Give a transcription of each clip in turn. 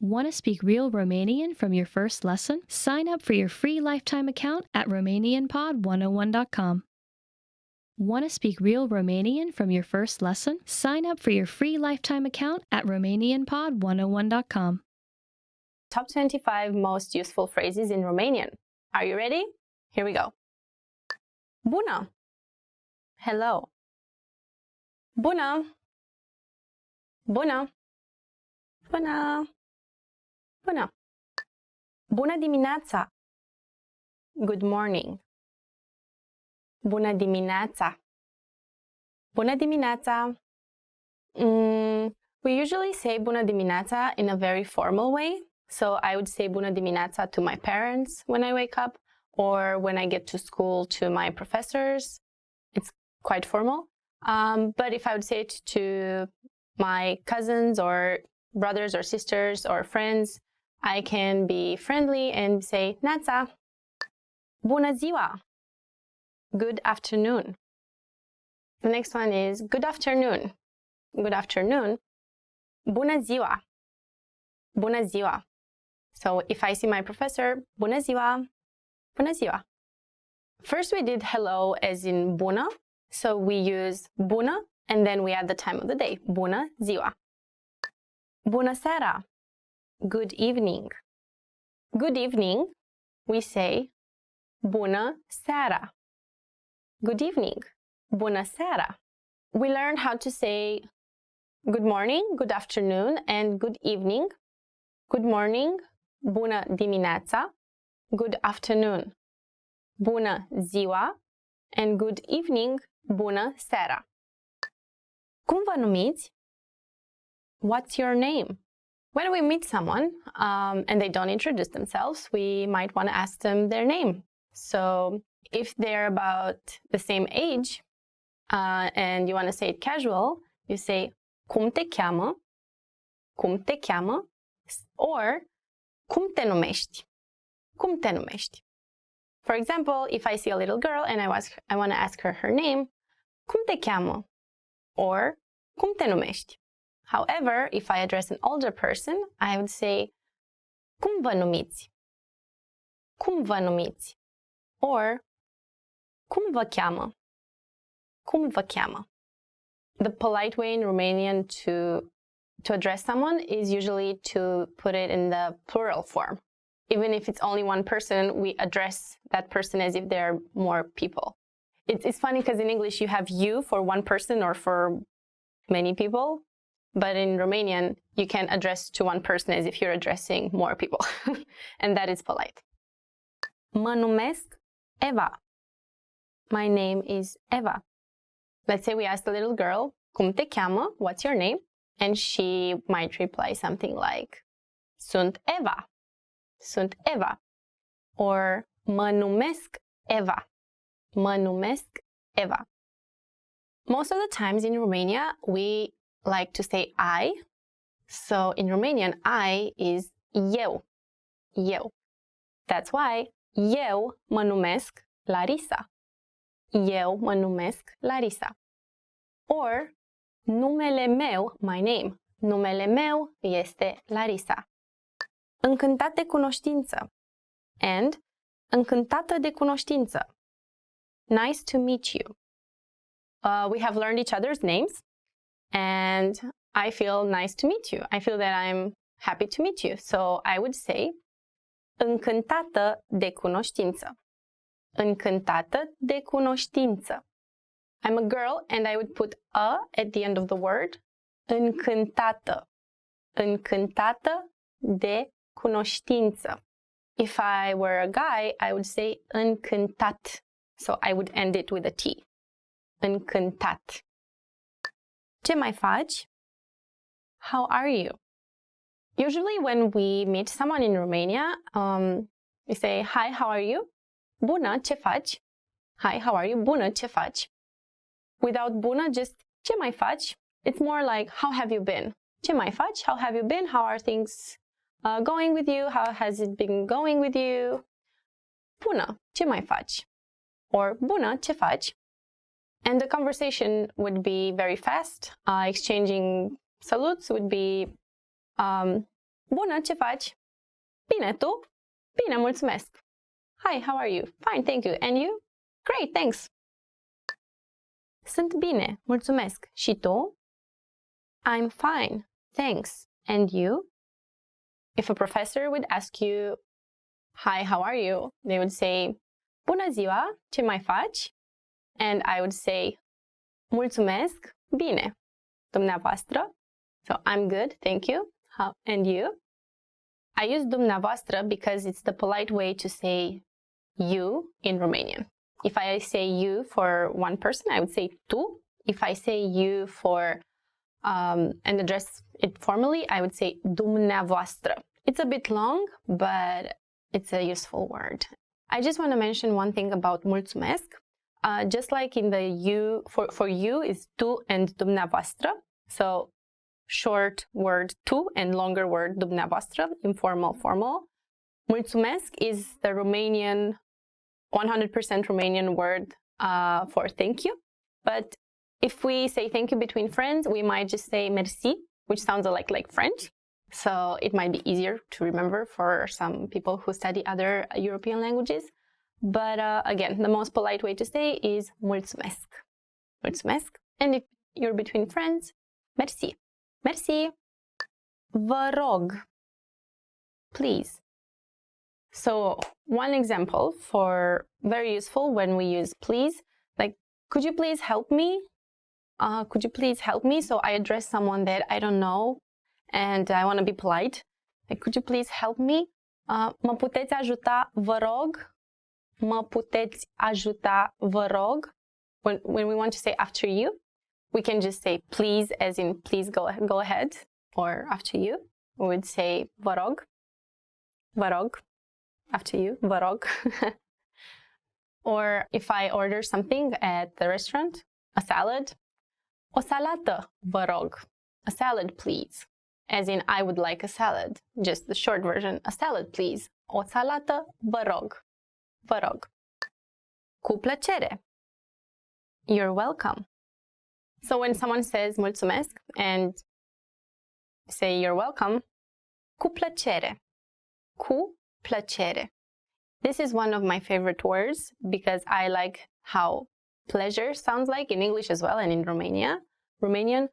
Want to speak real Romanian from your first lesson? Sign up for your free lifetime account at RomanianPod101.com. Want to speak real Romanian from your first lesson? Sign up for your free lifetime account at RomanianPod101.com. Top 25 most useful phrases in Romanian. Are you ready? Here we go. Bună. Hello. Bună. Bună. Bună. Bună. Bună dimineața. Good morning. Bună dimineața. Bună dimineața. We usually say bună dimineața in a very formal way. So I would say bună dimineața to my parents when I wake up, or when I get to school to my professors. It's quite formal. But if I would say it to my cousins or brothers or sisters or friends, I can be friendly and say neața. Bună ziua. Good afternoon. The next one is good afternoon. Good afternoon. Bună ziua. Bună ziua. So if I see my professor, bună ziua. Bună ziua. First we did hello as in bună. So we use bună and then we add the time of the day. Bună ziua. Bună seara. Good evening. Good evening, we say bună seara. Good evening. Bună seara. We learned how to say good morning, good afternoon, and good evening. Good morning, bună dimineața. Good afternoon, bună ziua. And good evening, bună seara. Cum vă numiți? What's your name? When we meet someone and they don't introduce themselves, we might want to ask them their name. So if they're about the same age and you want to say it casual, you say cum te cheamă? Cum te cheamă? Or cum te numești? Cum te numești? For example, if I see a little girl and I want to ask her her name, cum te cheamă? Or cum te numești? However, if I address an older person, I would say cum vă numiți? Cum vă numiți? Or cum vă cheamă? Cum vă cheamă? The polite way in Romanian to address someone is usually to put it in the plural form. Even if it's only one person, we address that person as if there are more people. It's funny because in English you have you for one person or for many people, but in Romanian you can address to one person as if you're addressing more people. And that is polite. Mă numesc Eva. My name is Eva. Let's say we asked a little girl, cum te cheamă? What's your name? And she might reply something like, sunt Eva. Sunt Eva. Or mă numesc Eva. Mă numesc Eva. Most of the times in Romania, we like to say I. So in Romanian, I is eu. Eu. That's why eu mă numesc Larisa. Eu mă numesc Larisa. Or numele meu, my name. Numele meu este Larisa. Încântat de cunoștință. And încântată de cunoștință. Nice to meet you. We have learned each other's names, and I feel nice to meet you. I feel that I'm happy to meet you. So I would say încântată de cunoștință. Încântată de cunoștință. I'm a girl and I would put a at the end of the word. Încântată. Încântată de cunoștință. If I were a guy, I would say încântat. So I would end it with a T. Încântat. Ce mai faci? How are you? Usually when we meet someone in Romania, we say, hi, how are you? Bună, ce faci? Hi, how are you? Bună, ce faci? Without bună, just ce mai faci? It's more like, how have you been? Ce mai faci? How have you been? How are things going with you? How has it been going with you? Bună, ce mai faci? Or bună, ce faci? And the conversation would be very fast. Exchanging salutes would be Bună, ce faci? Bine, tu? Bine, mulțumesc. Hi, how are you? Fine, thank you. And you? Great, thanks. Sunt bine, mulțumesc. Și tu? I'm fine, thanks. And you? If a professor would ask you, hi, how are you? They would say, bună ziua, ce mai faci? And I would say, mulțumesc, bine. Dumneavoastră? So I'm good, thank you. How, and you? I use dumneavoastră because it's the polite way to say you in Romanian. If I say you for one person, I would say tu. If I say you for and address it formally, I would say dumneavoastră. It's a bit long, but it's a useful word. I just want to mention one thing about mulțumesc. Just like in the you, for you is tu and dumneavoastră. So short word tu and longer word dumneavoastră, informal, formal. Mulțumesc is the Romanian, 100% Romanian word for thank you. But if we say thank you between friends, we might just say merci, which sounds like French. So it might be easier to remember for some people who study other European languages. But again, the most polite way to say is mulțumesc. Mulțumesc. And if you're between friends, merci. Merci. Vă rog. Please. So one example for very useful when we use please, like, could you please help me? Could you please help me? So I address someone that I don't know and I want to be polite. Like, could you please help me? Mă puteți ajuta, vă rog? Mă puteți ajuta, vă rog? When we want to say after you, we can just say please, as in please go ahead, or after you. We would say vă rog. Vă rog. After you, vă rog. Or if I order something at the restaurant, a salad, o salată, vă rog. A salad, please. As in, I would like a salad. Just the short version, a salad, please. O salată, vă rog. Vă rog. Cu plăcere. You're welcome. So when someone says mulțumesc and say you're welcome, cu plăcere. Cu plăcere. This is one of my favorite words because I like how pleasure sounds like in English as well and in Romanian,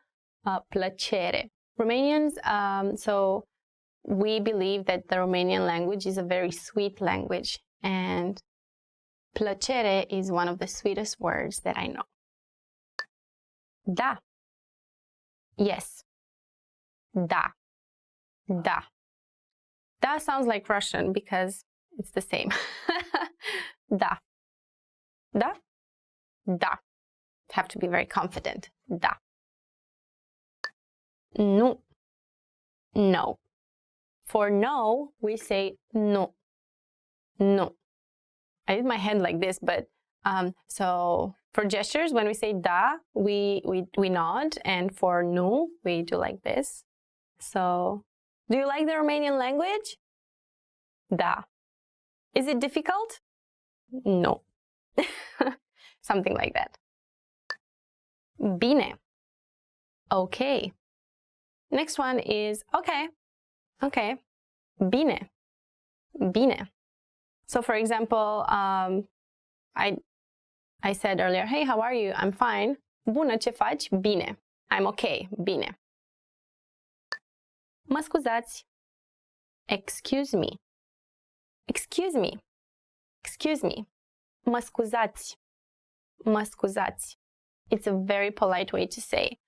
plăcere. Romanians, so we believe that the Romanian language is a very sweet language and plăcere is one of the sweetest words that I know. Da. Yes. Da. Da. Da sounds like Russian because it's the same. Da. Da. Da. Have to be very confident. Da. Nu. No. For no, we say nu. Nu. I did my hand like this, but so for gestures, when we say da, we nod, and for nu, we do like this. So, do you like the Romanian language? Da. Is it difficult? No. Something like that. Bine. Okay. Next one is okay. Okay. Bine. Bine. So for example, I said earlier, hey, how are you? I'm fine. Bună, ce faci? Bine. I'm okay. Bine. Mă scuzați. Excuse me. Excuse me. Excuse me. Mă scuzați. Mă scuzați. It's a very polite way to say.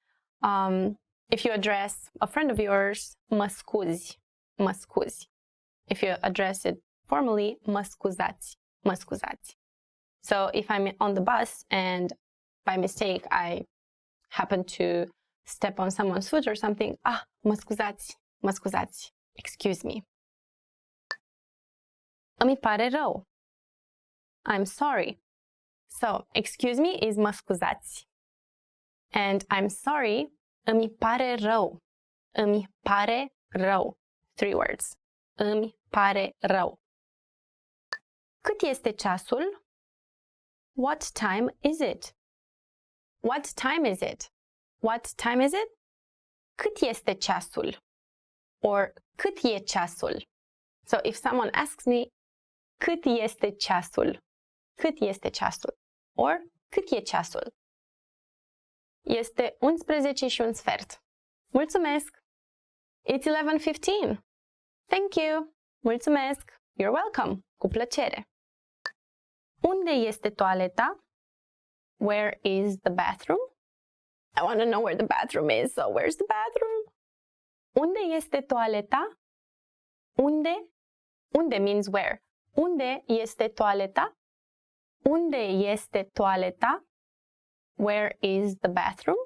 If you address a friend of yours, mă scuzi. Mă scuzi. If you address it formally, mă scuzați. Mă scuzați. So if I'm on the bus and by mistake I happen to step on someone's foot or something, mă scuzați. Mă scuzați. Excuse me. Îmi pare rău. I'm sorry. So, excuse me is mă scuzați. And I'm sorry, îmi pare rău. Îmi pare rău. 3 words. Îmi pare rău. Cât este ceasul? What time is it? What time is it? What time is it? Cât este ceasul? or cât e ceasul? So if someone asks me, cât este ceasul? Cât este ceasul? Or, cât e ceasul? Este 11 și un sfert. Mulțumesc! It's 11:15. Thank you! Mulțumesc! You're welcome! Cu plăcere! Unde este toaleta? Where is the bathroom? I want to know where the bathroom is, so where's the bathroom? Unde este toaleta? Unde? Unde means where. Unde este toaleta? Unde este toaleta? Where is the bathroom?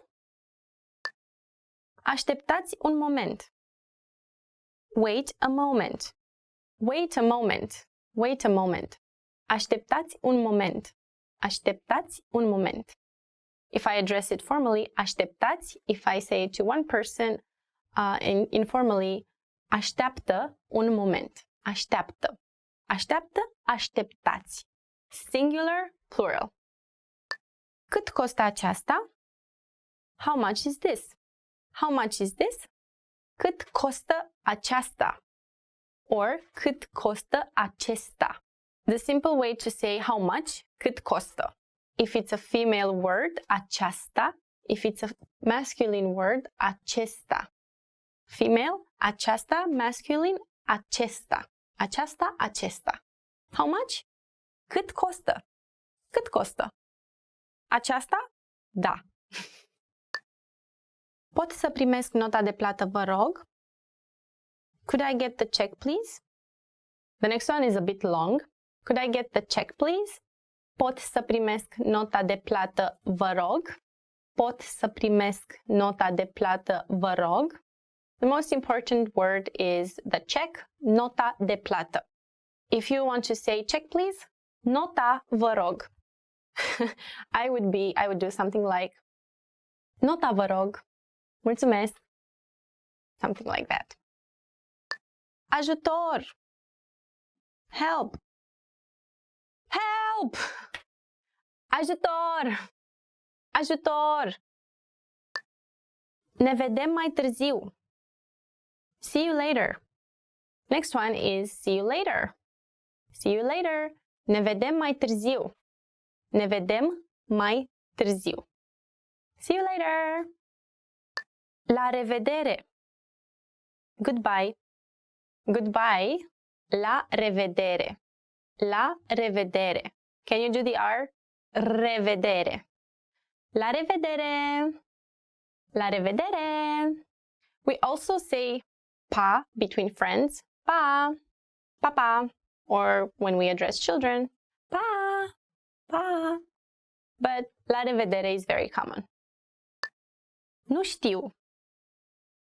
Așteptați un moment. Wait a moment. Wait a moment. Wait a moment. Așteptați un moment. Așteptați un moment. If I address it formally, așteptați. If I say it to one person informally, așteaptă un moment. Așteaptă. Așteaptă, așteptați. Singular, plural. Cât costă aceasta? How much is this? How much is this? Cât costă aceasta? Or cât costă acesta? The simple way to say how much, cât costă. If it's a female word, aceasta. If it's a masculine word, acesta. Female, aceasta. Masculine, acesta. Aceasta, acesta. How much? Cât costă? Cât costă? Aceasta? Da. Pot să primesc nota de plată, vă rog? Could I get the check, please? The next one is a bit long. Could I get the check, please? Pot să primesc nota de plată, vă rog? Pot să primesc nota de plată, vă rog? The most important word is the check, nota de plată. If you want to say check, please, nota, vă rog. I would do something like nota, vă rog. Mulțumesc. Something like that. Ajutor. Help. Help. Ajutor. Ajutor. Ne vedem mai târziu. See you later. Next one is see you later. See you later. Ne vedem mai târziu. Ne vedem mai târziu. See you later. La revedere. Goodbye. Goodbye. La revedere. La revedere. Can you do the R? Revedere. La revedere. La revedere. We also say pa between friends. Pa. Papa. Or when we address children. Pa. Pa. But la revedere is very common. Nu știu.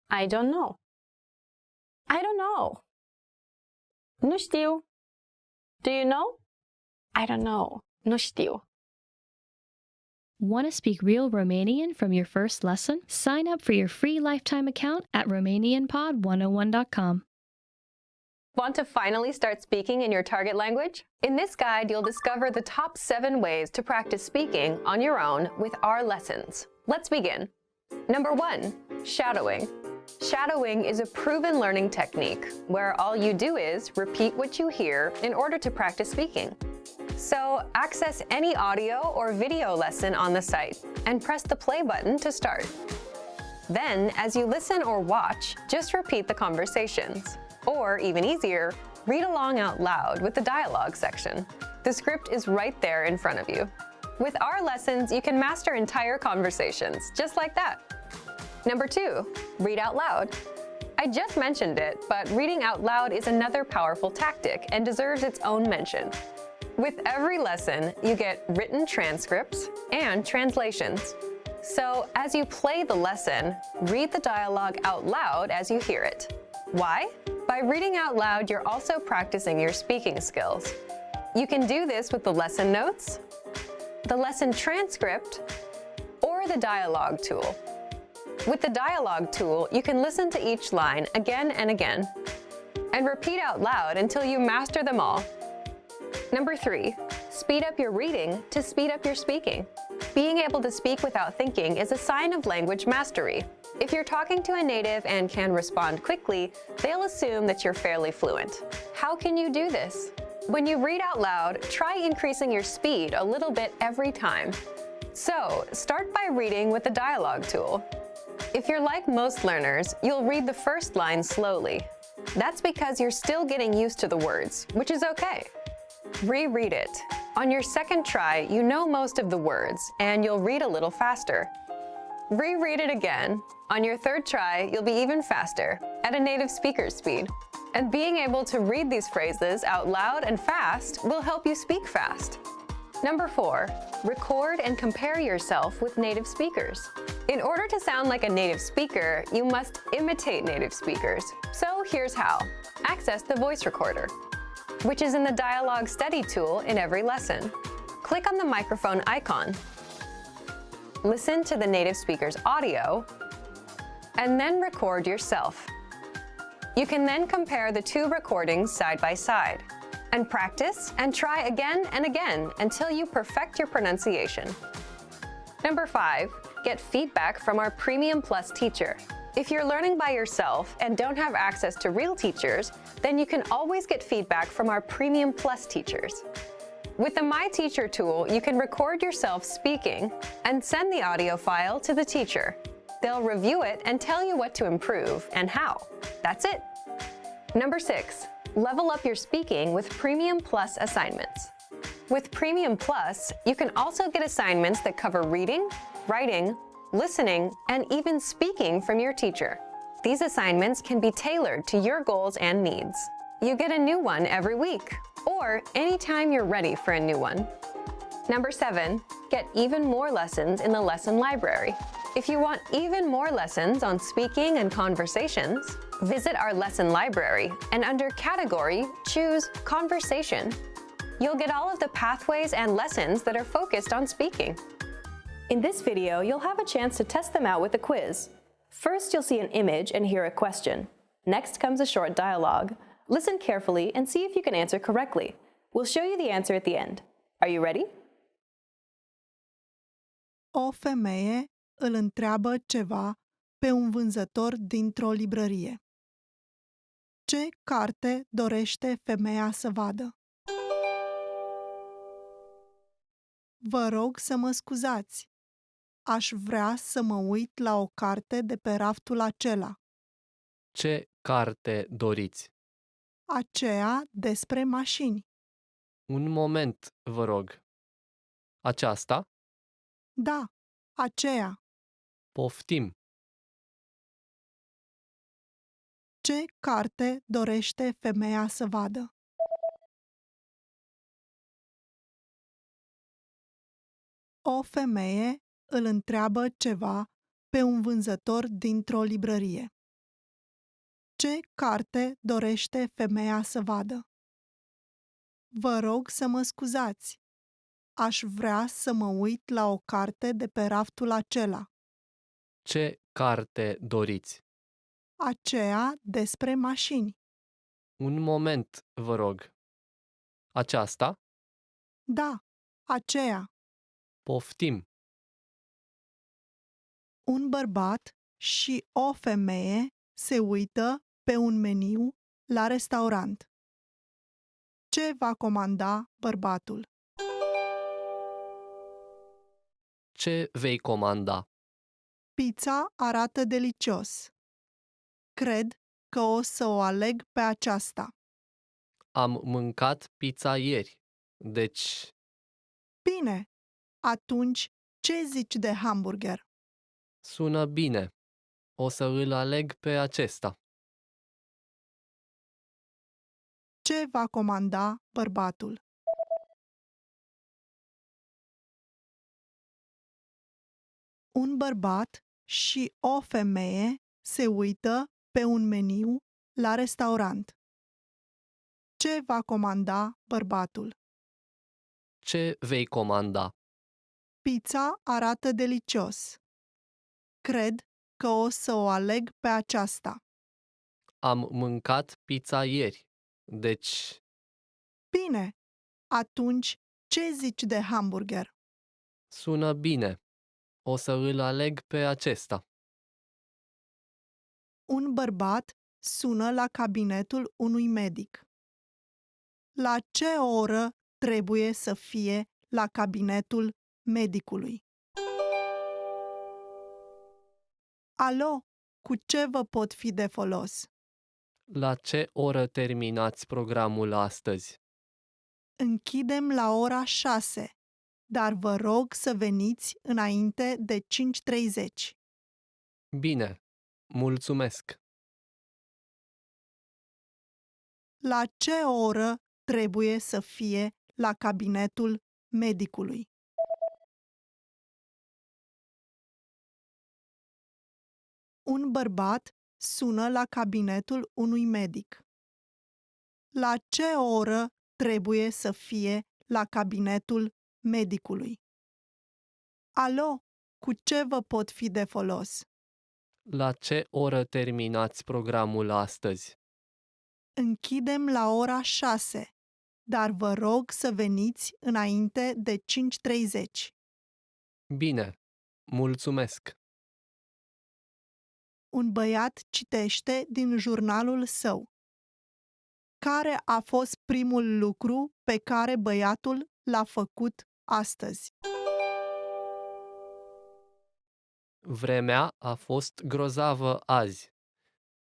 I don't know. I don't know. Nu știu. Do you know? I don't know. Nu știu. Want to speak real Romanian from your first lesson? Sign up for your free lifetime account at RomanianPod101.com. Want to finally start speaking in your target language? In this guide, you'll discover the top 7 ways to practice speaking on your own with our lessons. Let's begin. Number 1, shadowing. Shadowing is a proven learning technique where all you do is repeat what you hear in order to practice speaking. So access any audio or video lesson on the site and press the play button to start. Then, as you listen or watch, just repeat the conversations. Or, even easier, read along out loud with the dialogue section. The script is right there in front of you. With our lessons, you can master entire conversations, just like that. Number 2, read out loud. I just mentioned it, but reading out loud is another powerful tactic and deserves its own mention. With every lesson, you get written transcripts and translations. So, as you play the lesson, read the dialogue out loud as you hear it. Why? By reading out loud, you're also practicing your speaking skills. You can do this with the lesson notes, the lesson transcript, or the dialogue tool. With the dialogue tool, you can listen to each line again and again, and repeat out loud until you master them all. Number 3, speed up your reading to speed up your speaking. Being able to speak without thinking is a sign of language mastery. If you're talking to a native and can respond quickly, they'll assume that you're fairly fluent. How can you do this? When you read out loud, try increasing your speed a little bit every time. So, start by reading with the dialogue tool. If you're like most learners, you'll read the first line slowly. That's because you're still getting used to the words, which is okay. Reread it. On your second try, you know most of the words, and you'll read a little faster. Reread it again. On your third try, you'll be even faster, at a native speaker's speed. And being able to read these phrases out loud and fast will help you speak fast. Number 4, record and compare yourself with native speakers. In order to sound like a native speaker, you must imitate native speakers. So here's how. Access the voice recorder, which is in the Dialogue Study tool in every lesson. Click on the microphone icon. Listen to the native speaker's audio, and then record yourself. You can then compare the two recordings side by side, and practice and try again and again until you perfect your pronunciation. Number 5, get feedback from our Premium Plus teacher. If you're learning by yourself and don't have access to real teachers, then you can always get feedback from our Premium Plus teachers. With the My Teacher tool, you can record yourself speaking and send the audio file to the teacher. They'll review it and tell you what to improve and how. That's it. Number 6, level up your speaking with Premium Plus assignments. With Premium Plus, you can also get assignments that cover reading, writing, listening, and even speaking from your teacher. These assignments can be tailored to your goals and needs. You get a new one every week, or anytime you're ready for a new one. Number 7, get even more lessons in the lesson library. If you want even more lessons on speaking and conversations, visit our lesson library and under Category, choose Conversation. You'll get all of the pathways and lessons that are focused on speaking. In this video, you'll have a chance to test them out with a quiz. First, you'll see an image and hear a question. Next comes a short dialogue. Listen carefully and see if you can answer correctly. We'll show you the answer at the end. Are you ready? O femeie îl întreabă ceva pe un vânzător dintr-o librărie. Ce carte dorește femeia să vadă? Vă rog să mă scuzați. Aș vrea să mă uit la o carte de pe raftul acela. Ce carte doriți? Aceea despre mașini. Un moment, vă rog. Aceasta? Da, aceea. Poftim. Ce carte dorește femeia să vadă? O femeie îl întreabă ceva pe un vânzător dintr-o librărie. Ce carte dorește femeia să vadă? Vă rog să mă scuzați. Aș vrea să mă uit la o carte de pe raftul acela. Ce carte doriți? Aceea despre mașini. Un moment, vă rog. Aceasta? Da, aceea. Poftim. Un bărbat și o femeie se uită pe un meniu la restaurant. Ce va comanda bărbatul? Ce vei comanda? Pizza arată delicios. Cred că o să o aleg pe aceasta. Am mâncat pizza ieri, deci Bine, atunci ce zici de hamburger? sună bine. O să îl aleg pe acesta. Ce va comanda bărbatul? Un bărbat și o femeie se uită pe un meniu la restaurant. Ce va comanda bărbatul? Ce vei comanda? Pizza arată delicios. Cred că o să o aleg pe aceasta. Am mâncat pizza ieri, deci Bine, atunci ce zici de hamburger? sună bine. O să îl aleg pe acesta. Un bărbat sună la cabinetul unui medic. La ce oră trebuie să fie la cabinetul medicului? Alo, cu ce vă pot fi de folos? La ce oră terminați programul astăzi? Închidem la ora 6, dar vă rog să veniți înainte de 5:30. Bine, mulțumesc. La ce oră trebuie să fie la cabinetul medicului? Un bărbat sună la cabinetul unui medic. La ce oră trebuie să fie la cabinetul medicului? Alo, cu ce vă pot fi de folos? La ce oră terminați programul astăzi? Închidem la ora 6, dar vă rog să veniți înainte de 5:30. Bine, mulțumesc. Un băiat citește din jurnalul său. Care a fost primul lucru pe care băiatul l-a făcut astăzi? Vremea a fost grozavă azi.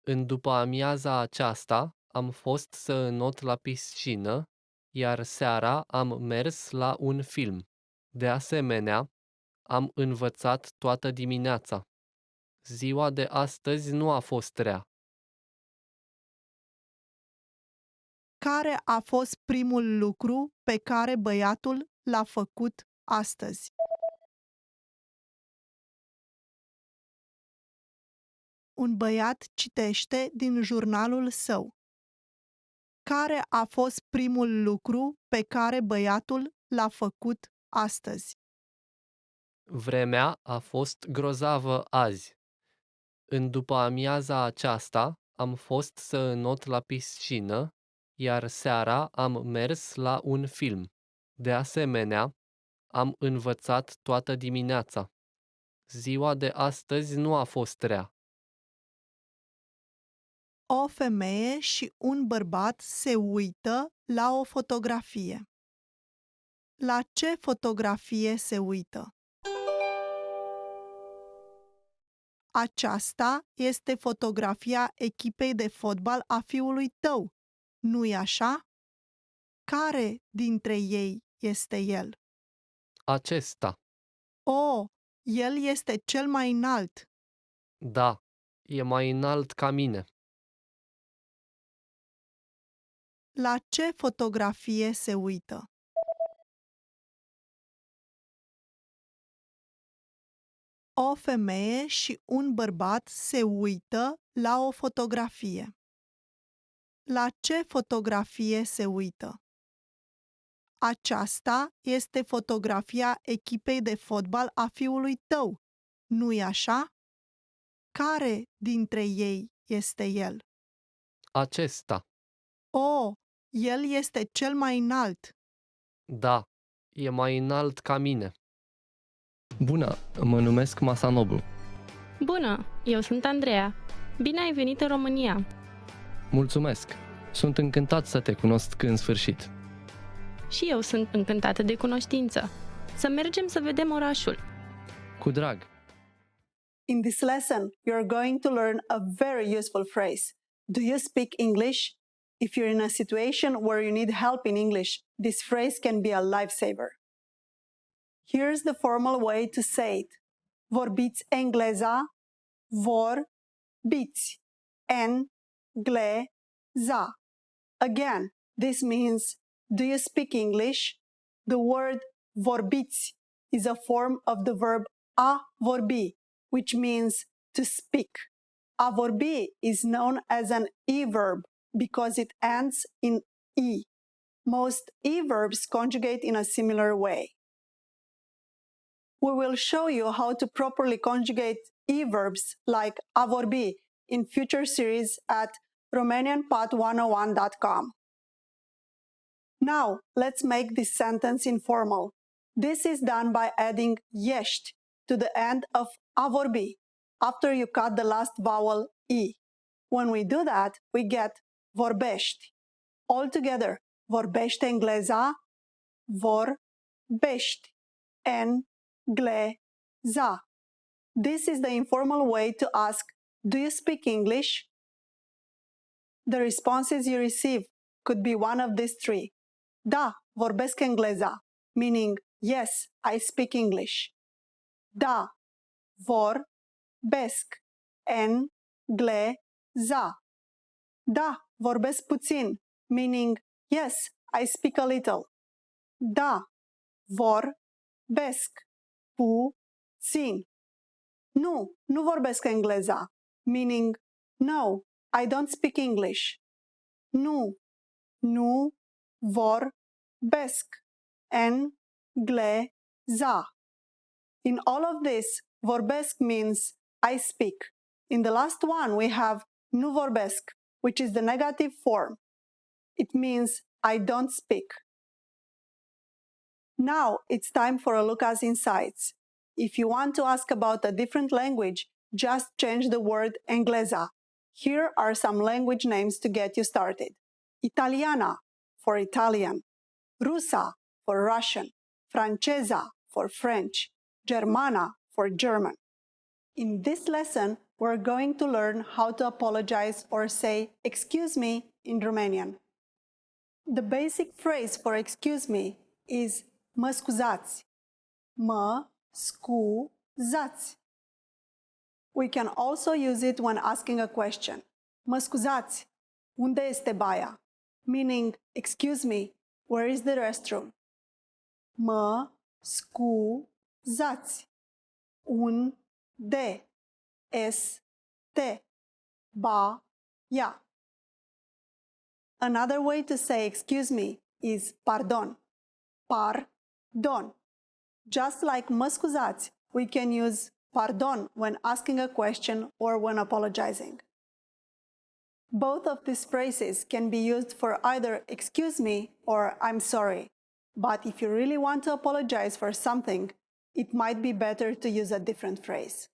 În după-amiaza aceasta am fost să înot la piscină, iar seara am mers la un film. De asemenea, am învățat toată dimineața. Ziua de astăzi nu a fost rea. Care a fost primul lucru pe care băiatul l-a făcut astăzi? Un băiat citește din jurnalul său. Care a fost primul lucru pe care băiatul l-a făcut astăzi? Vremea a fost grozavă azi. În după-amiaza aceasta am fost să înot la piscină, iar seara am mers la un film. De asemenea, am învățat toată dimineața. Ziua de astăzi nu a fost rea. O femeie și un bărbat se uită la o fotografie. La ce fotografie se uită? Aceasta este fotografia echipei de fotbal a fiului tău, nu-i așa? Care dintre ei este el? Acesta, Oh, el este cel mai înalt. da, e mai înalt ca mine. La ce fotografie se uită? O femeie și un bărbat se uită la o fotografie. La ce fotografie se uită? Aceasta este fotografia echipei de fotbal a fiului tău, nu-i așa? Care dintre ei este el? Acesta, Oh, el este cel mai înalt. da, e mai înalt ca mine. Bună, mă numesc Masanobu. Bună, eu sunt Andreea. Bine ai venit în România. Mulțumesc. Sunt încântat să te cunosc în sfârșit. Și eu sunt încântată de cunoștință. Să mergem să vedem orașul. Cu drag. In this lesson, you're going to learn a very useful phrase. Do you speak English? If you're in a situation where you need help in English, this phrase can be a lifesaver. Here's the formal way to say it. Vorbiți engleza, vorbiți, engleza. Again, this means, do you speak English? The word vorbiți is a form of the verb a vorbi, which means to speak. A vorbi is known as an e-verb because it ends in e. Most e-verbs conjugate in a similar way. We will show you how to properly conjugate e-verbs like a vorbi in future series at romanianpod101.com. Now, let's make this sentence informal. This is done by adding ești to the end of a vorbi after you cut the last vowel I. When we do that, we get vorbești. All together, vorbește engleza, vorbești, engleza. This is the informal way to ask, do you speak English? The responses you receive could be one of these three. Da, vorbesc engleza, meaning yes, I speak English. Da, vorbesc engleza. Da, vorbesc puțin, meaning yes, I speak a little. Da, vorbesc puțin. Nu vorbesc engleza, meaning no, I don't speak English. Nu vorbesc engleza. In all of this, vorbesc means I speak. In the last one, we have nu vorbesc, which is the negative form. It means I don't speak. Now it's time for a look at insights. If you want to ask about a different language, just change the word engleza. Here are some language names to get you started. Italiana for Italian, Rusa for Russian, Francesa for French, Germana for German. In this lesson, we're going to learn how to apologize or say excuse me in Romanian. The basic phrase for excuse me is mă scuzați. Mă scuzați. We can also use it when asking a question. Mă scuzați, unde este baia? Meaning, excuse me, where is the restroom? Mă scuzați, unde este baia? Another way to say excuse me is pardon. Pardon. Just like mă scuzați, we can use pardon when asking a question or when apologizing. Both of these phrases can be used for either excuse me or I'm sorry. But if you really want to apologize for something, it might be better to use a different phrase.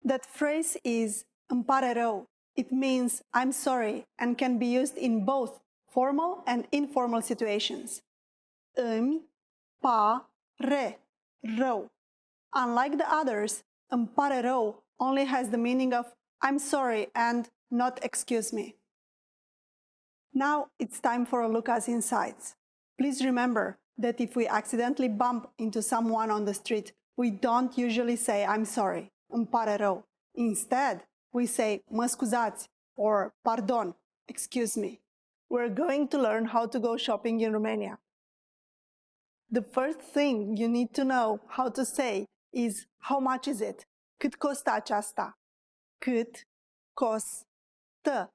That phrase is îmi pare rău. It means I'm sorry and can be used in both formal and informal situations. Îmi pare rău. Unlike the others, îmi pare rău only has the meaning of I'm sorry and not excuse me. Now it's time for a look at insights. Please remember that if we accidentally bump into someone on the street, we don't usually say I'm sorry, îmi pare rău. Instead, we say mă scuzați or pardon, excuse me. We're going to learn how to go shopping in Romania. The first thing you need to know how to say is how much is it? Cât costă aceasta? Cât costă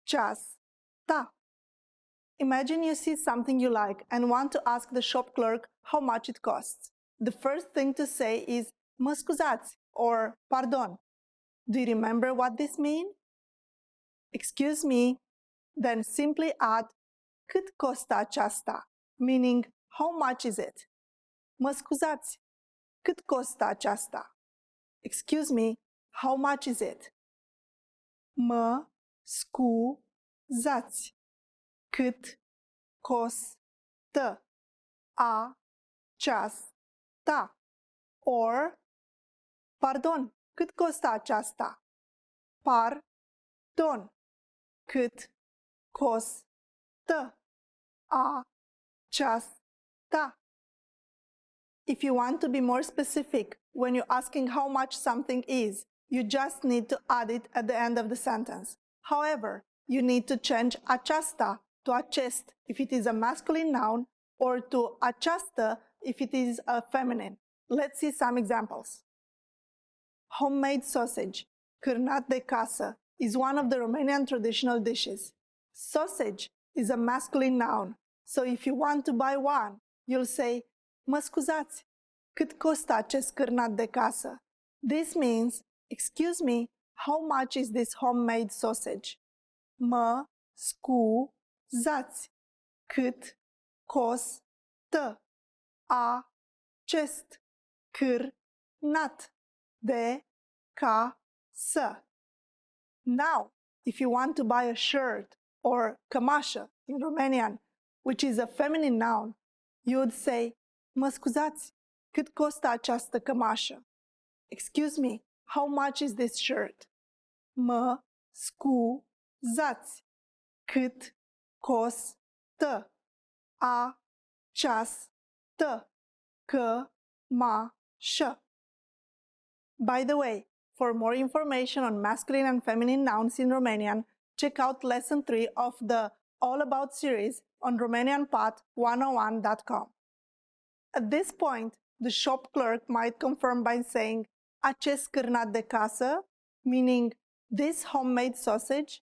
aceasta? Imagine you see something you like and want to ask the shop clerk how much it costs. The first thing to say is mă scuzați or pardon. Do you remember what this means? Excuse me, then simply add cât costă aceasta, meaning how much is it? Mă scuzați, cât costă aceasta? Excuse me, how much is it? Mă scuzați, cât costă aceasta? Or, pardon, cât costă aceasta? Pardon, cât costă aceasta? If you want to be more specific when you're asking how much something is, you just need to add it at the end of the sentence. However, you need to change aceasta to acest if it is a masculine noun or to această if it is a feminine. Let's see some examples. Homemade sausage, cârnat de casă, is one of the Romanian traditional dishes. Sausage is a masculine noun, so if you want to buy one, you'll say, mă scuzați, cât costă acest cârnat de casă? This means, excuse me, how much is this homemade sausage? Mă scuzați, cât costă acest cârnat de casă? să. Now, if you want to buy a shirt or cămașă in Romanian, which is a feminine noun, you would say, mă scuzați, cât costă această cămașă? Excuse me, how much is this shirt? Mă scuzați, cât costă această cămașă? By the way, for more information on masculine and feminine nouns in Romanian, check out Lesson 3 of the All About series on RomanianPod101.com. At this point, the shop clerk might confirm by saying acest cârnat de casă, meaning this homemade sausage,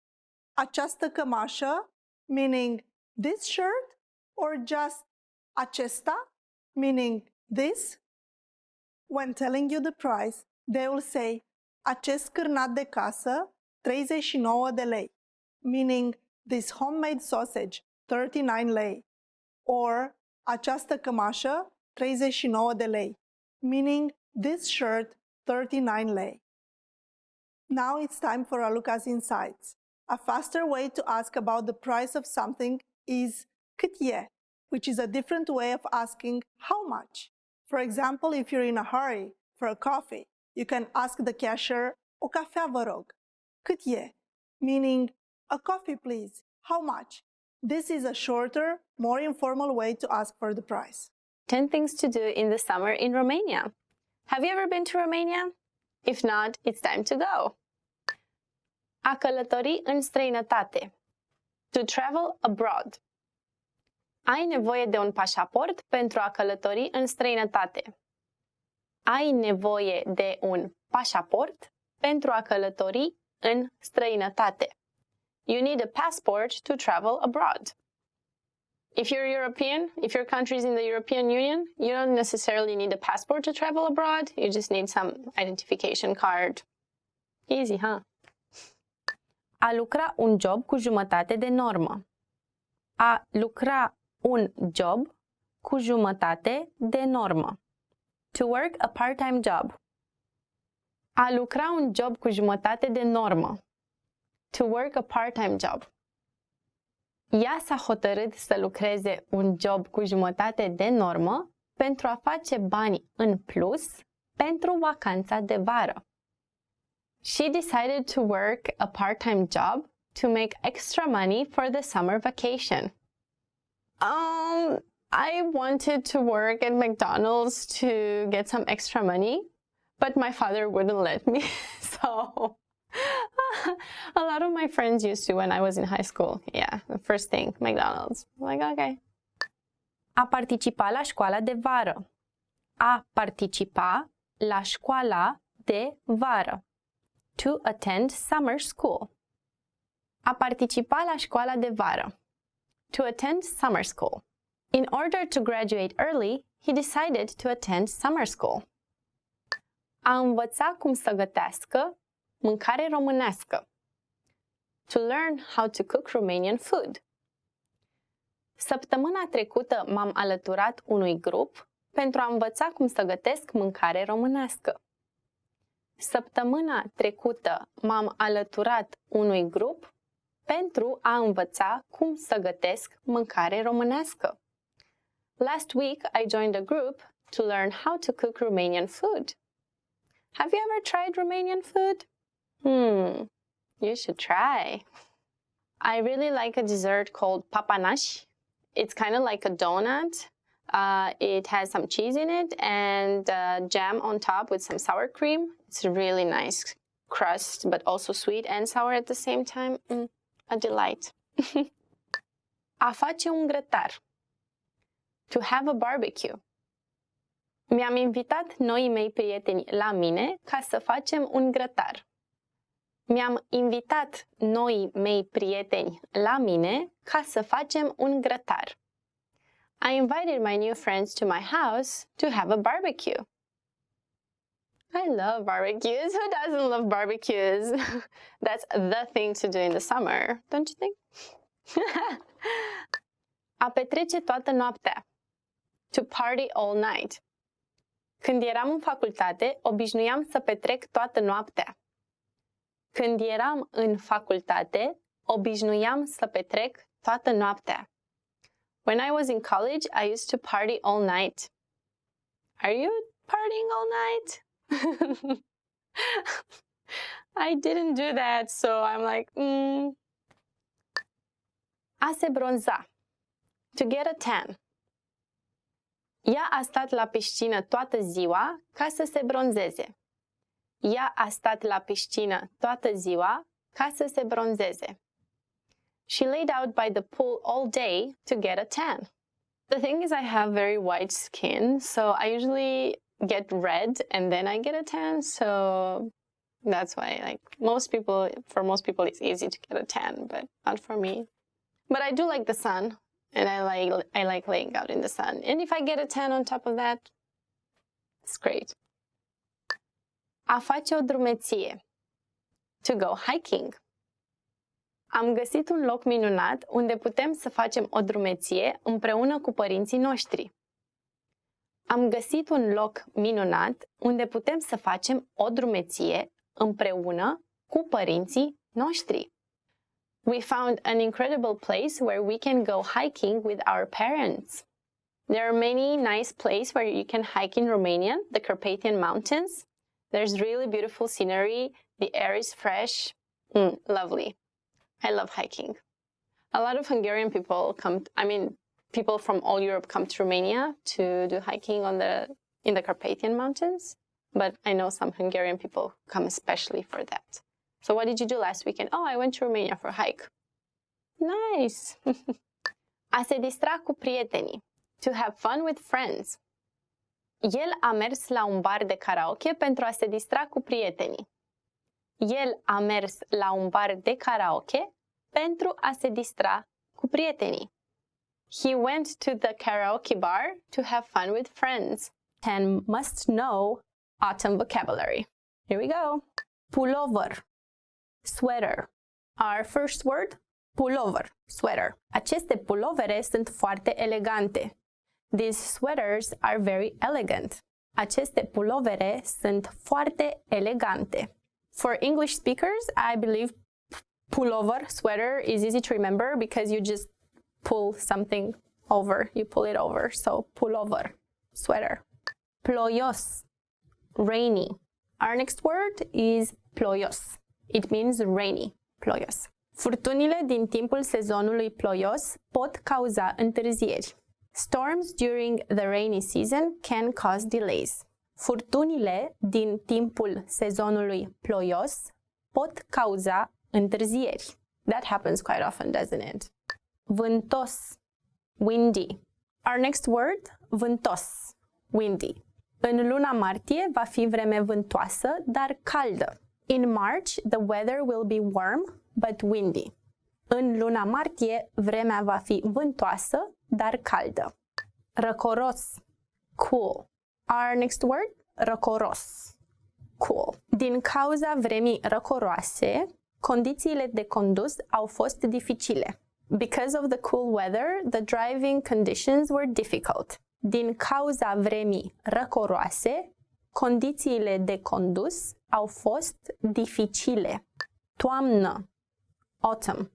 această cămașă, meaning this shirt, or just acesta, meaning this. When telling you the price, they will say acest cârnat de casă, 39 de lei, meaning this homemade sausage, 39 lei, or această cămașă, 39 de lei, meaning this shirt, 39 lei. Now it's time for Raluca's Insights. A faster way to ask about the price of something is cât e, which is a different way of asking how much. For example, if you're in a hurry for a coffee, you can ask the cashier, o cafea vă rog. Cât e? Meaning, a coffee please. How much? This is a shorter, more informal way to ask for the price. 10 things to do in the summer in Romania. Have you ever been to Romania? If not, it's time to go. A călători în străinătate. To travel abroad. Ai nevoie de un pașaport pentru a călători în străinătate. Ai nevoie de un pașaport pentru a călători în străinătate. You need a passport to travel abroad. If you're European, if your country's in the European Union, you don't necessarily need a passport to travel abroad. You just need some identification card. Easy, huh? A lucra un job cu jumătate de normă. A lucra un job cu jumătate de normă. To work a part-time job. A lucra un job cu jumătate de normă. To work a part-time job. Ea s-a hotărât să lucreze un job cu jumătate de normă pentru a face bani în plus pentru vacanța de vară. She decided to work a part-time job to make extra money for the summer vacation. I wanted to work at McDonald's to get some extra money, but my father wouldn't let me. So a lot of my friends used to when I was in high school. Yeah, the first thing, McDonald's. I'm like, okay. A participa la școala de vară. A participa la școala de vară. To attend summer school. A participa la școala de vară. To attend summer school. In order to graduate early, he decided to attend summer school. A învăța cum să gătească mâncare românească. To learn how to cook Romanian food. Săptămâna trecută m-am alăturat unui grup pentru a învăța cum să gătesc mâncare românească. Săptămâna trecută m-am alăturat unui grup pentru a învăța cum să gătesc mâncare românească. Last week, I joined a group to learn how to cook Romanian food. Have you ever tried Romanian food? You should try. I really like a dessert called papanaș. It's kind of like a donut. It has some cheese in it and jam on top with some sour cream. It's a really nice crust, but also sweet and sour at the same time. A delight. A face un grătar. To have a barbecue. Mi-am invitat noii mei prieteni la mine ca să facem un grătar. Mi-am invitat noii mei prieteni la mine ca să facem un grătar. I invited my new friends to my house to have a barbecue. I love barbecues. Who doesn't love barbecues? That's the thing to do in the summer, don't you think? A petrece toată noaptea. To party all night. Când eram în facultate, obișnuiam să petrec toată noaptea. Când eram în facultate, obișnuiam să petrec toată noaptea. When I was in college, I used to party all night. Are you partying all night? I didn't do that, so I'm like, A se bronza. To get a tan. Ea a stat la piscină toată ziua ca să se bronzeze. Ea a stat la piscină toată ziua ca să se bronzeze. She laid out by the pool all day to get a tan. The thing is, I have very white skin, so I usually get red and then I get a tan, so that's why, like, for most people it's easy to get a tan, but not for me. But I do like the sun, and I like laying out in the sun. And if I get a tan on top of that, it's great. A face o drumeție. To go hiking. Am găsit un loc minunat unde putem să facem o drumeție împreună cu părinții noștri. Am găsit un loc minunat unde putem să facem o drumeție împreună cu părinții noștri. We found an incredible place where we can go hiking with our parents. There are many nice places where you can hike in Romania, the Carpathian Mountains. There's really beautiful scenery. The air is fresh. Lovely. I love hiking. A lot of Hungarian people people from all Europe come to Romania to do hiking in the Carpathian Mountains. But I know some Hungarian people come especially for that. So what did you do last weekend? Oh, I went to Romania for a hike. Nice! A se distra cu prietenii. To have fun with friends. El a mers la un bar de karaoke pentru a se distra cu prietenii. El a mers la un bar de karaoke pentru a se distra cu prietenii. He went to the karaoke bar to have fun with friends. 10 must know autumn vocabulary. Here we go. Pullover. Sweater. Our first word, pullover, sweater. Aceste pulovere sunt foarte elegante. These sweaters are very elegant. Aceste pulovere sunt foarte elegante. For English speakers, I believe pullover, sweater, is easy to remember because you just pull something over. You pull it over. So pullover, sweater. Ploios, rainy. Our next word is ploios. It means rainy, ploios. Furtunile din timpul sezonului ploios pot cauza întârzieri. Storms during the rainy season can cause delays. Furtunile din timpul sezonului ploios pot cauza întârzieri. That happens quite often, doesn't it? Vântos, windy. Our next word, vântos, windy. În luna martie va fi vreme vântoasă, dar caldă. In March, the weather will be warm, but windy. În luna martie, vremea va fi vântoasă, dar caldă. Răcoros, cool. Our next word, răcoros, cool. Din cauza vremii răcoroase, condițiile de condus au fost dificile. Because of the cool weather, the driving conditions were difficult. Din cauza vremii răcoroase, condițiile de condus au fost dificile. Toamnă, autumn.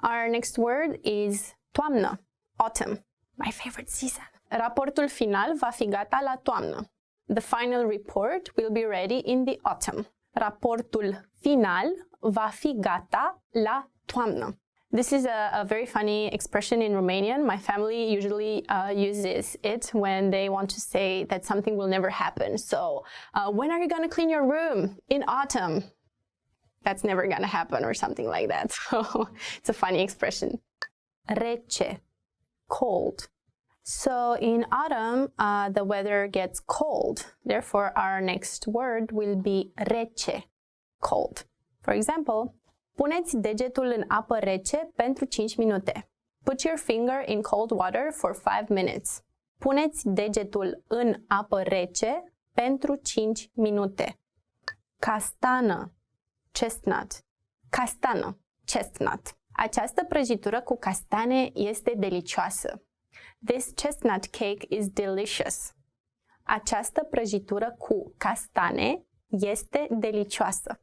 Our next word is toamnă, autumn. My favorite season. Raportul final va fi gata la toamnă. The final report will be ready in the autumn. Raportul final va fi gata la toamnă. This is a very funny expression in Romanian. My family usually uses it when they want to say that something will never happen. So, when are you going to clean your room? In autumn. That's never going to happen or something like that. So, it's a funny expression. Rece, cold. So, in autumn, the weather gets cold. Therefore, our next word will be rece, cold. For example, puneți degetul în apă rece pentru 5 minute. Put your finger in cold water for 5 minutes. Puneți degetul în apă rece pentru 5 minute. Castană, chestnut. Castană, chestnut. Această prăjitură cu castane este delicioasă. This chestnut cake is delicious. Această prăjitură cu castane este delicioasă.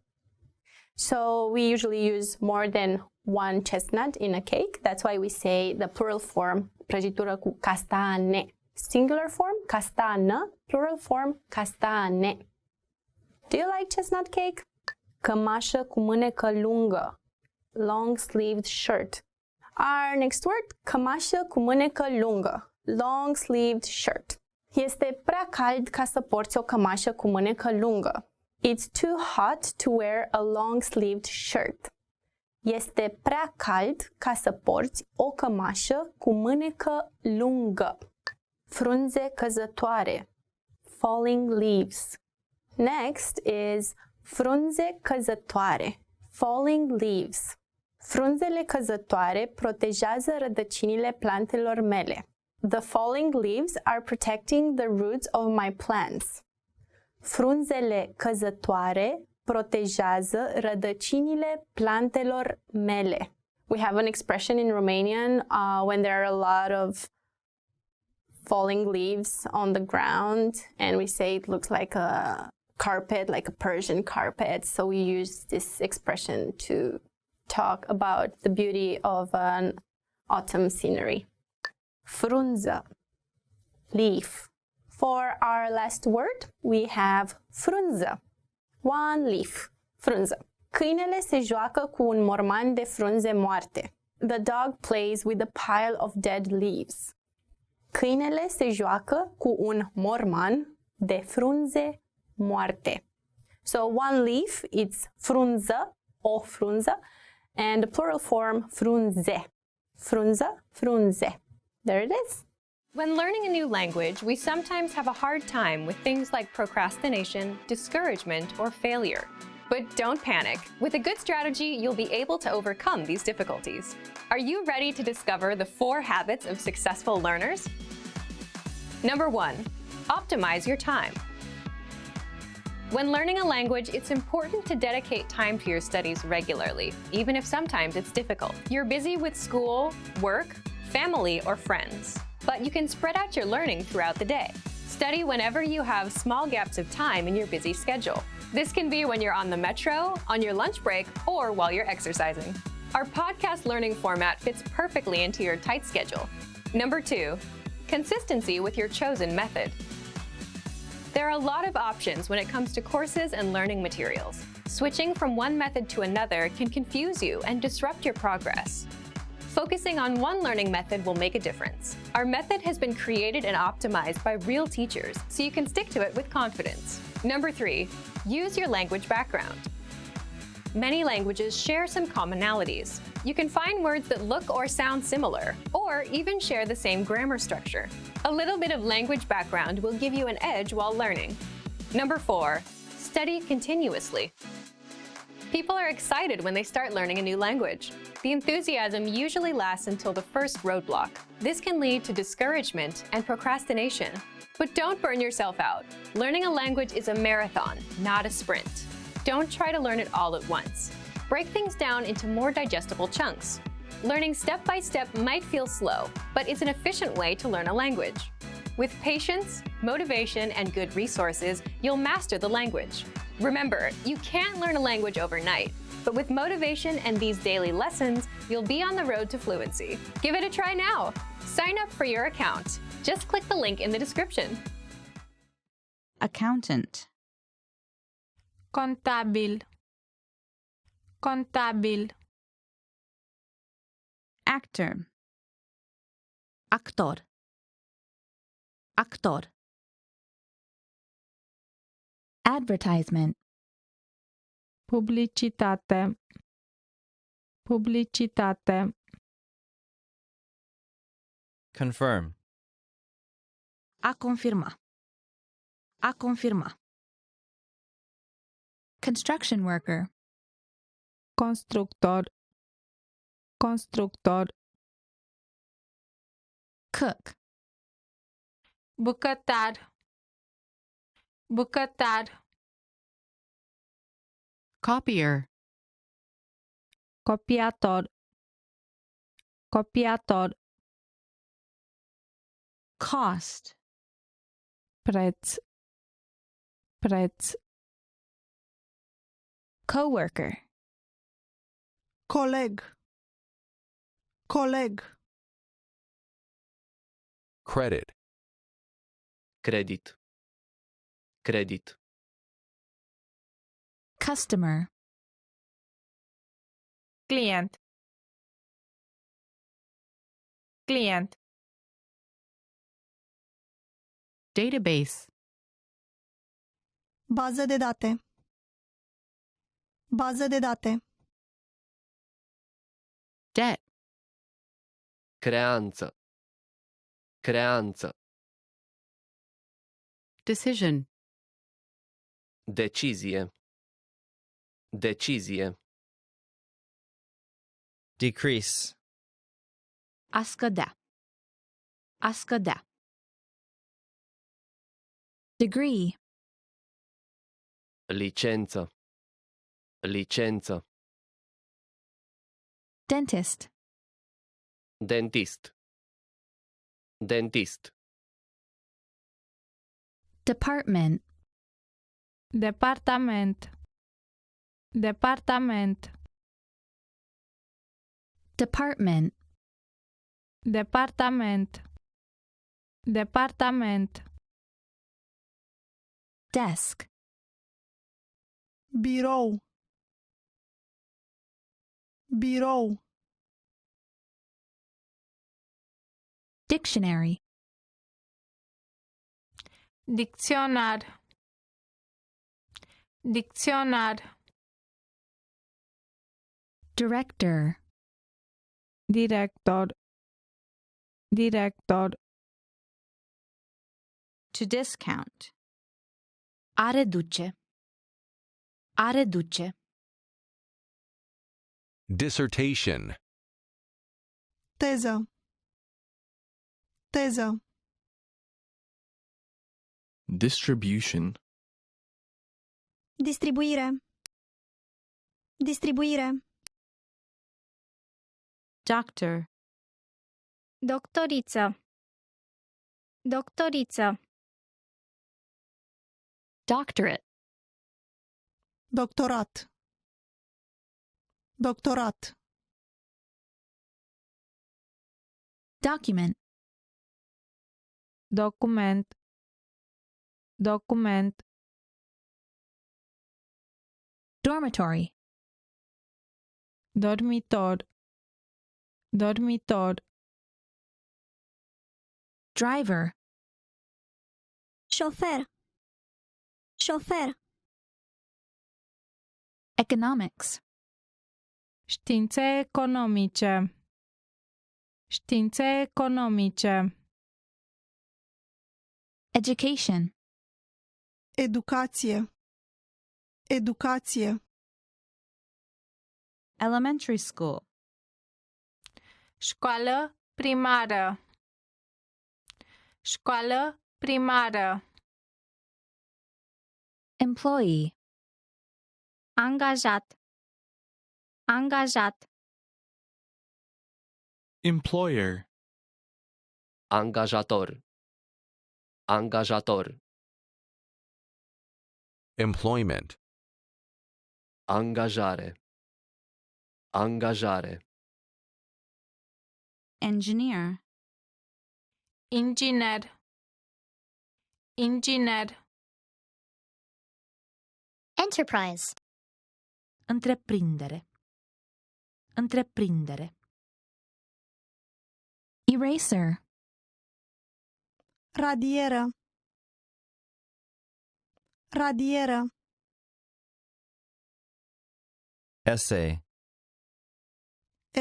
So we usually use more than one chestnut in a cake. That's why we say the plural form, prăjitură cu castane. Singular form, castană. Plural form, castane. Do you like chestnut cake? Cămașă cu mânecă lungă. Long-sleeved shirt. Our next word, cămașă cu mânecă lungă. Long-sleeved shirt. Este prea cald ca să porți o cămașă cu mânecă lungă. It's too hot to wear a long-sleeved shirt. Este prea cald ca să porți o cămașă cu mânecă lungă. Frunze căzătoare. Falling leaves. Next is frunze căzătoare. Falling leaves. Frunzele căzătoare protejează rădăcinile plantelor mele. The falling leaves are protecting the roots of my plants. Frunzele căzătoare protejează rădăcinile plantelor mele. We have an expression in Romanian when there are a lot of falling leaves on the ground, and we say it looks like a carpet, like a Persian carpet. So we use this expression to talk about the beauty of an autumn scenery. Frunză, leaf. For our last word, we have frunză. One leaf, frunză. Câinele se joacă cu un morman de frunze moarte. The dog plays with a pile of dead leaves. Câinele se joacă cu un morman de frunze moarte. So one leaf, it's frunză, o frunză, and the plural form frunze. Frunză, frunze. There it is. When learning a new language, we sometimes have a hard time with things like procrastination, discouragement, or failure. But don't panic. With a good strategy, you'll be able to overcome these difficulties. Are you ready to discover the 4 habits of successful learners? Number 1, optimize your time. When learning a language, it's important to dedicate time to your studies regularly, even if sometimes it's difficult. You're busy with school, work, family, or friends, but you can spread out your learning throughout the day. Study whenever you have small gaps of time in your busy schedule. This can be when you're on the metro, on your lunch break, or while you're exercising. Our podcast learning format fits perfectly into your tight schedule. Number 2, consistency with your chosen method. There are a lot of options when it comes to courses and learning materials. Switching from one method to another can confuse you and disrupt your progress. Focusing on one learning method will make a difference. Our method has been created and optimized by real teachers, so you can stick to it with confidence. Number 3, use your language background. Many languages share some commonalities. You can find words that look or sound similar, or even share the same grammar structure. A little bit of language background will give you an edge while learning. Number 4, study continuously. People are excited when they start learning a new language. The enthusiasm usually lasts until the first roadblock. This can lead to discouragement and procrastination. But don't burn yourself out. Learning a language is a marathon, not a sprint. Don't try to learn it all at once. Break things down into more digestible chunks. Learning step by step might feel slow, but it's an efficient way to learn a language. With patience, motivation, and good resources, you'll master the language. Remember, you can't learn a language overnight, but with motivation and these daily lessons, you'll be on the road to fluency. Give it a try now. Sign up for your account. Just click the link in the description. Accountant. Contabil. Contabil. Actor. Actor. Actor. Advertisement. Publicitate. Publicitate. Confirm. A confirma. A confirma. Construction worker. Constructor. Constructor. Cook. Bucătar. Bucătar. Copier. Copiator. Copiator. Cost. Preț. Preț. Coworker. Coleg. Coleg. Credit. Credit. Credit. Customer. Client. Client. Database. Bază de date. Bază de date. Debt. Creanță. Creanță. Decision. Decizie. Decizie. Decrease. A scădea. A scădea. Degree. Licență. Licență. Dentist. Dentist. Dentist. Department. Departament. Departament. Department. Departament. Departament. Desk. Birou. Birou. Dictionary. Dicționar. Dicționar. Director. Director. Director. To discount. A reduce. A reduce. Dissertation. Teză. Teză. Distribution. Distribuire. Distribuire. Doctor. Doctoriță. Doctoriță. Doctorate. Doctorat. Doctorat. Document. Document. Document. Dormitory. Dormitor. Dormitor. Driver. Șofer. Șofer. Economics. Științe economice. Științe economice. Education. Educație. Educație. Elementary school. Școală primară. Școală primară. Employee. Angajat. Angajat. Employer. Angajator. Angajator. Employment. Angajare. Angajare. Engineer. Inginer. Inginer. Enterprise. Întreprindere. Întreprindere. Eraser. Radieră. Radieră. Essay.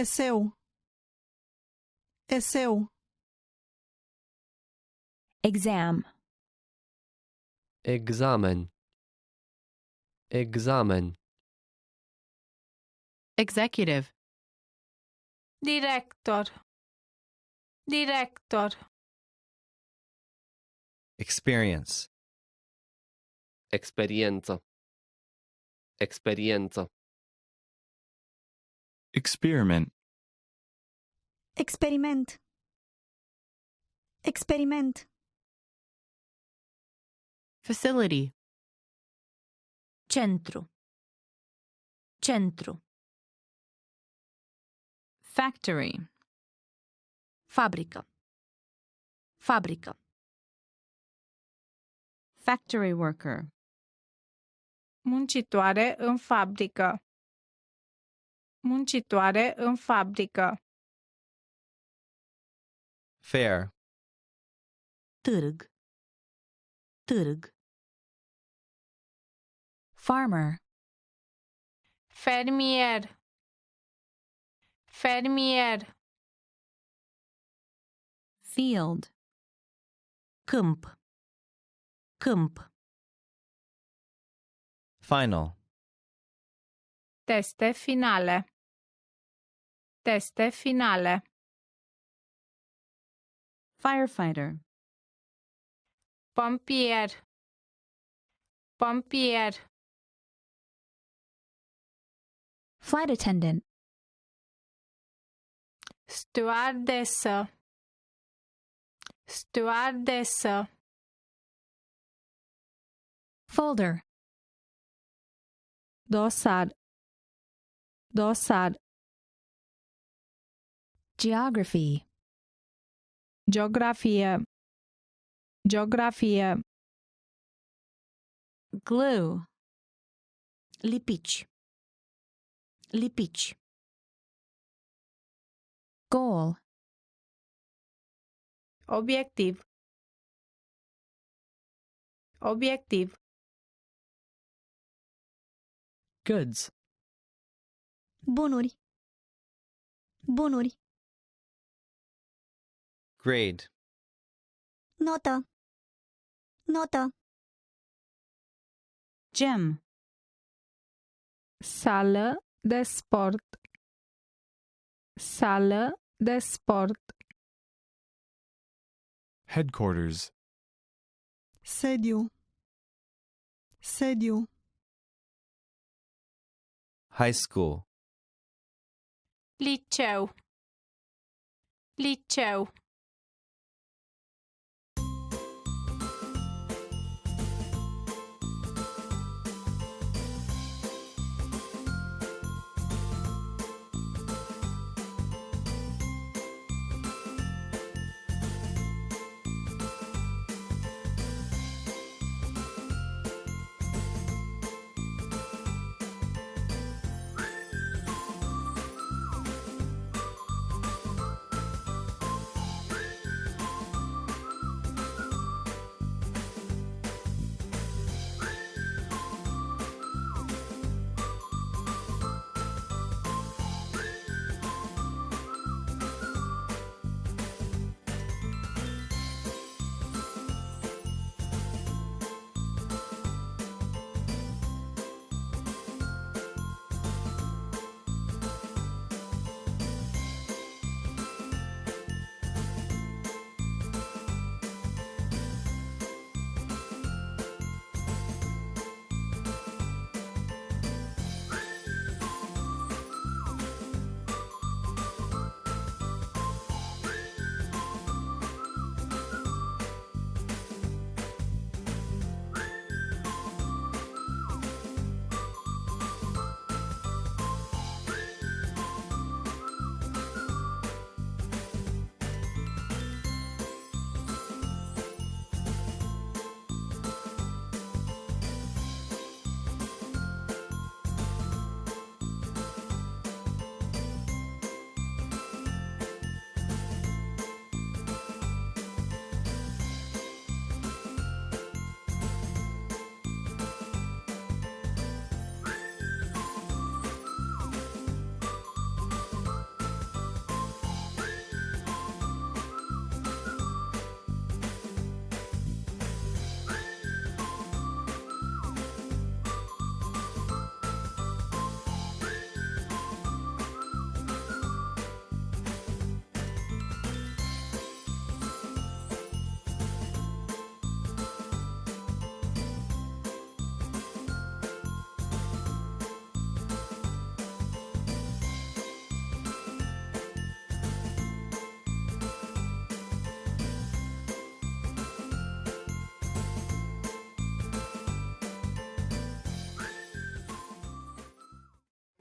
Eseu. Eseu. Exam. Examen. Examen. Executive. Director. Director. Experience. Experiență. Experiență. Experiment. Experiment. Experiment. Facility. Centru. Centru. Factory. Fabrică. Fabrică. Factory worker. Muncitoare în fabrică. Muncitoare în fabrică. Fair. Târg. Târg. Farmer. Fermier. Fermier. Field. Câmp. Câmp. Final. Teste finale. Teste finale. Firefighter. Pompier. Pompier. Flight attendant. Stewardesă. Stewardesă. Folder. Dosar. Dosar. Geography. Geografie. Geografie. Glue. Lipici. Lipici. Goal. Obiectiv. Obiectiv. Goods. Bunuri. Bunuri. Grade. Notă. Notă. Gym. Sală de sport. Sală de sport. Headquarters. Sediu. Sediu. High school. Liceu. Liceu.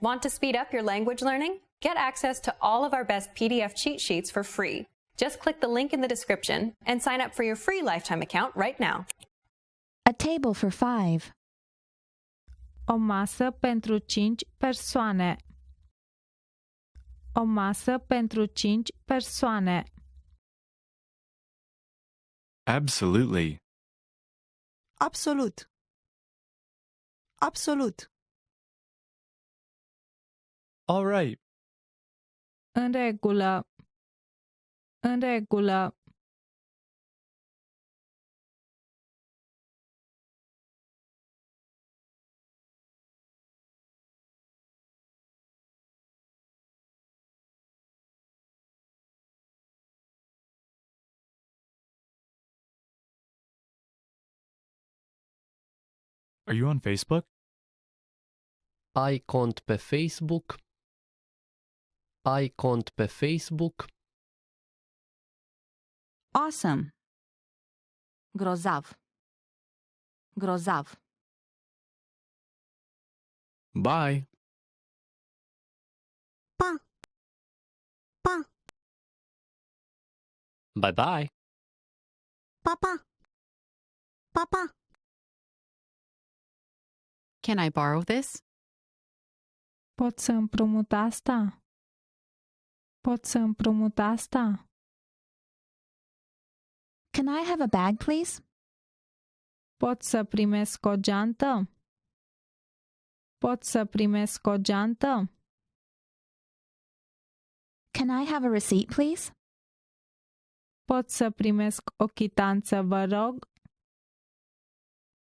Want to speed up your language learning? Get access to all of our best PDF cheat sheets for free. Just click the link in the description and sign up for your free lifetime account right now. A table for 5. O masă pentru 5 persoane. O masă pentru 5 persoane. Absolutely. Absolut. Absolut. All right. În regulă. În regulă. Are you on Facebook? Ai cont pe Facebook? Ai cont pe Facebook? Awesome. Grozav. Grozav. Bye. Pa. Pa. Bye-bye. Pa, pa. Pa, pa. Can I borrow this? Pot să împrumut asta? Pot să împrumut asta? Can I have a bag, please? Pot să primesc o geantă? Pot să primesc o geantă? Can I have a receipt, please? Pot să primesc o chitanță, vă rog?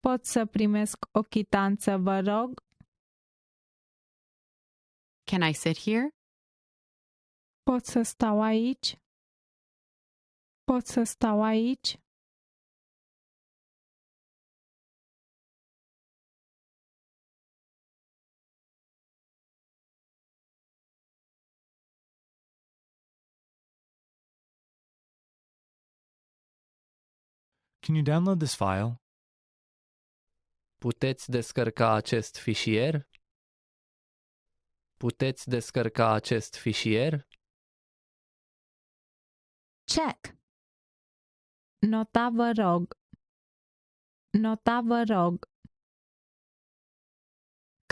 Pot să primesc o chitanță, vă rog? Can I sit here? Pot să stau aici? Pot să stau aici? Can you download this file? Puteți descărca acest fișier? Puteți descărca acest fișier? Check. Nota, vă rog. Nota, vă rog.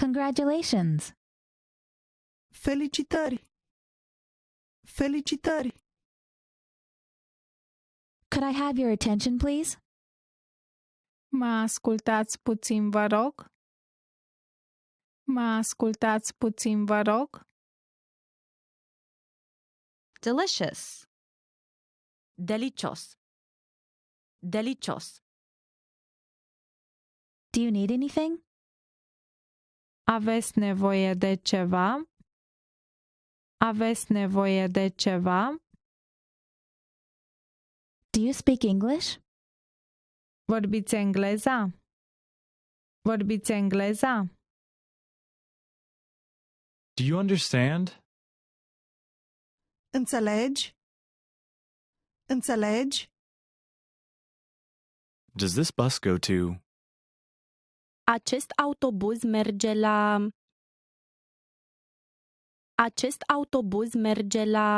Congratulations. Felicitări. Felicitări. Could I have your attention, please? Mă ascultați puțin, vă rog? Mă ascultați puțin, vă rog? Delicious. Delicios. Delicios. Do you need anything? Aveți nevoie de ceva? Aveți nevoie de ceva? Do you speak English? Vorbiți engleza? Vorbiți engleza? Do you understand? Înțelegi? Înțelegi? Does this bus go to? Acest autobuz merge la... Acest autobuz merge la...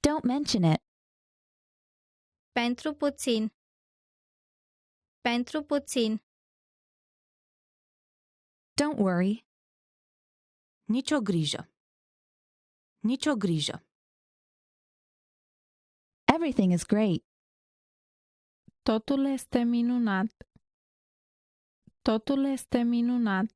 Don't mention it. Pentru puțin. Pentru puțin. Don't worry. Nicio grijă. Nicio grijă. Everything is great. Totul este minunat. Totul este minunat.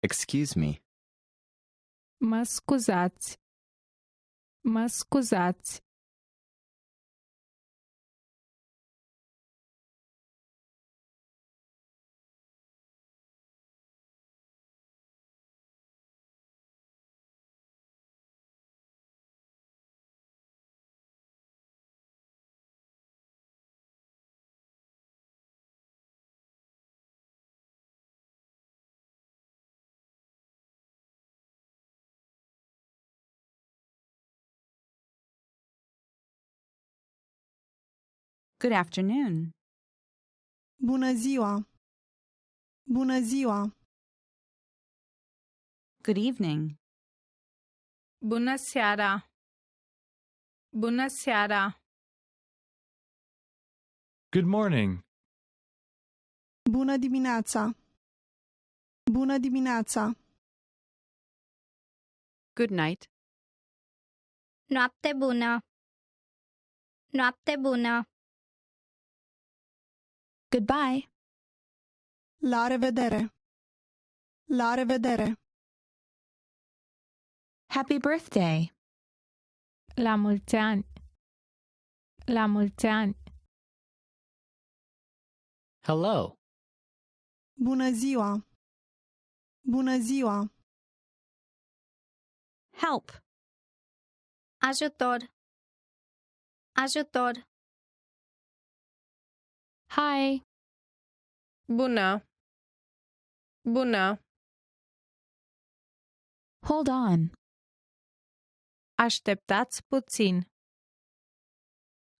Excuse me. Mă scuzați. Mă scuzați. Good afternoon. Bună ziua! Bună ziua! Good evening. Bună seara. Bună seara. Good morning. Bună dimineața! Bună dimineața! Good night. Noapte bună! Noapte bună! Goodbye. La revedere! La revedere! Happy birthday. La mulți ani. La mulți ani. Hello. Bună ziua! Bună ziua! Help. Ajutor! Ajutor! Hi. Bună. Bună. Hold on. Așteptați puțin.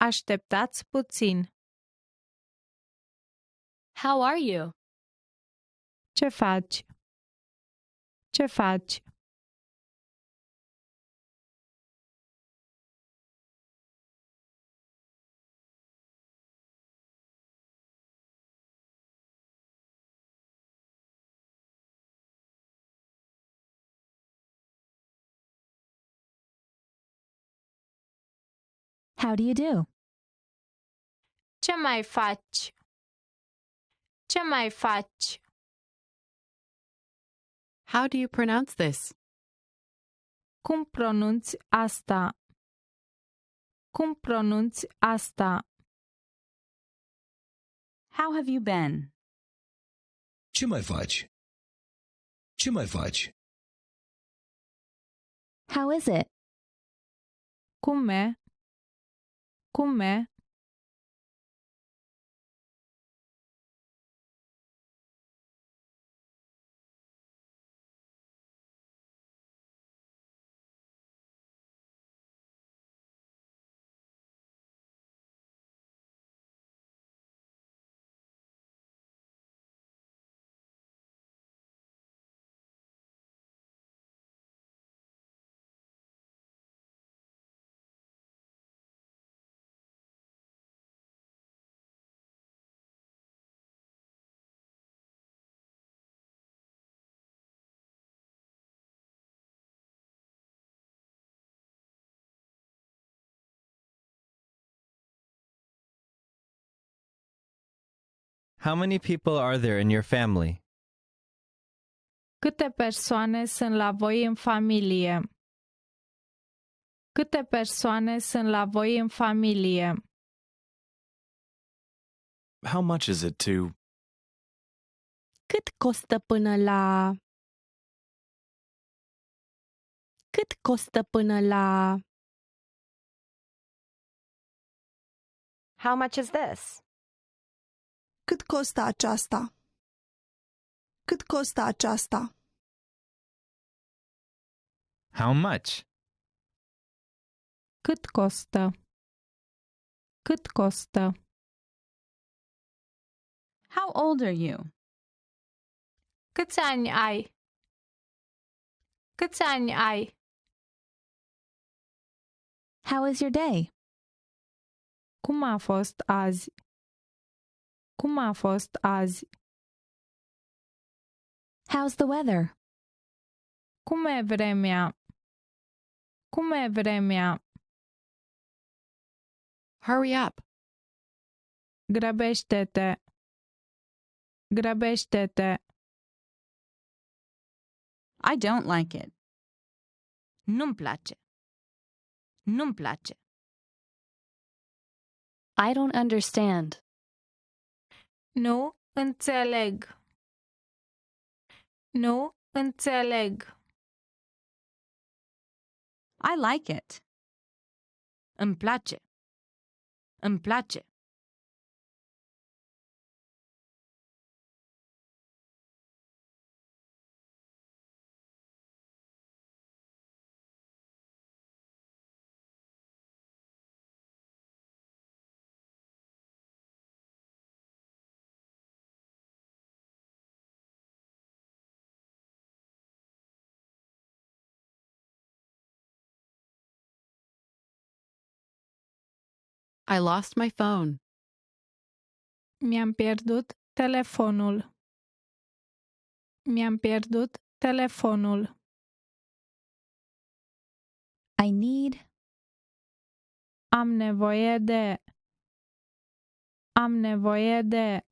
Așteptați puțin. How are you? Ce faci? Ce faci? How do you do? Ce mai faci? Ce mai faci? How do you pronounce this? Cum pronunți asta? Cum pronunți asta? How have you been? Ce mai faci? Ce mai faci? How is it? Cum e? Cum e? How many people are there in your family? Câte persoane sunt la voi în familie? Câte persoane sunt la voi în familie? How much is it to? Cât costă până la... Cât costă până la... How much is this? Cât costă aceasta? Cât costă aceasta? How much? Cât costă? Cât costă? How old are you? Câți ani ai? Câți ani ai? How is your day? Cum a fost azi? Cum a fost azi? How's the weather? Cum e vremea? Cum e vremea? Hurry up. Grăbește-te! Grăbește-te! I don't like it. Nu-mi place. Nu-mi place. I don't understand. Nu înțeleg. Nu înțeleg. I like it. Îmi place. Îmi place. I lost my phone. Mi-am pierdut telefonul. Mi-am pierdut telefonul. I need. Am nevoie de. Am nevoie de.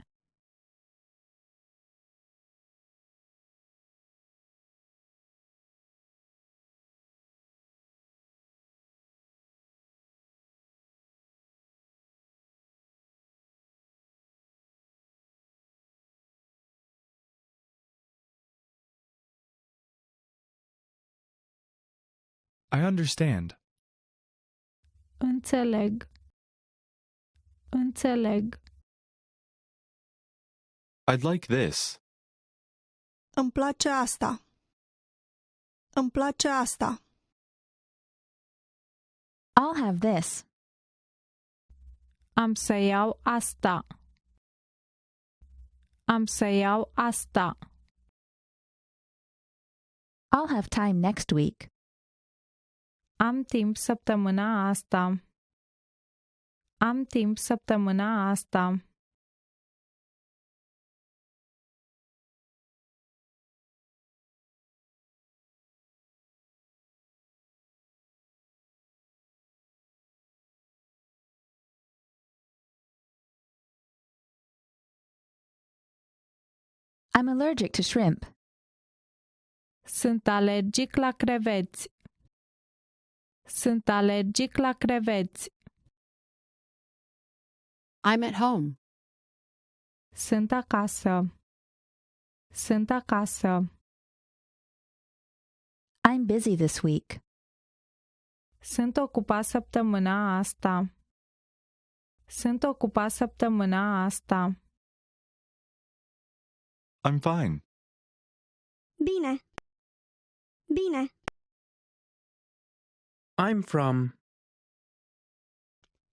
I understand. Înțeleg. Înțeleg. I'd like this. Îmi place asta. Îmi place asta. I'll have this. Am să iau asta. Am să iau asta. I'll have time next week. Am timp săptămâna asta. Am timp săptămâna asta. I'm allergic to shrimp. Sunt alergic la creveți. Sunt alergic la creveți. I'm at home. Sunt acasă. Sunt acasă. I'm busy this week. Sunt ocupat săptămâna asta. Sunt ocupat săptămâna asta. I'm fine. Bine. Bine. I'm from.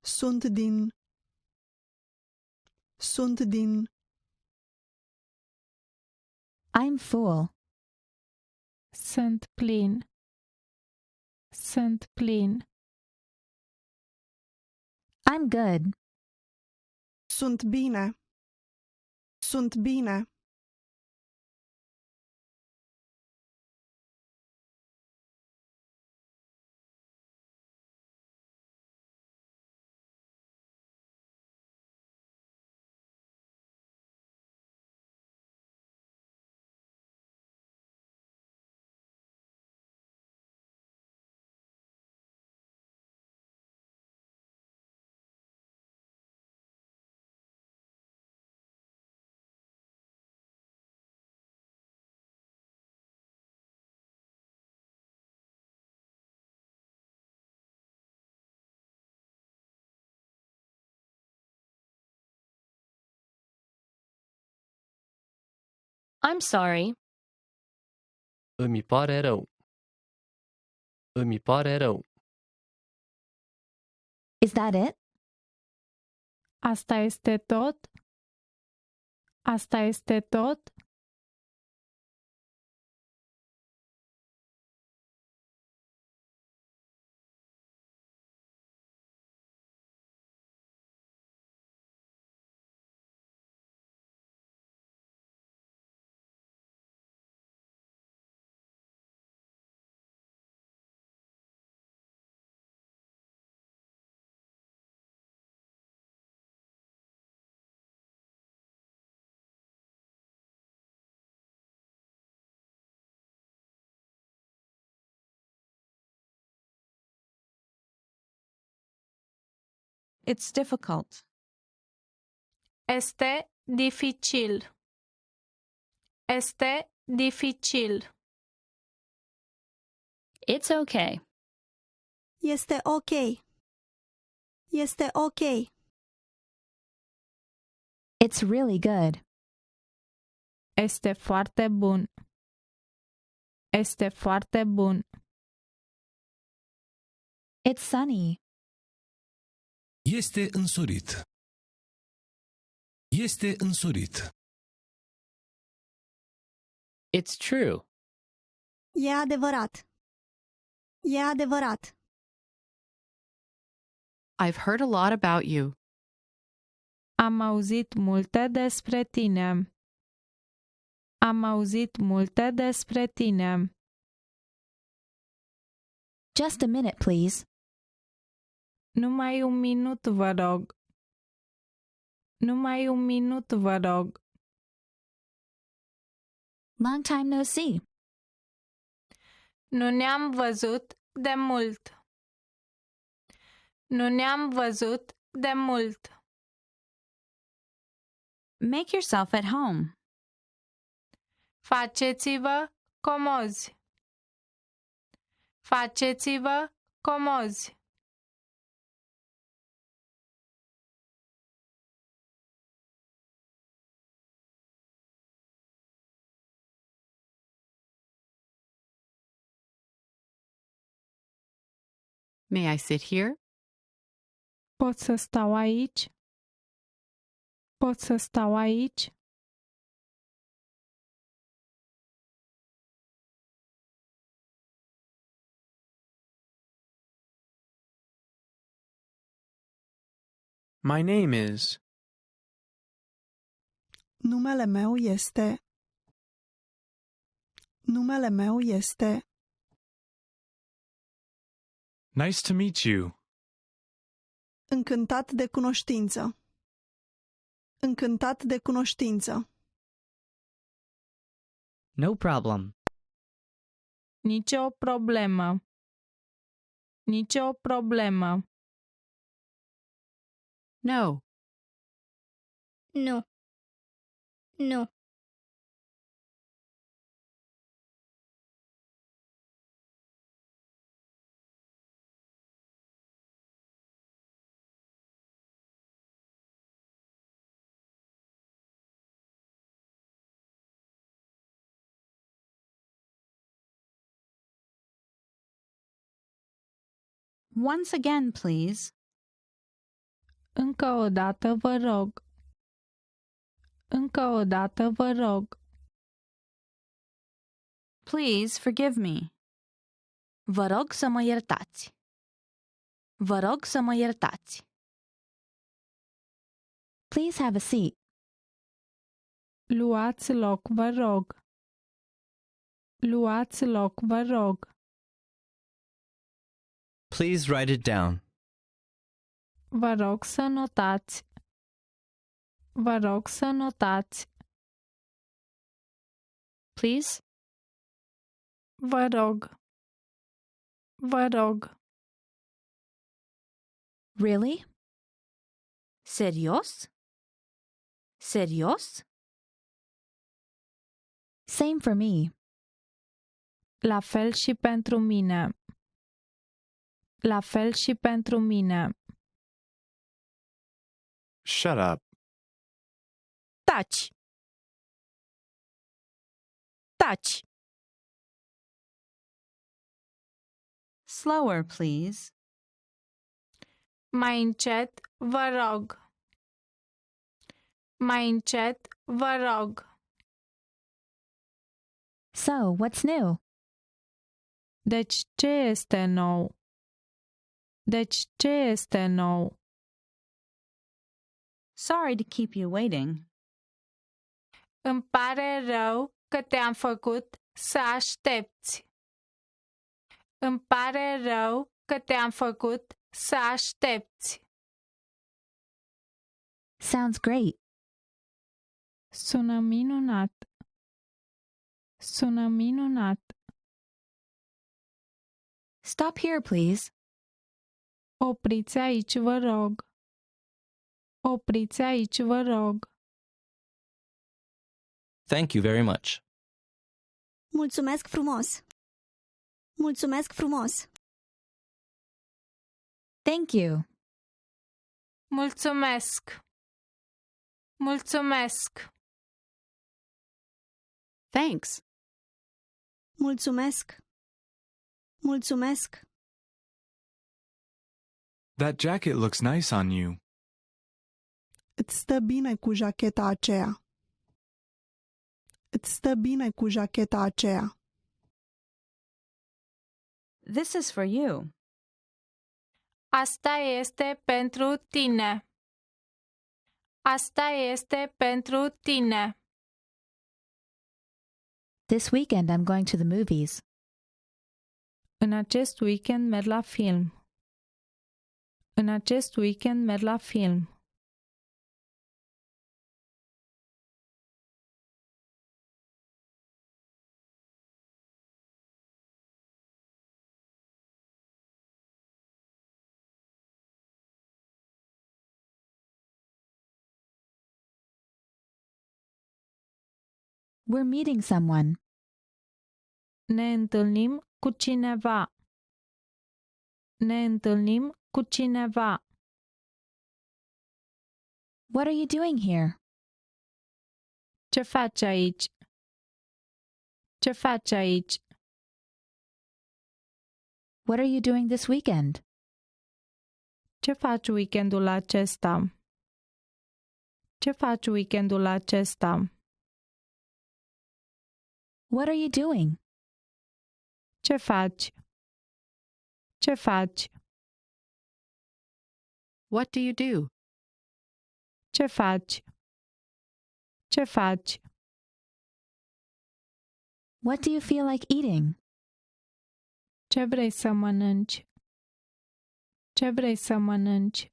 Sunt din. Sunt din. I'm full. Sunt plin. Sunt plin. I'm good. Sunt bine. Sunt bine. I'm sorry. Îmi pare rău. Îmi pare rău. Is that it? Asta este tot? Asta este tot? It's difficult. Este dificil. Este dificil. It's okay. Este ok. Este ok. It's really good. Este foarte bun. Este foarte bun. It's sunny. Este însorit. Este însorit. It's true. E adevărat. E adevărat. I've heard a lot about you. Am auzit multe despre tine. Am auzit multe despre tine. Just a minute, please. Numai un minut, vă rog. Numai un minut, vă rog. Long time no see. Nu ne-am văzut de mult. Nu ne-am văzut de mult. Make yourself at home. Faceți-vă comozi. Faceți-vă comozi. May I sit here? Pot să stau aici? Pot să stau aici? My name is. Numele meu este. Numele meu este. Nice to meet you. Încântat de cunoștință. Încântat de cunoștință. No problem. Nicio problemă. Nicio problemă. No. Nu. Nu. Once again, please. Încă o dată, vă rog. Încă o dată, vă rog. Please forgive me. Vă rog să mă iertați. Vă rog să mă iertați. Please have a seat. Luați loc, vă rog. Luați loc, vă rog. Please write it down. Vă rog să notați. Vă rog să notați. Please? Vă rog. Vă rog. Really? Serios? Serios? Same for me. La fel și pentru mine. La fel și pentru mine. Shut up. Taci. Taci. Slower, please. Mai încet, vă rog. Mai încet, vă rog. So, what's new? Deci ce este nou? Deci ce este nou? Sorry to keep you waiting. Îmi pare rău că te-am făcut să aștepți. Îmi pare rău că te-am făcut să aștepți. Sounds great. Sună minunat. Sună minunat. Stop here, please. Opriți aici, vă rog. Opriți aici, vă rog. Thank you very much. Mulțumesc frumos! Mulțumesc frumos! Thank you. Mulțumesc. Mulțumesc. Thanks. Mulțumesc! Mulțumesc! That jacket looks nice on you. Îți stă bine cu jacheta aceea. Îți stă bine cu jacheta aceea. This is for you. Asta este pentru tine. Asta este pentru tine. This weekend I'm going to the movies. În acest weekend merg la film. În acest weekend merg la film. We're meeting someone. Ne întâlnim cu cineva. Ne întâlnim cu cineva. What are you doing here? Ce faci aici? Ce faci aici? What are you doing this weekend? Ce faci weekendul acesta? Ce faci weekendul acesta? What are you doing? Ce faci? Ce faci? What do you do? Ce faci? Ce faci? What do you feel like eating? Ce vrei să mănânci? Ce vrei să mănânci?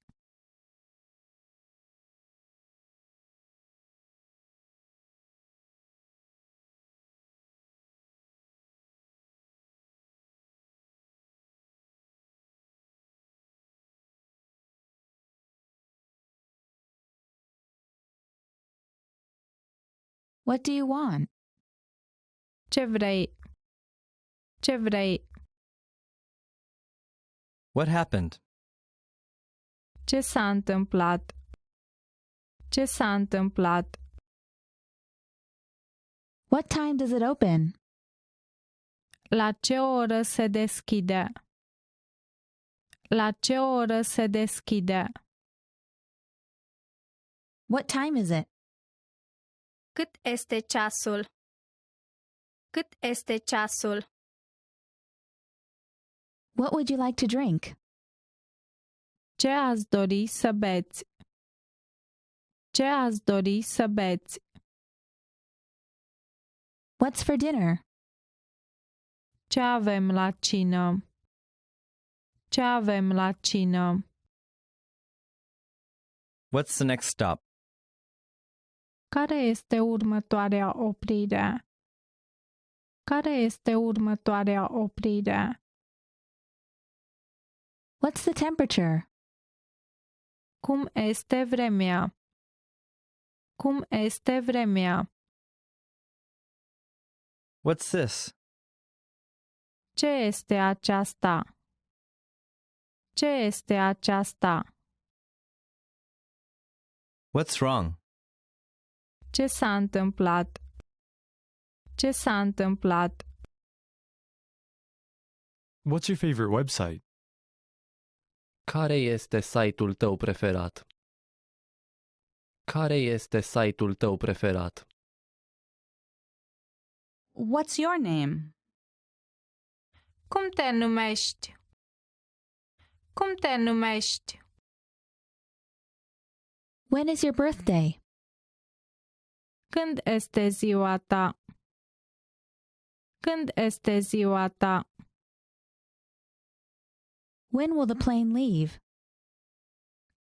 What do you want? Ce vrei? Ce vrei? What happened? Ce s-a întâmplat? Ce s-a întâmplat? What time does it open? La ce oră se deschide? La ce oră se deschide? What time is it? Cât este ceasul? Cât este ceasul? What would you like to drink? Ce ați dori să beți? Ce ați dori să beți? What's for dinner? Ce avem la cină? Ce avem la cină? What's the next stop? Care este următoarea oprire? Care este următoarea oprire? What's the temperature? Cum este vremea? Cum este vremea? What's this? Ce este aceasta? Ce este aceasta? What's wrong? Ce s-a întâmplat? Ce s-a întâmplat? What's your favorite website? Care este site-ul tău preferat? Care este site-ul tău preferat? What's your name? Cum te numești? Cum te numești? When is your birthday? Când este ziua ta? Când este ziua ta? When will the plane leave?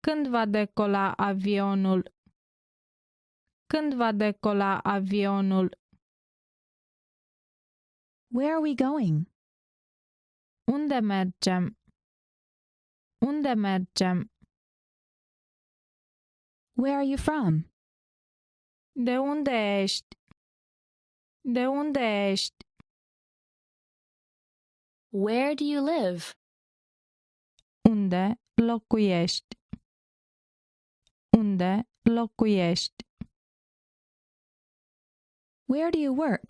Când va decola avionul? Când va decola avionul? Where are we going? Unde mergem? Unde mergem? Where are you from? De unde ești? De unde ești? Where do you live? Unde locuiești? Unde locuiești? Where do you work?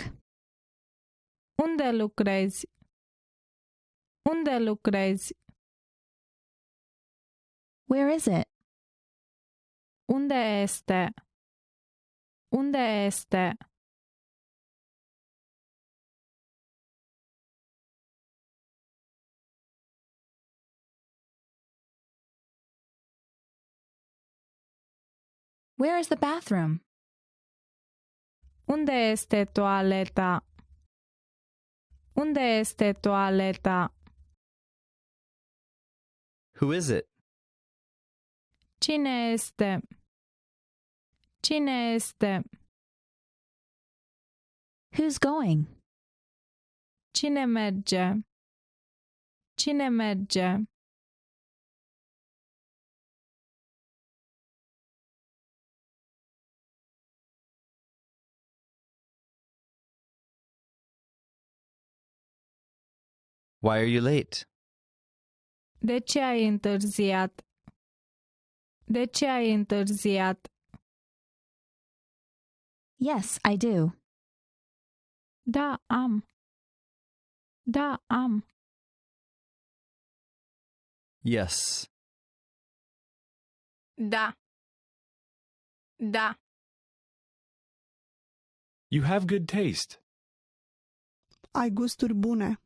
Unde lucrezi? Unde lucrezi? Where is it? Unde este? Unde este? Where is the bathroom? Unde este toaleta? Unde este toaleta? Who is it? Cine este? Cine este? Who's going? Cine merge? Cine merge? Why are you late? De ce ai întârziat? De ce ai întârziat? Yes, I do. Da, am. Da, am. Yes. Da. Da. You have good taste. Ai gusturi bune.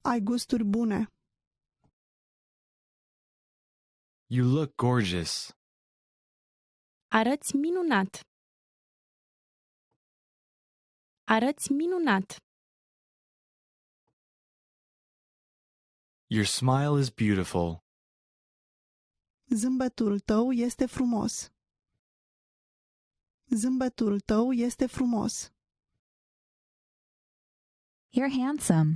Ai gusturi bune. You look gorgeous. Arăți minunat. Arăți minunat. Your smile is beautiful. Zâmbetul tău este frumos. Zâmbetul tău este frumos. You're handsome.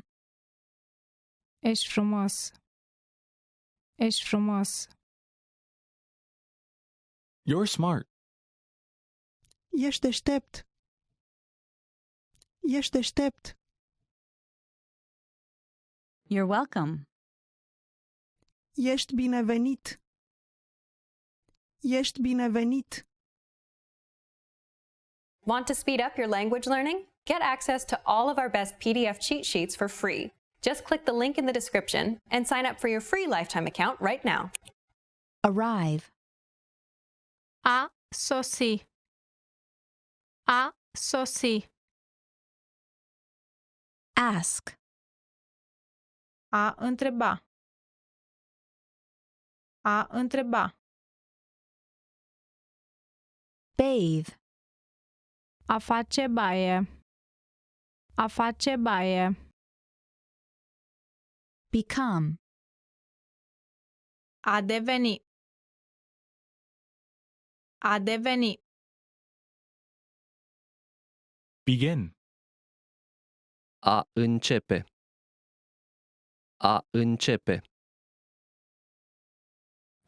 Ești frumos. Ești frumos. You're smart. Ești deștept. Ești deștept. You're welcome. Ești binevenit. Ești binevenit. Want to speed up your language learning? Get access to all of our best PDF cheat sheets for free. Just click the link in the description and sign up for your free lifetime account right now. Arrive. A sosi. A sosi. Ask. A întreba. A întreba. Bathe. A face baie. A face baie. Become. A deveni. A deveni. Begin. A începe. A începe.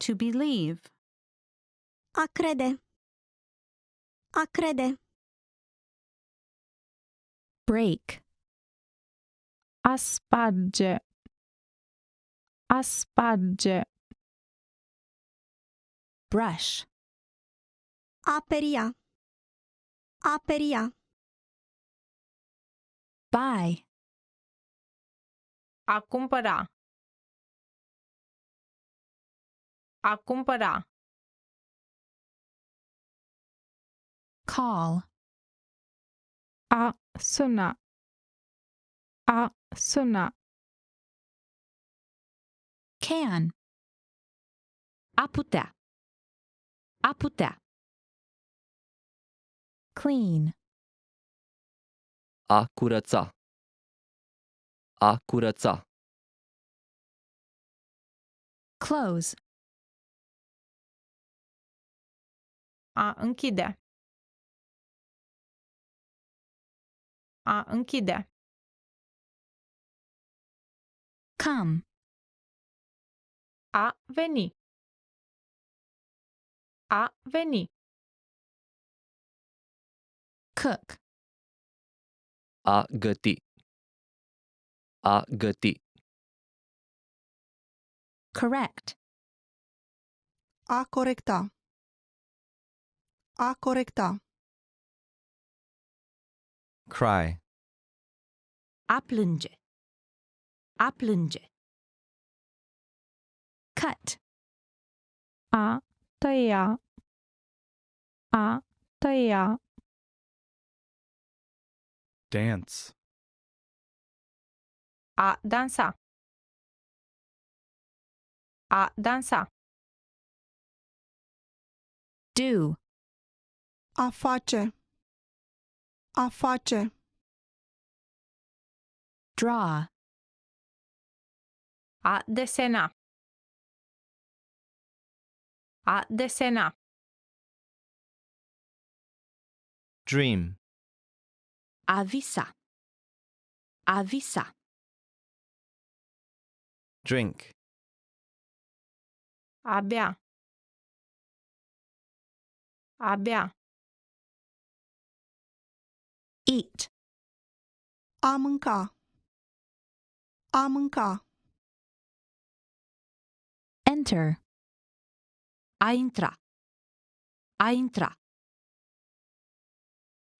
To believe. A crede. A crede. Break. A sparge. A sparge. Brush. A peria. A peria. Buy. A cumpăra. A cumpăra. Call. A suna. A suna. Can. A putea. A putea. Clean. A curăța. A curăța. Close. A închide. A închide. Come. A veni. A veni. Cook. A găti. A găti. Correct. A corecta. A corecta. Cry. A plânge. A plânge. Cut. A tăia. A tăia. Dance. A dansa. A dansa. Do. A face. A face. Draw. A desena. A desena. Dream. A visa. A visa. Drink. A bea. A bea. Eat. A mânca. A mânca. Enter. A intra. A intra.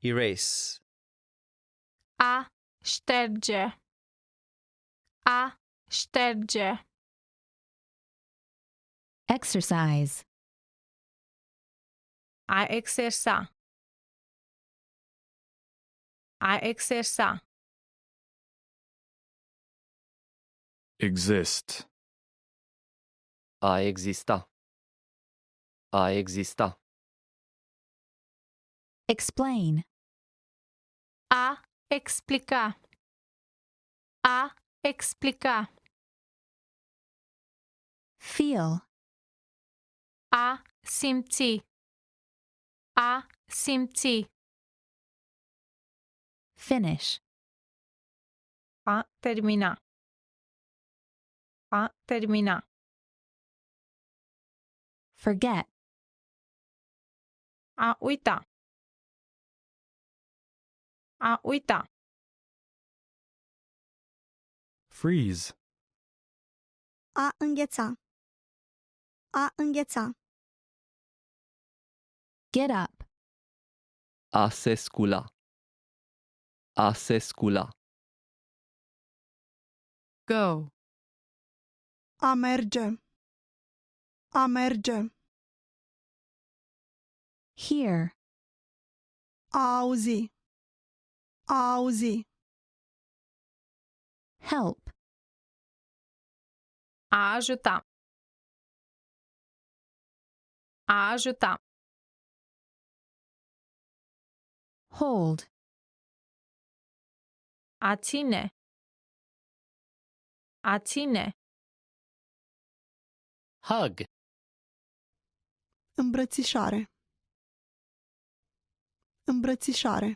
Erase. A șterge. A șterge. Exercise. A exersa. A exersa. Exist. A exista. A exista. Explain. A explica. A explica. Feel. A simți. A simți. Finish. A termina. A termina. Forget. A uita. A uita. Freeze. A îngheța. A îngheța. Get up. A se scula. A se scula. Go. A merge. A merge. Hear. A auzi. A auzi. Help. A ajuta. A ajuta. Hold. A ține. A ține. Hug. Îmbrățișare. Îmbrățișare.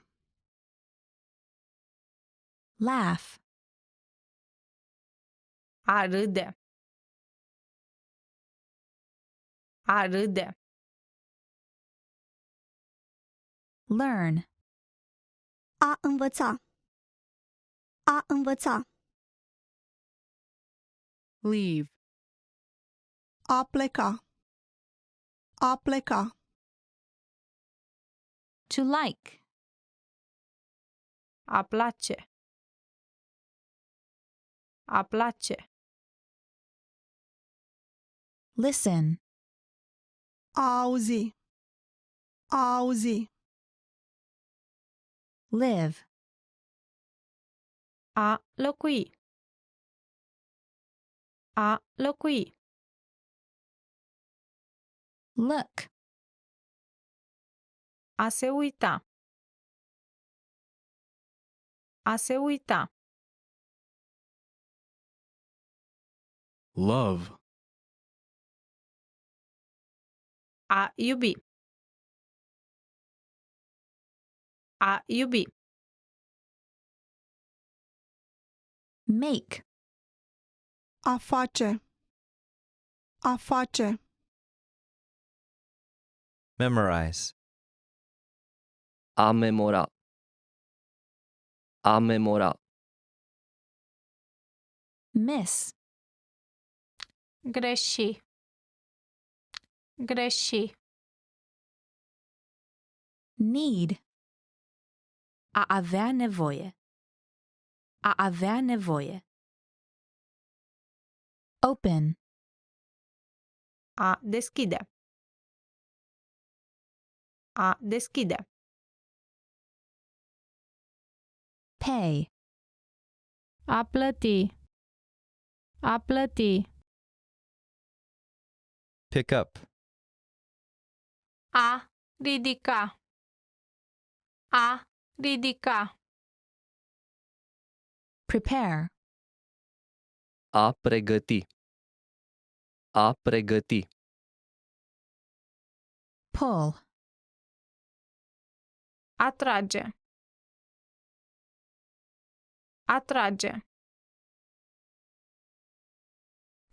Laugh. A râde. A râde. Learn. A învăța. A învăța. Leave. A pleca. A pleca. To like. A place. A place. Listen. A auzi. A auzi. Live. A locui. A locui. Look. A se uita. A se uita. Love. A iubi. A iubi. Make. A face. A face. Memorize. A memora. A memora. Miss. Greși. Greși. Need. A avea nevoie. A avea nevoie. Open. A deschide. A deschide. Pay. A plăti. A plăti. Pick up. A ridica. A ridica. Prepare. A pregăti. A pregăti. Pull. Atrage. Atrage.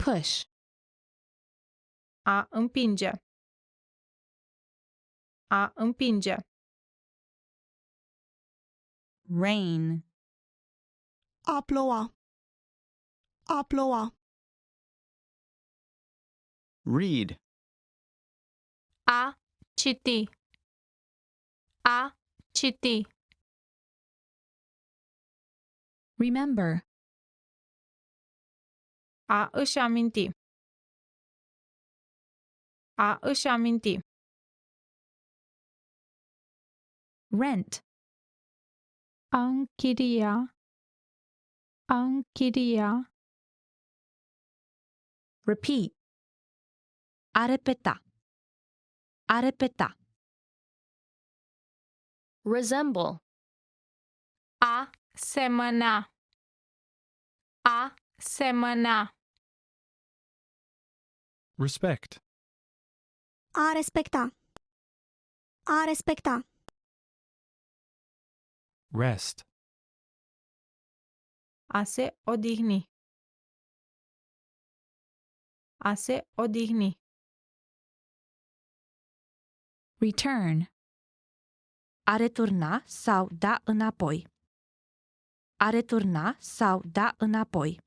Push. A împinge. A împinge. Rain. A ploua. A ploua. Read. A citi. A citi. Remember. A își aminti. A își aminti. Rent. A închiria. A închiria. Repeat. A repeta. A repeta. Resemble. A semăna. A semăna. Respect. A respecta. A respecta. Rest. A se odihni. A se odihni. Return. A returna sau da înapoi. A returna sau da înapoi.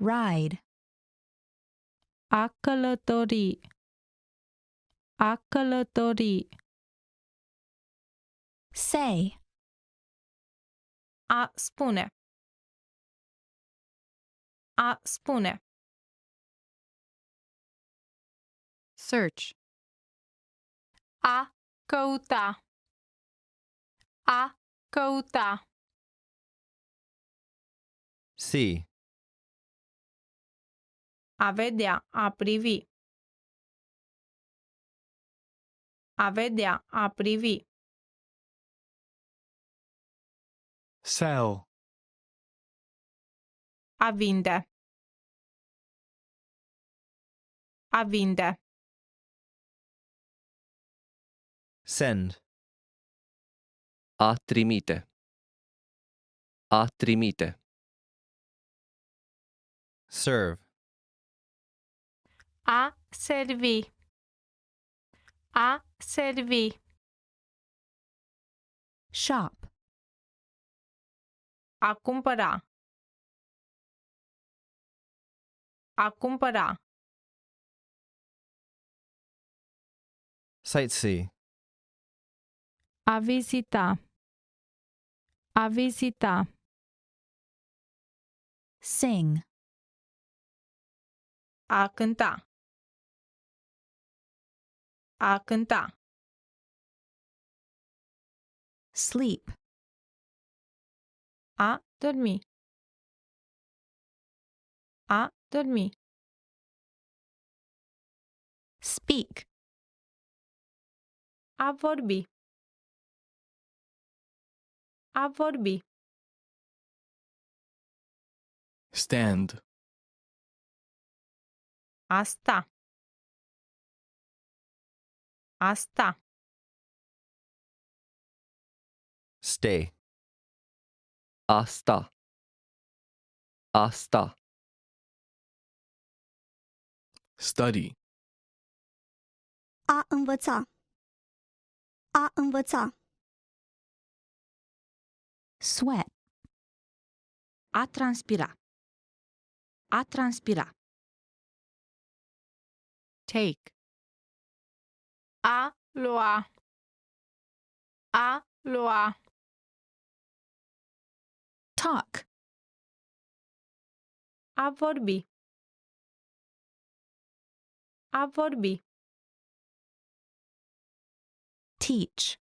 Ride. A călători. A călători. Say. A spune. A spune. Search. A căuta. A căuta. See. A vedea, a privi. A vedea, a privi. Sell. A vinde. A vinde. Send. A trimite. A trimite. Serve. A servi. A servi. Shop. A cumpăra. A cumpăra. Sightsee. A vizita. A vizita. Sing. A cânta. A cânta. Sleep. A dormi. A dormi. Speak. A vorbi. A vorbi. Stand. A sta. A sta. Stay. Asta. Asta. Study. A învăța. A învăța. Sweat. A transpira. A transpira. Take. A lua. A lua. Talk. A vorbi. A vorbi. Teach.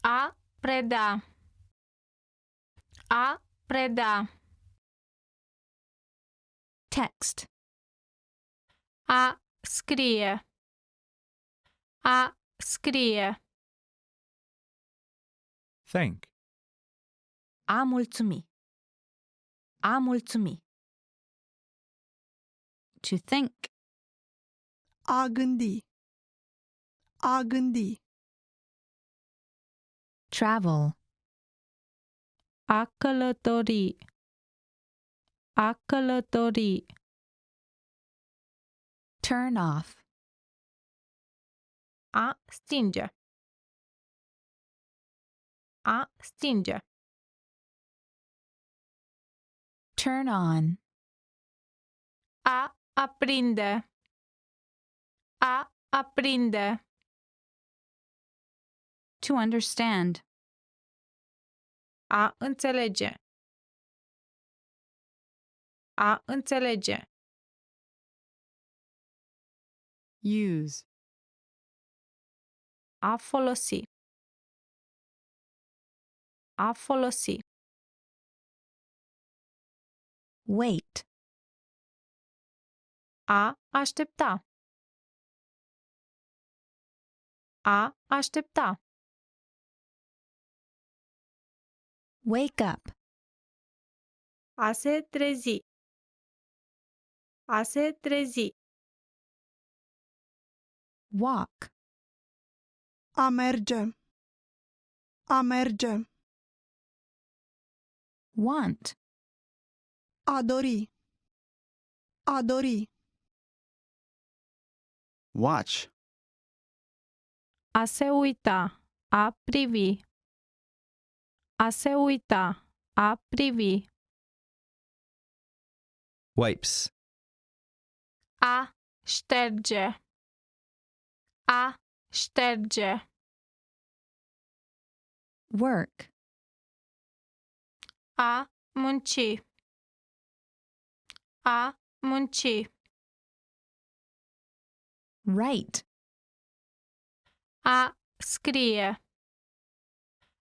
A preda. A preda. Text. A scrie. A scrie. Thank. A mulțumi. A mulțumi. To think. A gândi. A gândi. Travel. A călători. A călători. Turn off. A stinge. A stinge. Turn on. A aprinde. A aprinde. To understand. A înțelege. A înțelege. Use. A folosi. A folosi. Wait. A aștepta. A aștepta. Wake up. A se trezi. A se trezi. Walk. A merge. A merge. Want. A dori. A dori. Watch. A se uita. A privi. A se uita. A privi. Wipes. A șterge. A șterge. Work. A munci. A munci. Write. A scrie.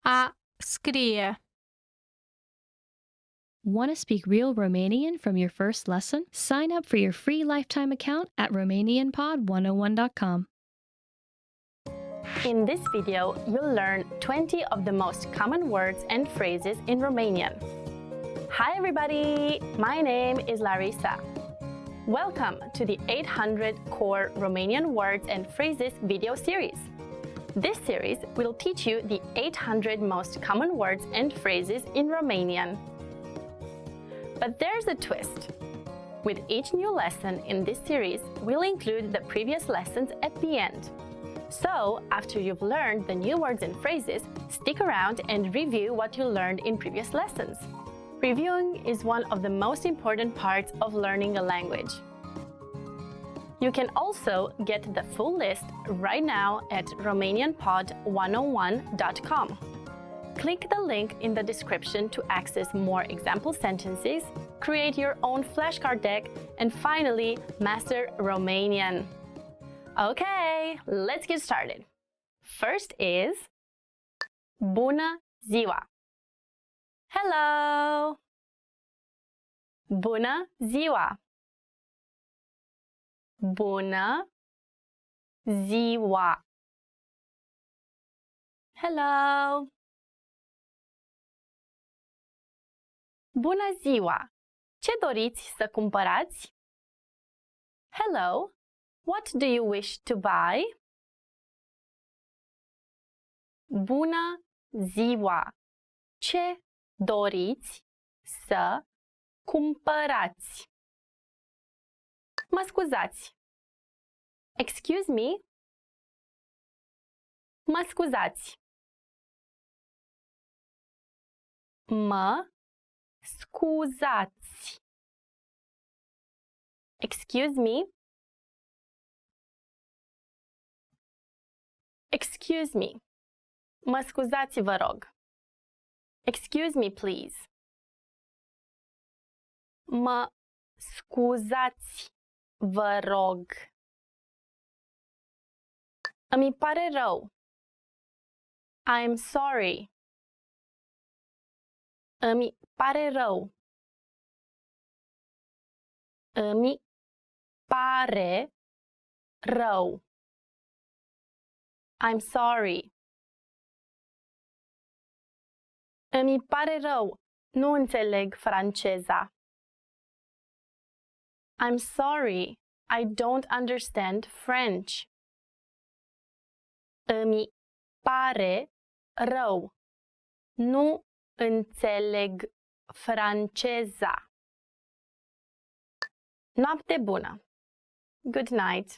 A scrie. Want to speak real Romanian from your first lesson? Sign up for your free lifetime account at RomanianPod101.com. In this video, you'll learn 20 of the most common words and phrases in Romanian. Hi everybody! My name is Larissa. Welcome to the 800 Core Romanian Words and Phrases video series. This series will teach you the 800 most common words and phrases in Romanian. But there's a twist. With each new lesson in this series, we'll include the previous lessons at the end. So, after you've learned the new words and phrases, stick around and review what you learned in previous lessons. Reviewing is one of the most important parts of learning a language. You can also get the full list right now at RomanianPod101.com. Click the link in the description to access more example sentences, create your own flashcard deck, and finally, master Romanian. Okay, let's get started. First is Bună ziua. Hello. Bună ziua. Bună ziua. Hello. Bună ziua. Ce doriți să cumpărați? Hello. What do you wish to buy? Bună ziua! Ce doriți să cumpărați? Mă scuzați! Excuse me? Mă scuzați. Mă scuzați. Excuse me? Excuse me. Mă scuzați, vă rog. Excuse me, please. Mă scuzați, vă rog. Îmi pare rău. I'm sorry. Îmi pare rău. Îmi pare rău. I'm sorry. Îmi pare rău. Nu înțeleg franceza. I'm sorry. I don't understand French. Îmi pare rău. Nu înțeleg franceza. Noapte bună. Good night.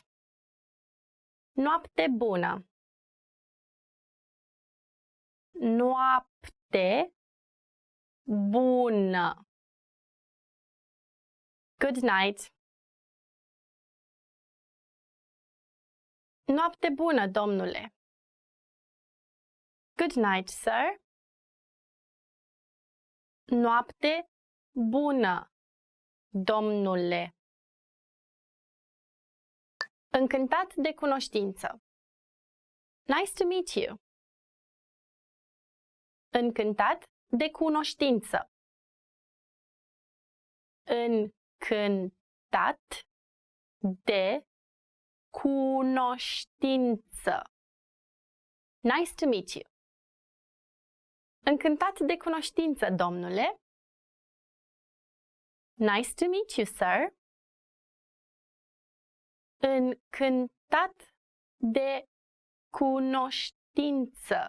Noapte bună. Noapte bună. Good night. Noapte bună, domnule. Good night, sir. Noapte bună, domnule. Încântat de cunoștință. Nice to meet you. Încântat de cunoștință. Încântat de cunoștință. Nice to meet you. Încântat de cunoștință, domnule. Nice to meet you, sir. Încântat de cunoștință,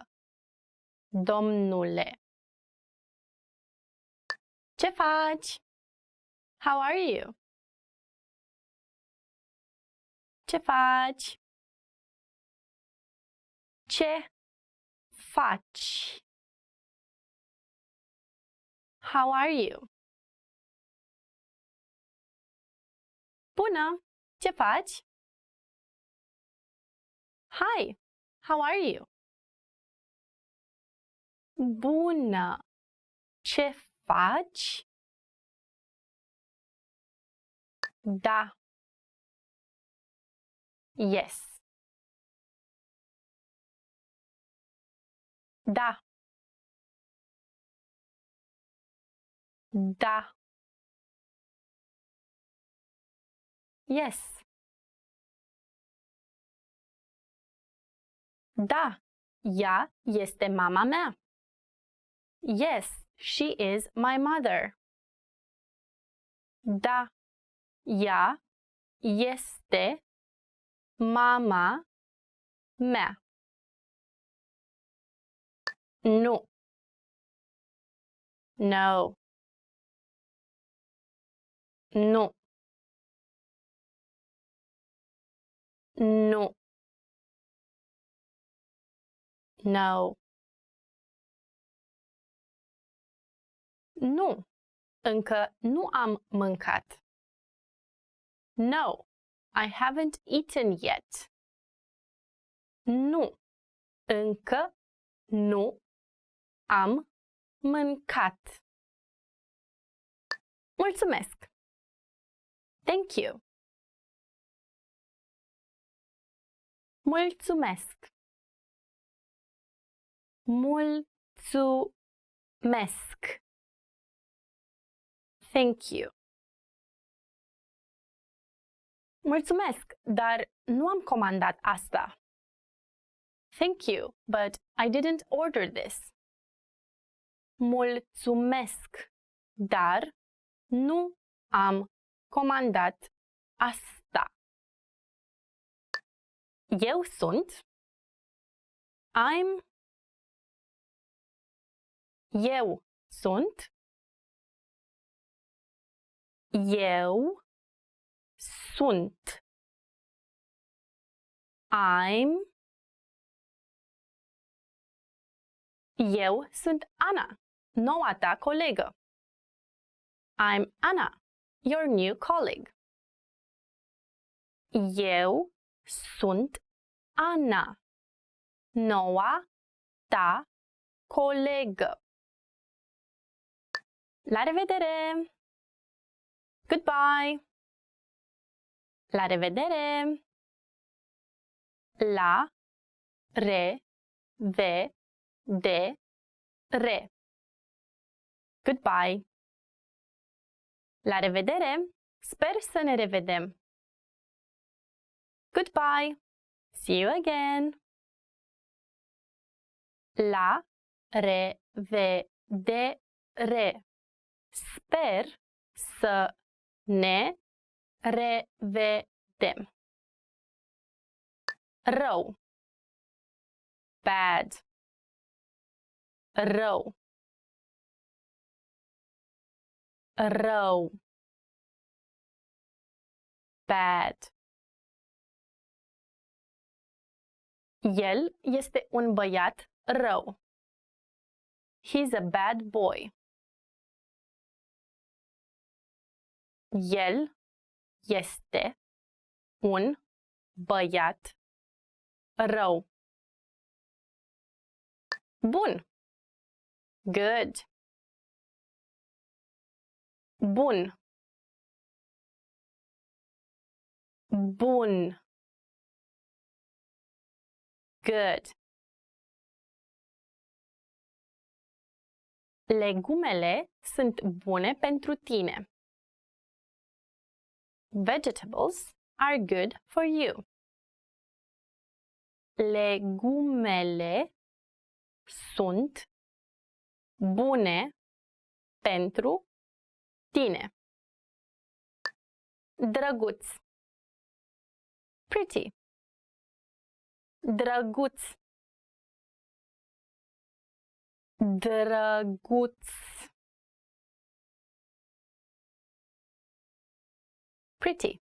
domnule. Ce faci? How are you? Ce faci? Ce faci? How are you? Bună! Ce faci? Hi! How are you? Bună! Ce faci? Da. Yes. Da. Da. Yes. Da. Ea este mama mea. Yes, she is my mother. Da. Ea este mama mea. Nu. No. Nu. Nu. No. Nu. Încă nu am mâncat. No. I haven't eaten yet. Nu. Încă nu am mâncat. Mulțumesc. Thank you. Mulțumesc. Mulțumesc. Thank you. Mulțumesc, dar nu am comandat asta. Thank you, but I didn't order this. Mulțumesc, dar nu am comandat asta. Eu sunt. I'm. Eu sunt. Eu sunt. I'm. Eu sunt Ana, noua ta colegă. I'm Anna, your new colleague. Eu sunt Ana, noua ta colegă. La revedere! Goodbye! La revedere! La re-ve-de-re. Goodbye! La revedere! Sper să ne revedem! Goodbye! See you again! La revedere! Sper să ne revedem! Rău. Bad. Rău. Rău. Bad. El este un băiat rău. He's a bad boy. El este un băiat rău. Bun. Good. Bun. Bun. Good. Legumele sunt bune pentru tine. Vegetables are good for you. Legumele sunt bune pentru tine. Drăguț. Pretty. Drăguț. Drăguț. Pretty.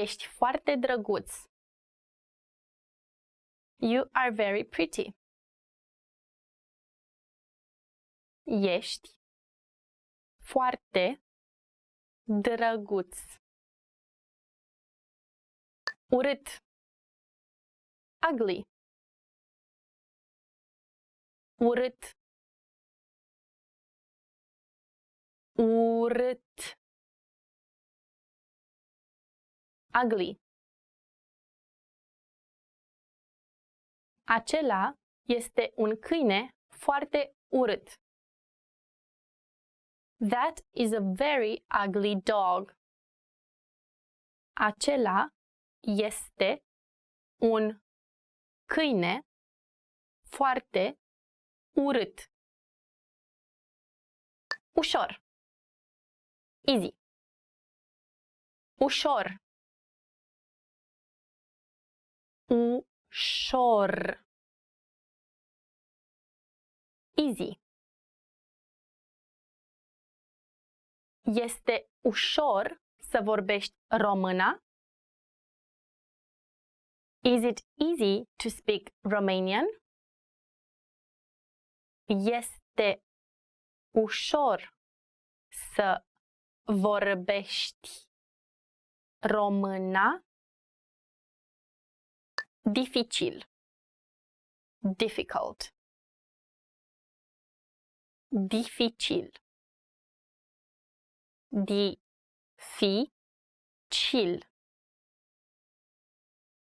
Ești foarte drăguț. You are very pretty. Ești foarte drăguț. Urât. Ugly. Urât. Urât. Ugly. Acela este un câine foarte urât. That is a very ugly dog. Acela este un câine foarte urât. Ușor. Easy. Ușor. Ușor. Easy. Este ușor să vorbești română? Is it easy to speak Romanian? Este ușor să vorbești română? Dificil. Difficult. Dificil. Dificil.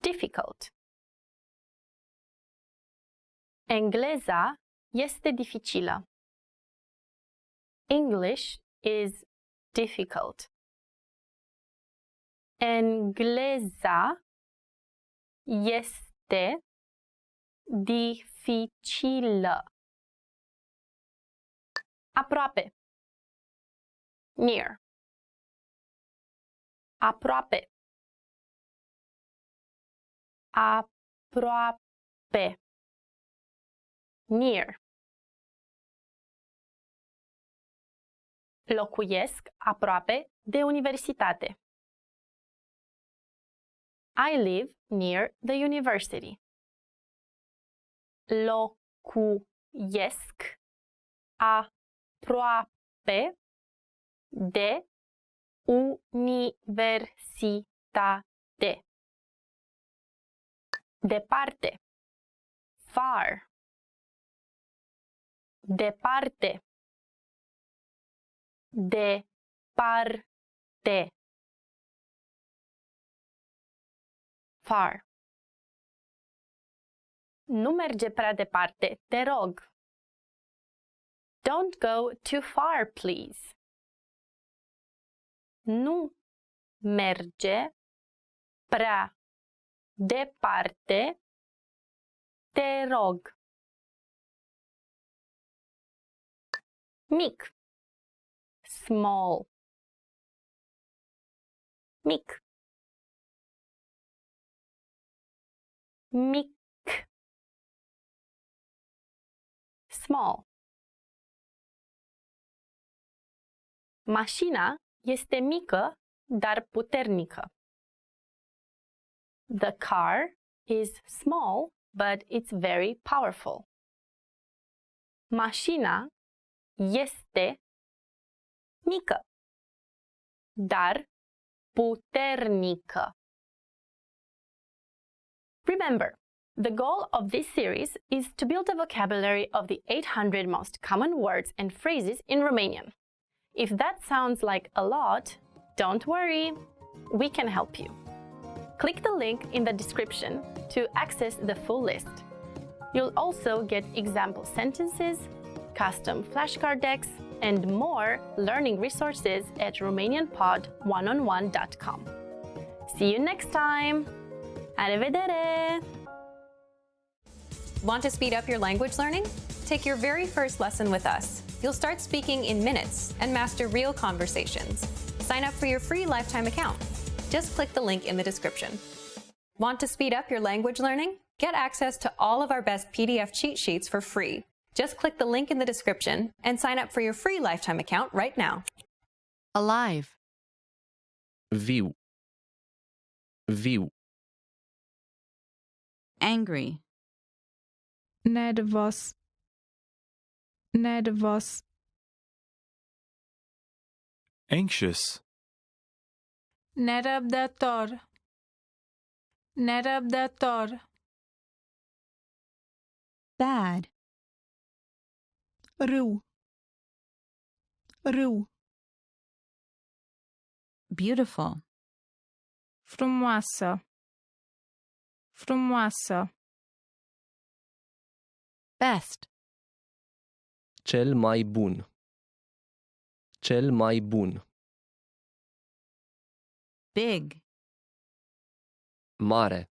Difficult. Engleza este dificilă. English is difficult. Engleza este dificilă. Aproape. Near. Aproape. Aproape. Near. Locuiesc aproape de universitate. I live near the university. Locuiesc aproape de universitate. Departe. Far. Departe. Departe. Far. Nu merge prea departe, te rog. Don't go too far, please. Nu merge prea departe, te rog. Mic. Small. Mic. Mic. Small. Mașina este mică, dar puternică. The car is small, but it's very powerful. Mașina este mică, dar puternică. Remember, the goal of this series is to build a vocabulary of the 800 most common words and phrases in Romanian. If that sounds like a lot, don't worry, we can help you. Click the link in the description to access the full list. You'll also get example sentences, custom flashcard decks, and more learning resources at RomanianPod1on1.com. See you next time! Arrivedere! Want to speed up your language learning? Take your very first lesson with us. You'll start speaking in minutes and master real conversations. Sign up for your free lifetime account. Just click the link in the description. Want to speed up your language learning? Get access to all of our best PDF cheat sheets for free. Just click the link in the description and sign up for your free lifetime account right now. Alive. Viu. Viu. Angry. Nervos. Nervos. Anxious. Nerăbdător. Nerăbdător. Bad. Râu. Râu. Beautiful. Frumoasă. Frumoasă. Best. Cel mai bun. Cel mai bun. Big. Mare.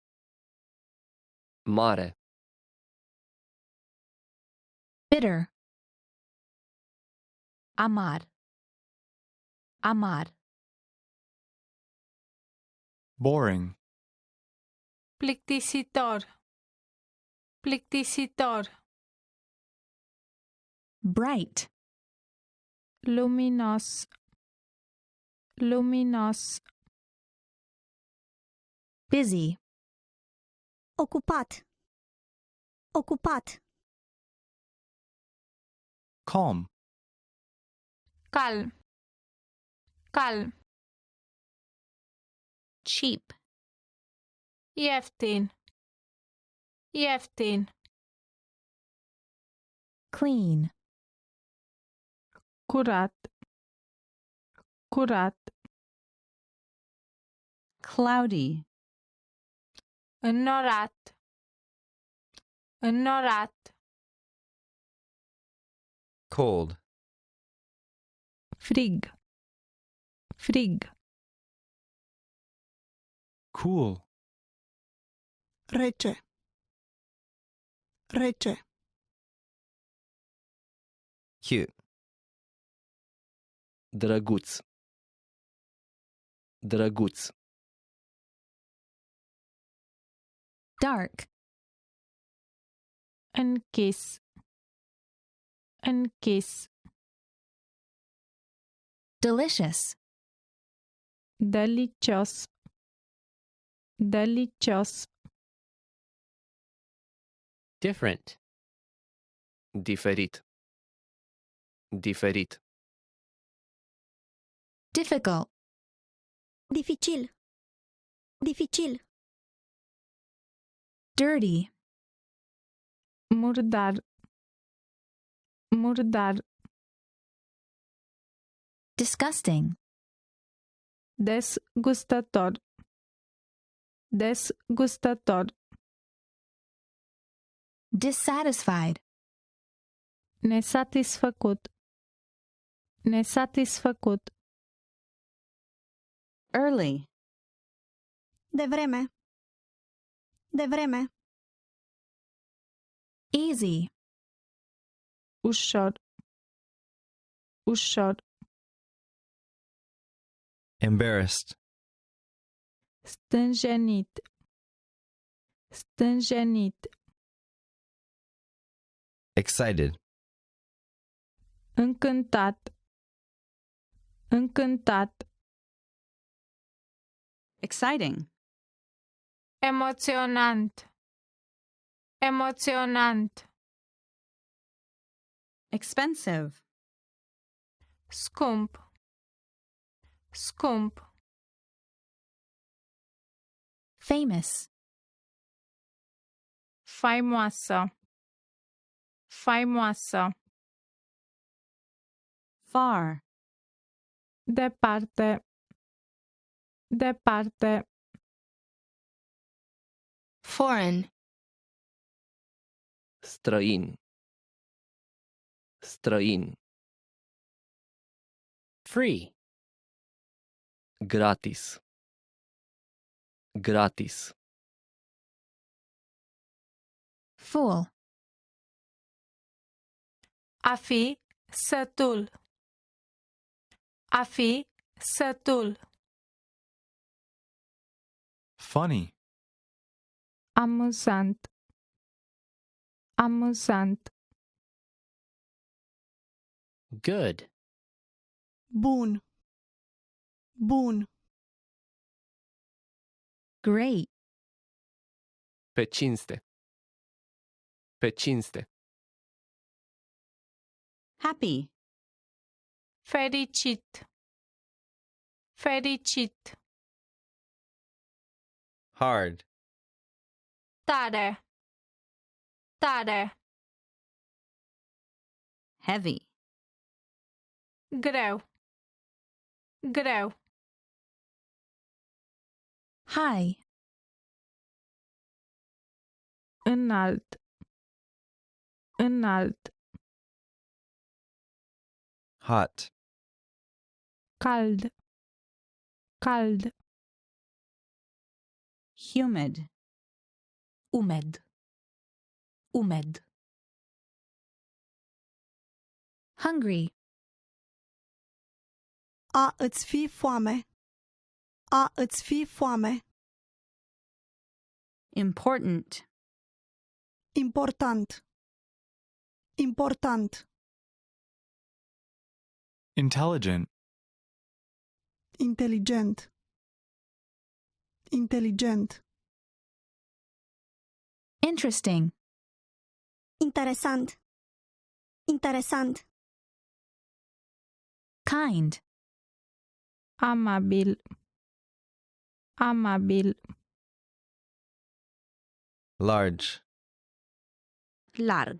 Mare. Bitter. Amar. Amar. Boring. Plictisitor. Plictisitor. Bright. Luminos. Luminos. Busy. Ocupat. Ocupat. Calm. Calm. Calm. Cheap. Ieftin. Ieftin. Clean. Curat. Curat. Cloudy. Înnorat. Înnorat. Cold. Frig. Frig. Cool. Rece. Rece. Cute. Drăguț. Drăguț. Dark. Închis. Închis. Delicious. Delicios. Delicios. Different. Diferit. Diferit. Difficult. Dificil. Dificil. Dirty. Murdar. Murdar. Disgusting. Desgustător. Desgustător. Dissatisfied. Nesatisfăcut. Nesatisfăcut. Early. Devreme. Devreme. Easy. Ușor. Ușor. Embarrassed. Stânjenit. Stânjenit. Excited. Încântat. Încântat. Exciting. Emoționant. Emoționant. Expensive. Scump. Scump. Famous. Faimoasă. Faimoasă. Far. Departe. Departe. Foreign. Străin. Străin. Free. Gratis. Gratis. Fool. A fi sătul. A fi sătul. Funny. Amuzant. Amuzant. Good. Bun. Bun. Great. Pe cinste. Pe cinste. Happy. Fericit. Fericit. Hard. Tare. Tare. Heavy. Greu. Greu. High. Înalt. Înalt. Hot. Cald. Cald. Humid. Umed. Umed. Hungry. A îți fi foame. A îți fi foame. Important. Important. Important. Intelligent. Inteligent. Inteligent. Interesting. Interesant. Interesant. Kind. Amabil. Amabil. Large. Larg.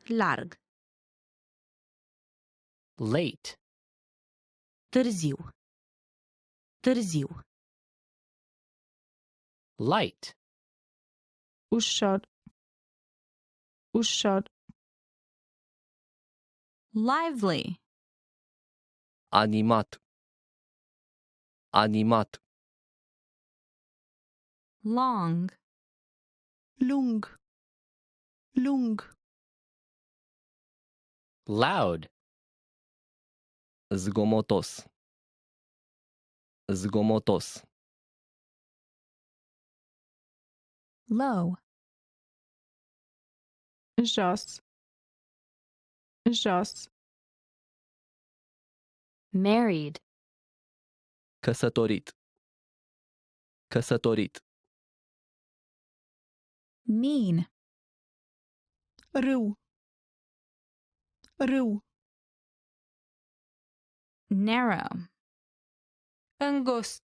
Larg. Late. Târziu. Târziu. Light. Ușor. Ușor. Lively. Animat. Animat. Long. Lung. Lung. Loud. Zgomotos. Zgomotos. Low. Jos. Jos. Married. Căsătorit. Căsătorit. Mean. Râu. Râu. Narrow. Îngust.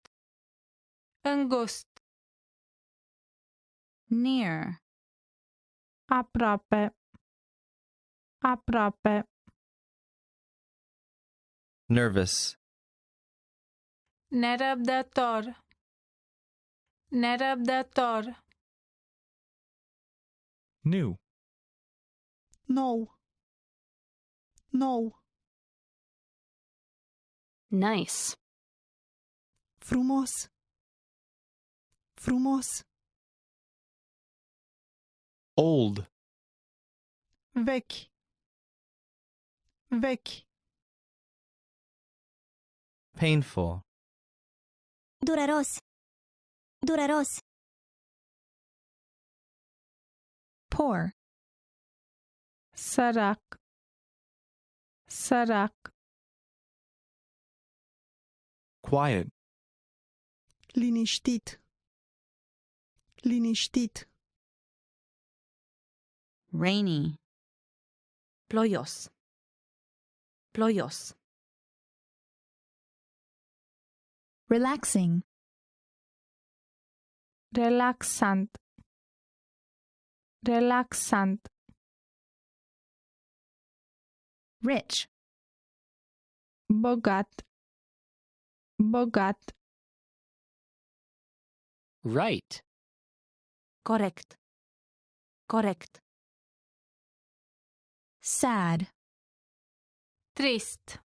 Îngust. Near. Aproape. Aproape. Nervous. Nerăbdător. Nerăbdător. New. Nou. Nou. Nice. Frumos. Frumos. Old. Vechi. Vechi. Painful. Dureros. Dureros. Poor. Sărac. Sărac. Quiet. Liniștit. Liniștit. Rainy. Ploios. Ploios. Relaxing. Relaxant. Relaxant. Rich. Bogat. Bogat. Right. Corect. Corect. Sad. Trist.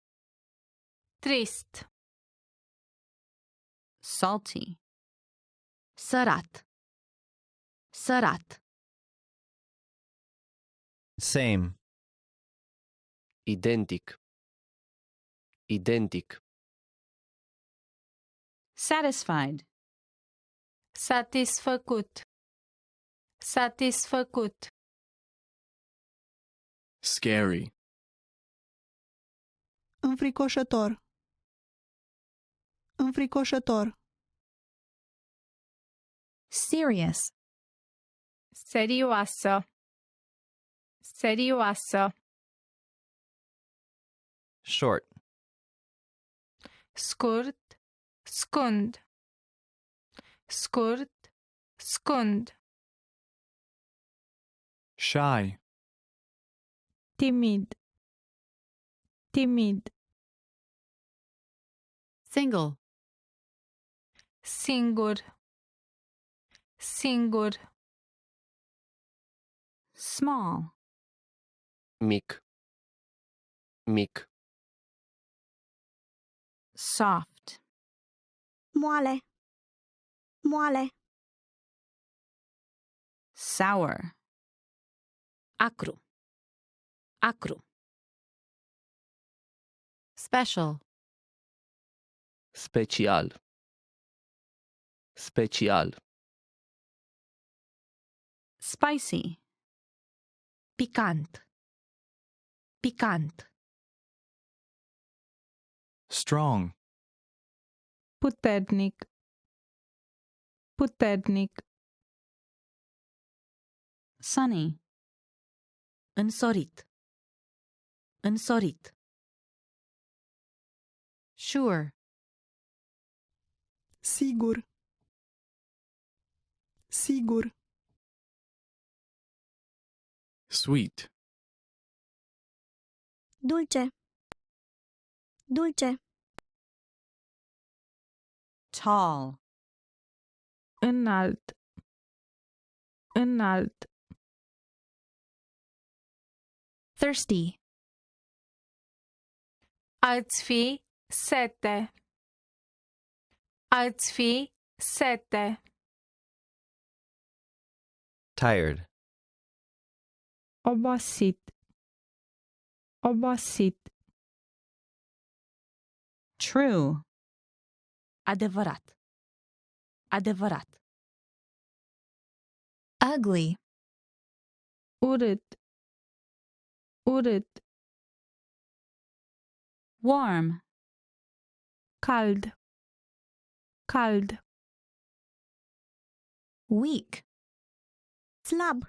Trist. Salty. Sărat. Sărat. Same. Identic. Identic. Satisfied. Satisfăcut. Satisfăcut. Scary. Înfricoșător. Înfricoșător. Serious. Serioasă. Serioasă. Short. Scurt. Scund. Scurt. Scund. Shy. Timid. Timid. Single. Singur. Singur. Small. Mic. Mic. Soft. Moale. Moale. Sour. Acru. Acru. Special. Special. Special. Spicy. Picant. Picant. Strong. Puternic. Puternic. Sunny. Însorit. Însorit. Sure. Sigur. Sigur. Sweet. Dulce. Dulce. Tall. Înalt. Înalt. Thirsty. Ați fi sete. Ați fi sete. Tired. Obosit. Obosit. True. Adevărat. Adevărat. Ugly. Urât. Urât. Warm. Cald. Cald. Weak. Slab.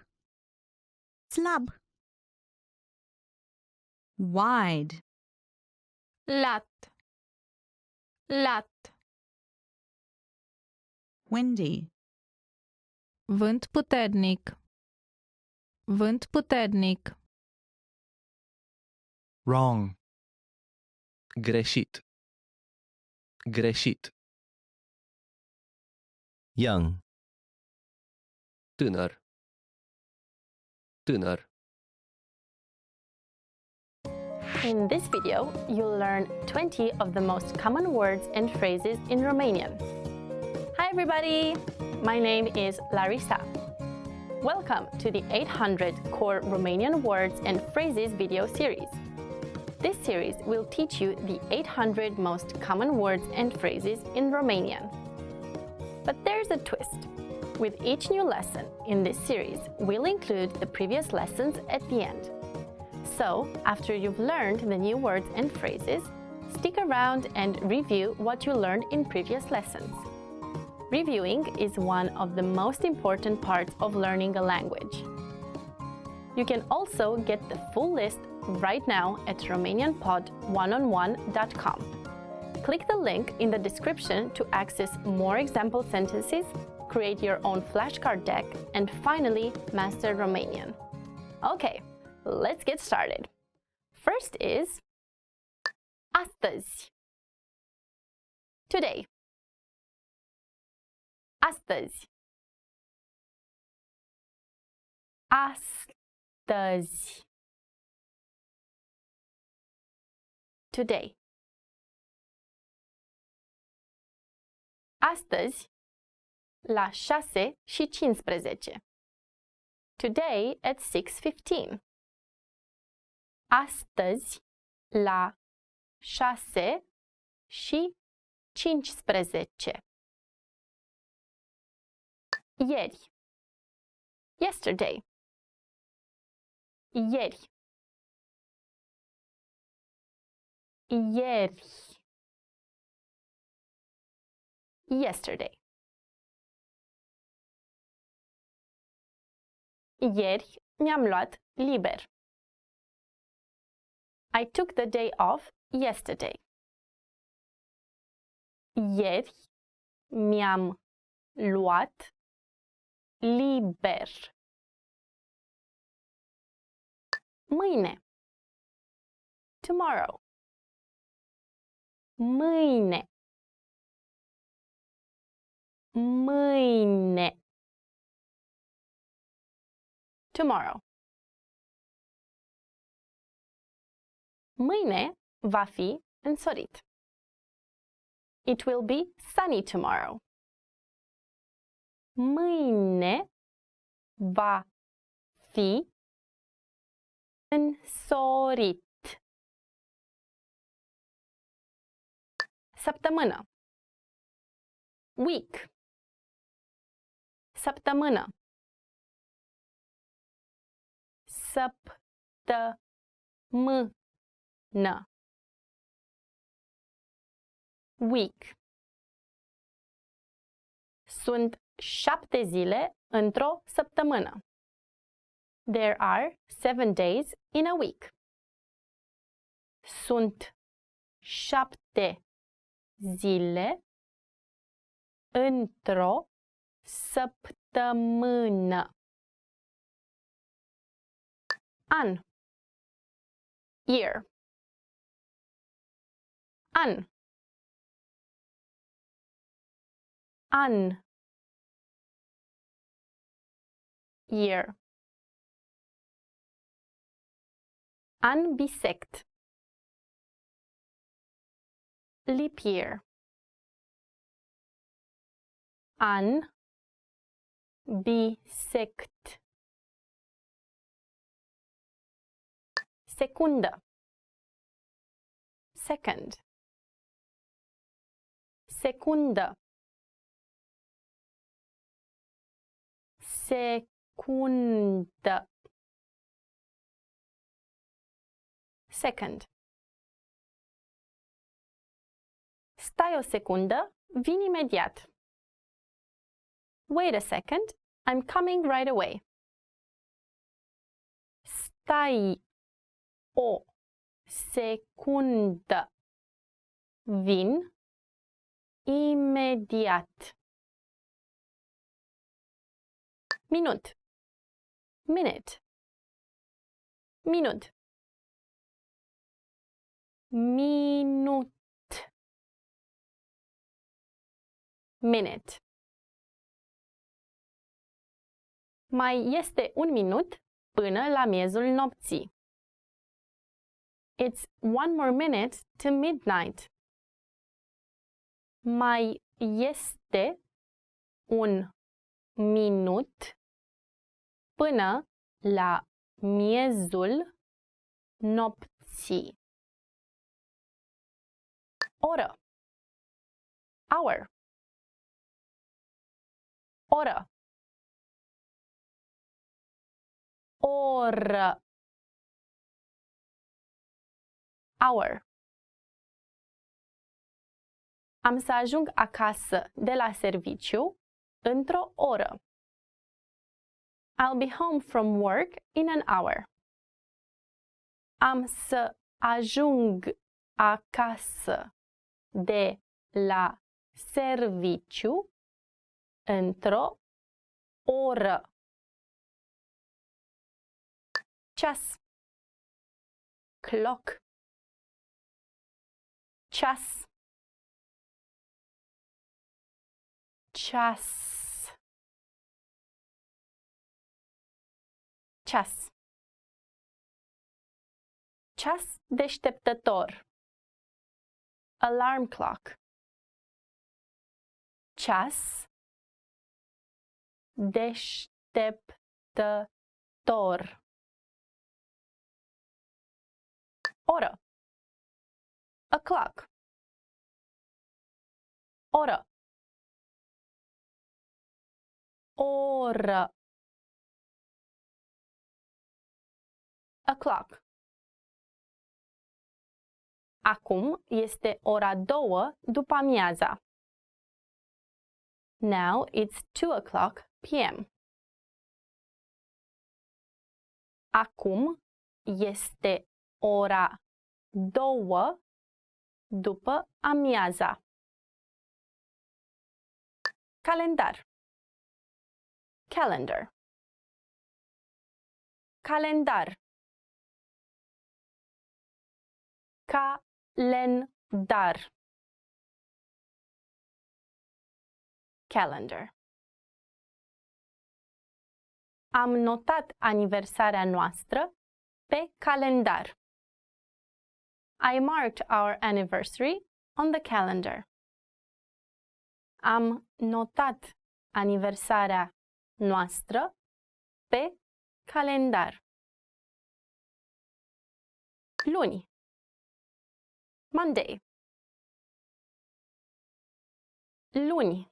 Slab. Wide. Lat. Lat. Windy. Vânt puternic. Vânt puternic. Wrong. Greșit. Greșit. Young. Tânăr. Tânăr. In this video, you'll learn 20 of the most common words and phrases in Romanian. Hi everybody! My name is Larissa. Welcome to the 800 Core Romanian Words and Phrases video series. This series will teach you the 800 most common words and phrases in Romanian. But there's a twist. With each new lesson in this series, we'll include the previous lessons at the end. So, after you've learned the new words and phrases, stick around and review what you learned in previous lessons. Reviewing is one of the most important parts of learning a language. You can also get the full list right now at RomanianPod1on1.com. Click the link in the description to access more example sentences, create your own flashcard deck, and finally master Romanian. Okay, let's get started. First is astăzi. Today. Astăzi. Astăzi. Today. Astăzi la 6:15. Today at 6:15. Astăzi la 6:15. Ieri. Yesterday. Ieri. Ieri. Yesterday. Ieri mi-am luat liber. I took the day off yesterday. Ieri mi-am luat liber. Mâine. Tomorrow. Mâine. Mâine. Tomorrow. Mâine va fi însorit. It will be sunny tomorrow. Mâine va fi însorit. Săptămână. Week. Săptămână. Săptămână. Week. Sunt 7 zile într-o săptămână. There are 7 days in a week. Sunt 7 zile într-o săptămână. An. Year. An. An. Year. An bisect. Leap year. An bisect. Secundă. Second. Secundă. Secundă. Second. Stai o secundă, vin imediat. Wait a second, I'm coming right away. Stai o secundă. Vin imediat. Minut. Minute. Minut. Minut. Minute. Mai este un minut până la miezul nopții. It's one more minute to midnight. Mai este un minut până la miezul nopții. Oră. Hour. Oră. Oră. Hour. Am să ajung acasă de la serviciu într-o oră. I'll be home from work in an hour. Am să ajung acasă de la serviciu într-o oră. Ceas. Clock. Ceas. Ceas. Ceas. Ceas deșteptător. Alarm clock. Ceas deșteptător. Oră. O'clock. Oră. Oră. O'clock. Acum este ora 2 după amiaza. Now it's 2 o'clock p.m. Acum este ora 2 după amiaza. Calendar. Calendar. Calendar. Calendar. Calendar. Am notat aniversarea noastră pe calendar. I marked our anniversary on the calendar. Am notat aniversarea noastră pe calendar. Luni. Monday. Luni.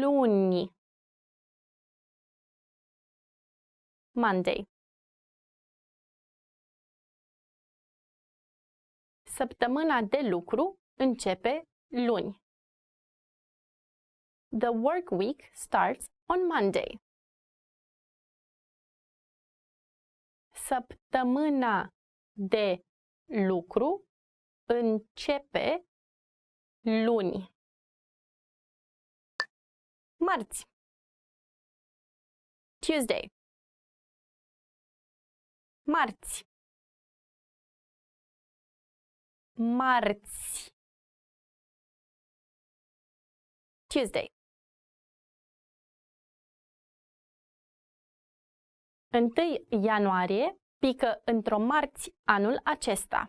Luni. Monday. Săptămâna de lucru începe luni. The work week starts on Monday. Săptămâna de lucru începe luni. Marți. Tuesday. Marți. Marți. Tuesday. 1 ianuarie pică într-o marți anul acesta.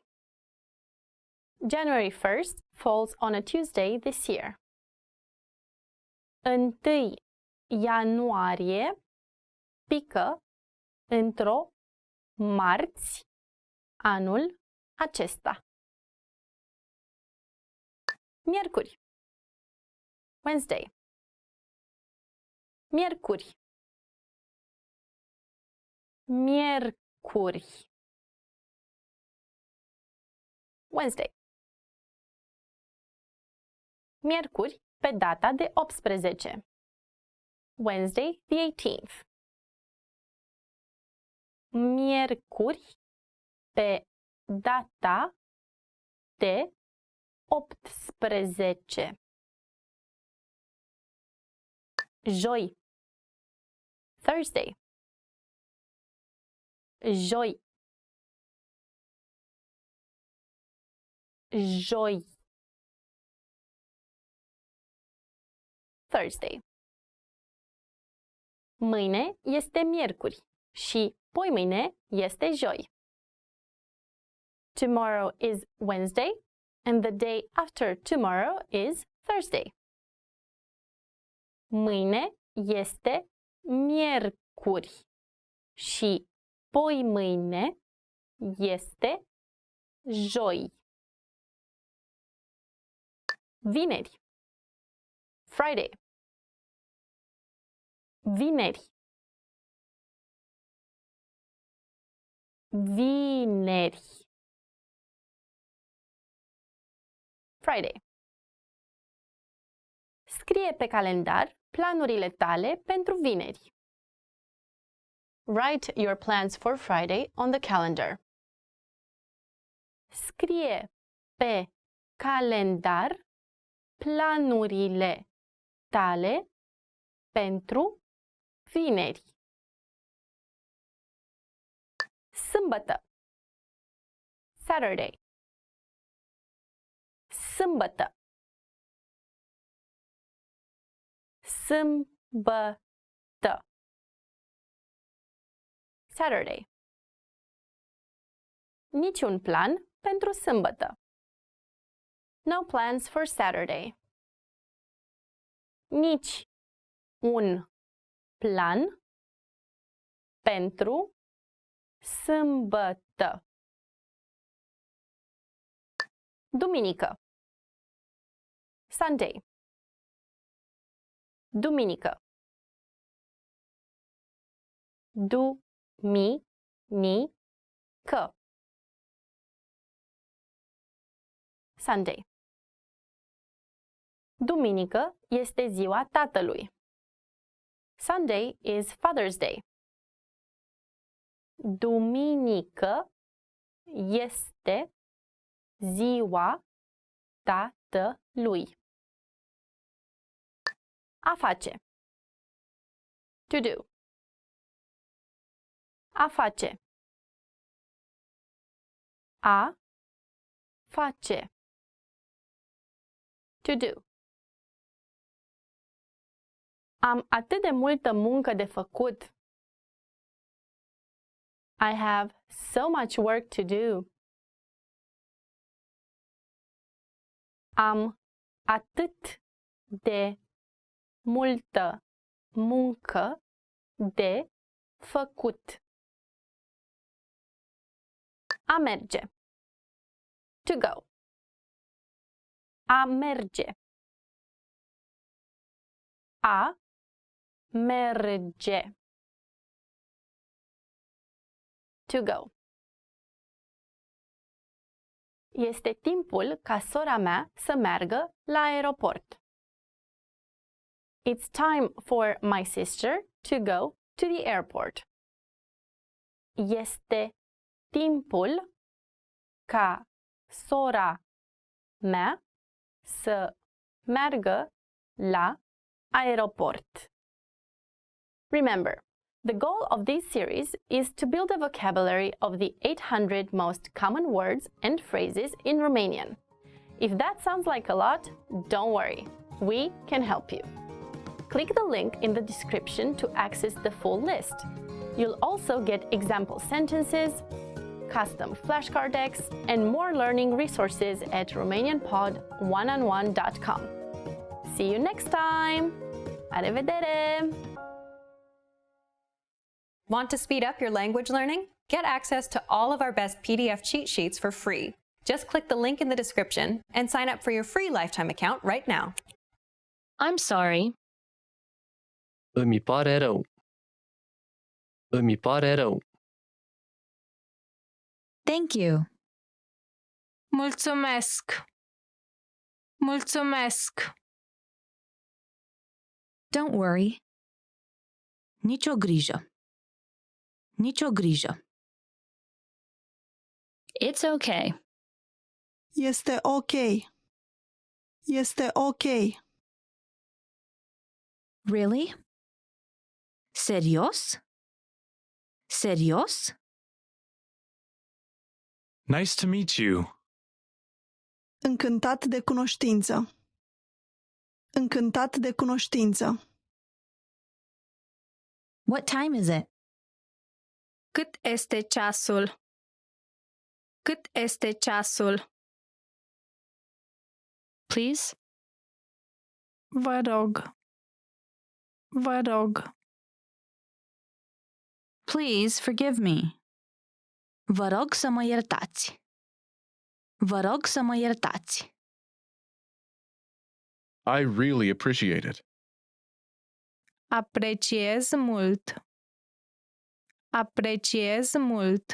January 1st falls on a Tuesday this year. 1 ianuarie pică într-o marți anul acesta. Miercuri. Wednesday. Miercuri. Miercuri. Wednesday. Miercuri, pe data de 18. Wednesday, the 18th. Miercuri, pe data de 18. Joi. Thursday. Joi. Joi. Thursday. Mâine este miercuri și poimâine este joi. Tomorrow is Wednesday and the day after tomorrow is Thursday. Mâine este miercuri și poimâine este joi. Vineri. Friday. Vineri. Vineri. Friday. Scrie pe calendar planurile tale pentru vineri. Write your plans for Friday on the calendar. Scrie pe calendar planurile tale pentru vineri. Sâmbătă. Saturday. Sâmbătă. Sâmbătă. Saturday. Niciun plan pentru sâmbătă. No plans for Saturday. Nici un plan pentru sâmbătă. Duminică. Sunday. Duminică. Duminică. Sunday. Duminică este ziua tatălui. Sunday is Father's Day. Duminică este ziua tatălui. A face. To do. A face. A face. To do. Am atât de multă muncă de făcut. I have so much work to do. Am atât de multă muncă de făcut. A merge. To go. A merge. A merge. To go. Este timpul ca sora mea să meargă la aeroport. It's time for my sister to go to the airport. Este timpul ca sora mea să meargă la aeroport. Remember, the goal of this series is to build a vocabulary of the 800 most common words and phrases in Romanian. If that sounds like a lot, don't worry, we can help you. Click the link in the description to access the full list. You'll also get example sentences, custom flashcard decks, and more learning resources at RomanianPod1on1.com. See you next time! Arrivedere! Want to speed up your language learning? Get access to all of our best PDF cheat sheets for free. Just click the link in the description and sign up for your free lifetime account right now. I'm sorry. Îmi pare rău. Îmi pare rău. Thank you. Mulțumesc. Mulțumesc. Don't worry. Nicio grijă. Nicio grijă. It's okay. Este ok. Este ok. Really? Serios? Serios? Nice to meet you. Încântat de cunoștință. Încântat de cunoștință. What time is it? Cât este ceasul? Cât este ceasul? Please? Vă rog. Vă rog. Please forgive me. Vă rog să mă iertați. Vă rog să mă iertați. I really appreciate it. Apreciez mult. Apreciez mult.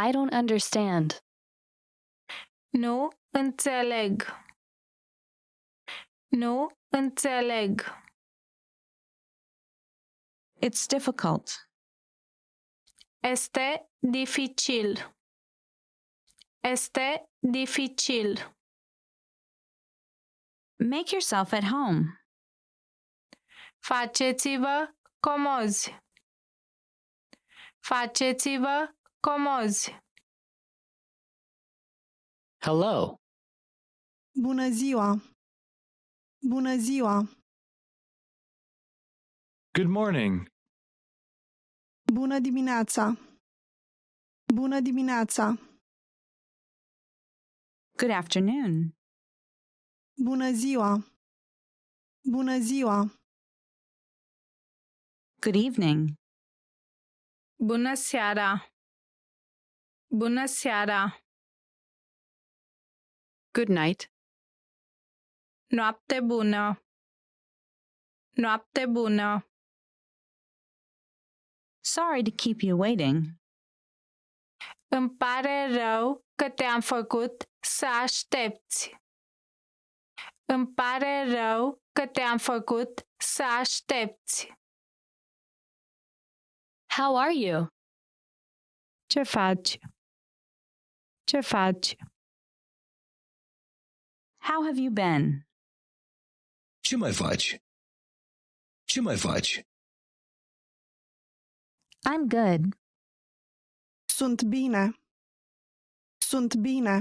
I don't understand. Nu înțeleg. Nu înțeleg. It's difficult. Este dificil. Este dificil. Make yourself at home. Faceți-vă comozi. Faceți-vă comozi. Hello. Bună ziua. Bună ziua. Good morning. Bună dimineața. Bună dimineața. Good afternoon. Bună ziua. Bună ziua. Good evening. Bună seara. Bună seara. Good night. Noapte bună. Noapte bună. Sorry to keep you waiting. Îmi pare rău că te-am făcut să aștepți. Îmi pare rău că te-am făcut să aștepți. How are you? Ce faci? Ce faci? How have you been? Ce mai faci? Ce mai faci? I'm good. Sunt bine. Sunt bine.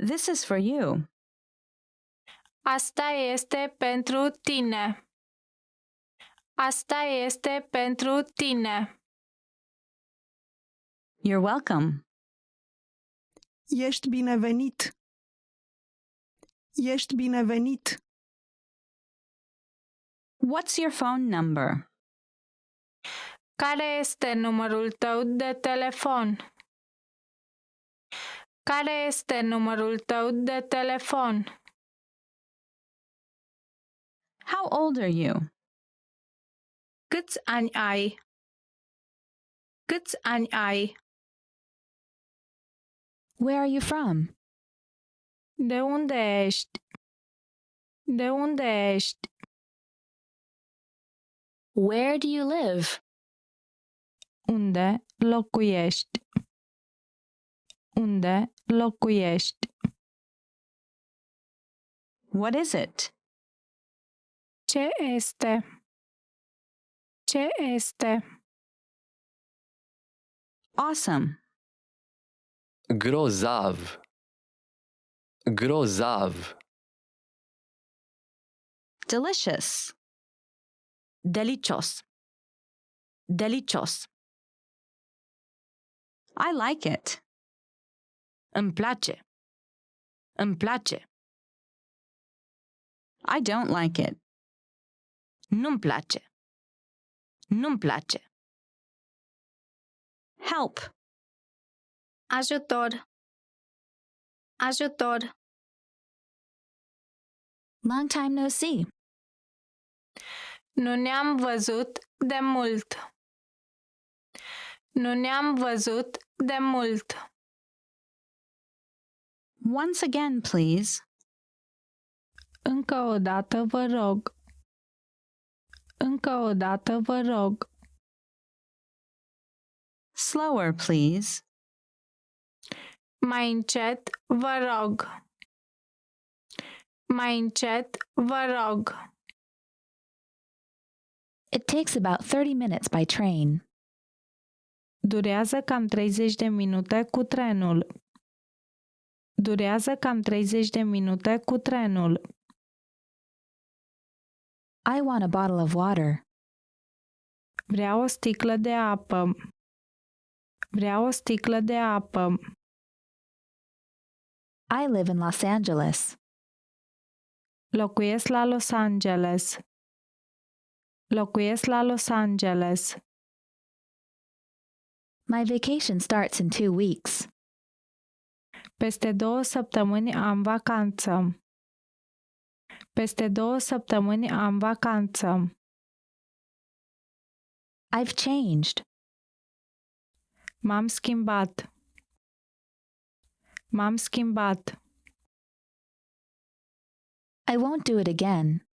This is for you. Asta este pentru tine. Asta este pentru tine. You're welcome. Ești binevenit. Ești binevenit. What's your phone number? Care este numărul tău de telefon? Care este numărul tău de telefon? How old are you? Câți ani ai? Câți ani ai? Where are you from? De unde ești? De unde ești? Where do you live? Unde locuiești? Unde locuiești? What is it? Ce este? Ce este? Awesome. Grozav. Grozav. Delicious. Delicios. Delicios. I like it. Îmi place. Îmi place. I don't like it. Nu-mi place. Nu-mi place. Help. Ajutor. Ajutor. Long time no see. Nu ne-am văzut de mult. Nu ne-am văzut de mult. Once again, please. Încă o dată, vă rog. Încă o dată, vă rog. Slower, please. Mai încet, vă rog. Mai încet, vă rog. It takes about 30 minutes by train. Durează cam 30 de minute cu trenul. Durează cam 30 de minute cu trenul. I want a bottle of water. Vreau o sticlă de apă. Vreau o sticlă de apă. I live in Los Angeles. Locuiesc la Los Angeles. Locuiesc la Los Angeles. My vacation starts in 2 weeks. Peste 2 săptămâni am vacanță. Peste 2 săptămâni am vacanță. I've changed. M-am schimbat. M-am schimbat. I won't do it again.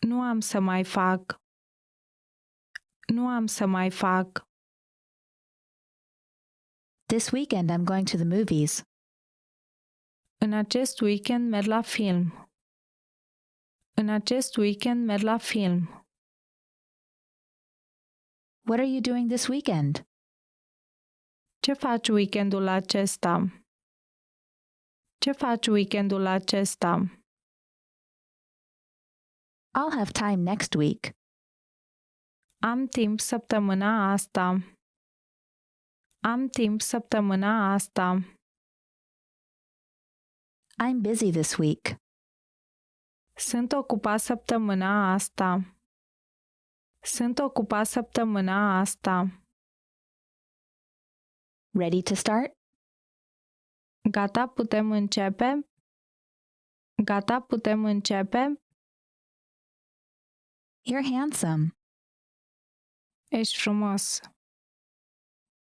Nu am să mai fac. Nu am să mai fac. This weekend I'm going to the movies. În acest weekend merg la film. În acest weekend merg la film. What are you doing this weekend? Ce faci weekendul acesta? Ce faci weekendul acesta? I'll have time next week. Am timp săptămâna asta. Am timp săptămâna asta. I'm busy this week. Sunt ocupat săptămâna asta. Sunt ocupat săptămâna asta. Ready to start? Gata, putem începe? Gata, putem începe? You're handsome. Ești frumos.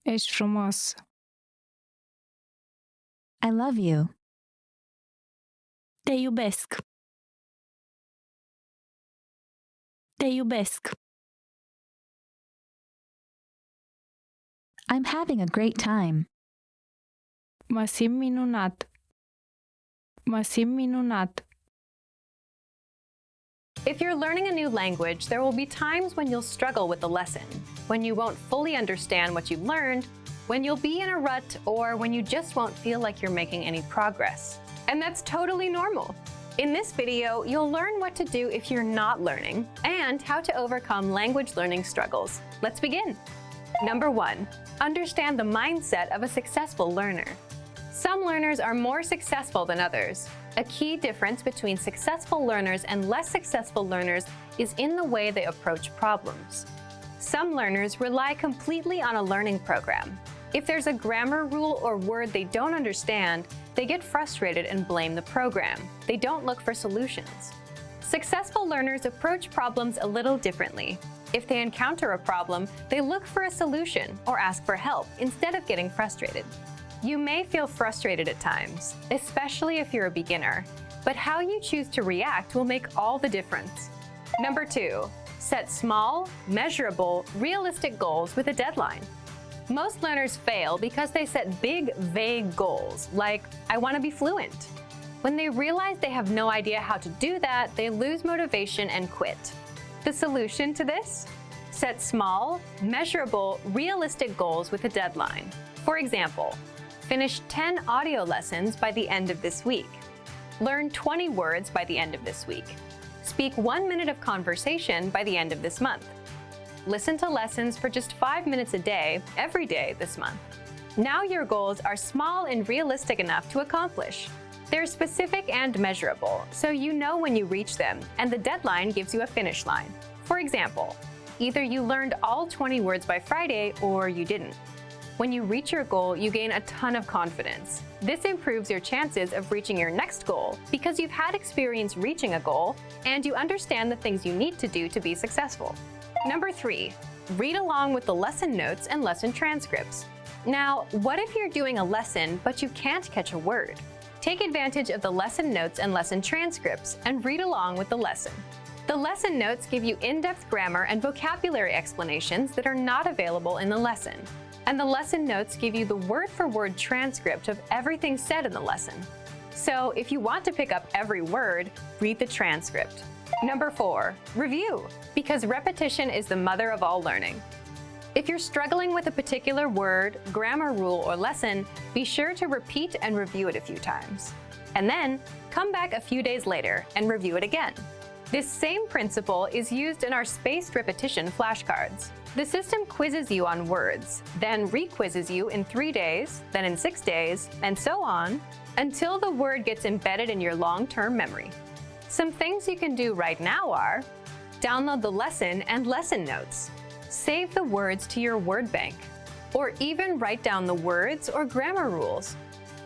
Ești frumos. I love you. Te iubesc. Te iubesc. I'm having a great time. Mă simt minunat. Mă simt minunat. If you're learning a new language, there will be times when you'll struggle with the lesson, when you won't fully understand what you've learned, when you'll be in a rut, or when you just won't feel like you're making any progress. And that's totally normal. In this video, you'll learn what to do if you're not learning and how to overcome language learning struggles. Let's begin. Number 1, understand the mindset of a successful learner. Some learners are more successful than others. A key difference between successful learners and less successful learners is in the way they approach problems. Some learners rely completely on a learning program. If there's a grammar rule or word they don't understand, they get frustrated and blame the program. They don't look for solutions. Successful learners approach problems a little differently. If they encounter a problem, they look for a solution or ask for help instead of getting frustrated. You may feel frustrated at times, especially if you're a beginner, but how you choose to react will make all the difference. Number 2, set small, measurable, realistic goals with a deadline. Most learners fail because they set big, vague goals, like, I want to be fluent. When they realize they have no idea how to do that, they lose motivation and quit. The solution to this? Set small, measurable, realistic goals with a deadline. For example, finish 10 audio lessons by the end of this week. Learn 20 words by the end of this week. Speak 1 minute of conversation by the end of this month. Listen to lessons for just 5 minutes a day, every day this month. Now your goals are small and realistic enough to accomplish. They're specific and measurable, so you know when you reach them, and the deadline gives you a finish line. For example, either you learned all 20 words by Friday or you didn't. When you reach your goal, you gain a ton of confidence. This improves your chances of reaching your next goal because you've had experience reaching a goal and you understand the things you need to do to be successful. Number 3, read along with the lesson notes and lesson transcripts. Now, what if you're doing a lesson but you can't catch a word? Take advantage of the lesson notes and lesson transcripts and read along with the lesson. The lesson notes give you in-depth grammar and vocabulary explanations that are not available in the lesson. And the lesson notes give you the word-for-word transcript of everything said in the lesson. So if you want to pick up every word, read the transcript. Number 4, review, because repetition is the mother of all learning. If you're struggling with a particular word, grammar rule, or lesson, be sure to repeat and review it a few times. And then, come back a few days later and review it again. This same principle is used in our spaced repetition flashcards. The system quizzes you on words, then re-quizzes you in 3 days, then in 6 days, and so on, until the word gets embedded in your long-term memory. Some things you can do right now are: download the lesson and lesson notes, save the words to your word bank, or even write down the words or grammar rules.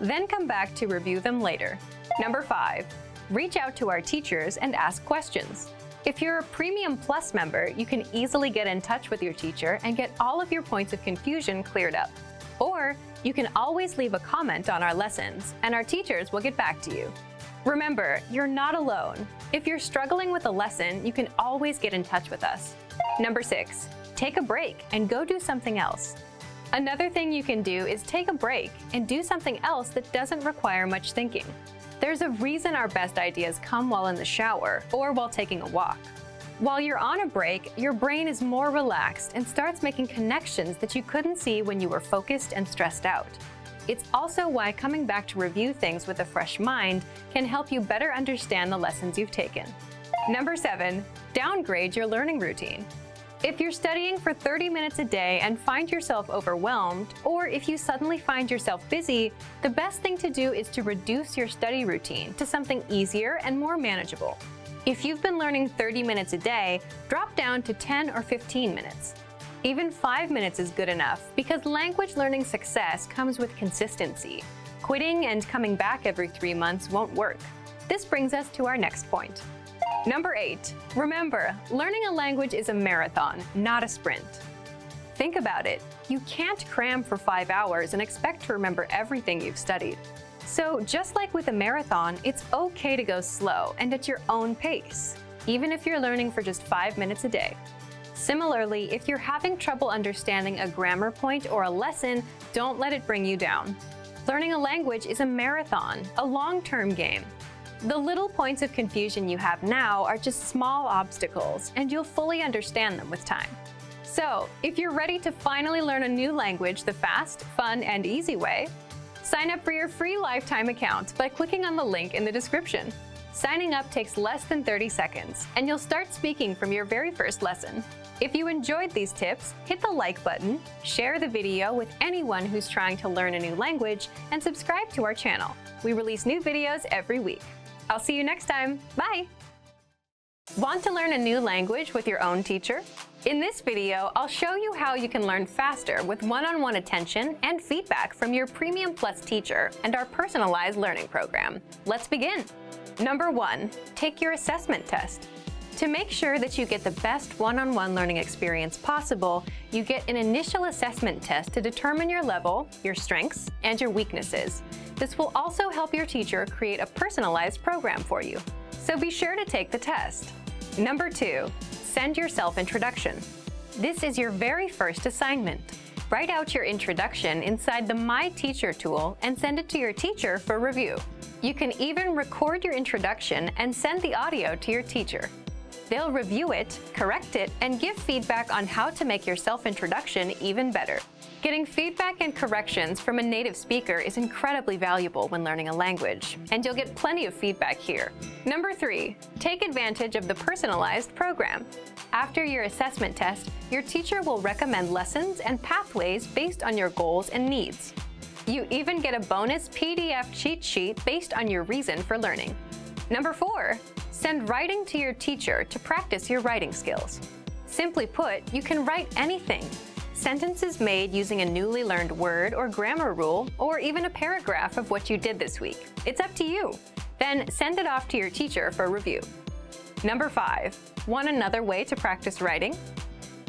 Then come back to review them later. Number 5, reach out to our teachers and ask questions. If you're a Premium Plus member, you can easily get in touch with your teacher and get all of your points of confusion cleared up. Or you can always leave a comment on our lessons, and our teachers will get back to you. Remember, you're not alone. If you're struggling with a lesson, you can always get in touch with us. Number 6, take a break and go do something else. Another thing you can do is take a break and do something else that doesn't require much thinking. There's a reason our best ideas come while in the shower or while taking a walk. While you're on a break, your brain is more relaxed and starts making connections that you couldn't see when you were focused and stressed out. It's also why coming back to review things with a fresh mind can help you better understand the lessons you've taken. Number 7, downgrade your learning routine. If you're studying for 30 minutes a day and find yourself overwhelmed, or if you suddenly find yourself busy, the best thing to do is to reduce your study routine to something easier and more manageable. If you've been learning 30 minutes a day, drop down to 10 or 15 minutes. Even 5 minutes is good enough because language learning success comes with consistency. Quitting and coming back every 3 months won't work. This brings us to our next point. Number 8, remember, learning a language is a marathon, not a sprint. Think about it. You can't cram for 5 hours and expect to remember everything you've studied. So just like with a marathon, it's okay to go slow and at your own pace, even if you're learning for just 5 minutes a day. Similarly, if you're having trouble understanding a grammar point or a lesson, don't let it bring you down. Learning a language is a marathon, a long-term game. The little points of confusion you have now are just small obstacles, and you'll fully understand them with time. So, if you're ready to finally learn a new language the fast, fun, and easy way, sign up for your free lifetime account by clicking on the link in the description. Signing up takes less than 30 seconds, and you'll start speaking from your very first lesson. If you enjoyed these tips, hit the like button, share the video with anyone who's trying to learn a new language, and subscribe to our channel. We release new videos every week. I'll see you next time. Bye! Want to learn a new language with your own teacher? In this video, I'll show you how you can learn faster with one-on-one attention and feedback from your Premium Plus teacher and our personalized learning program. Let's begin. Number 1, take your assessment test. To make sure that you get the best one-on-one learning experience possible, you get an initial assessment test to determine your level, your strengths, and your weaknesses. This will also help your teacher create a personalized program for you. So be sure to take the test. Number 2, send your self-introduction. This is your very first assignment. Write out your introduction inside the My Teacher tool and send it to your teacher for review. You can even record your introduction and send the audio to your teacher. They'll review it, correct it, and give feedback on how to make your self-introduction even better. Getting feedback and corrections from a native speaker is incredibly valuable when learning a language, and you'll get plenty of feedback here. Number 3, take advantage of the personalized program. After your assessment test, your teacher will recommend lessons and pathways based on your goals and needs. You even get a bonus PDF cheat sheet based on your reason for learning. Number 4, send writing to your teacher to practice your writing skills. Simply put, you can write anything. Sentences made using a newly learned word or grammar rule, or even a paragraph of what you did this week. It's up to you. Then send it off to your teacher for review. Number 5, want another way to practice writing?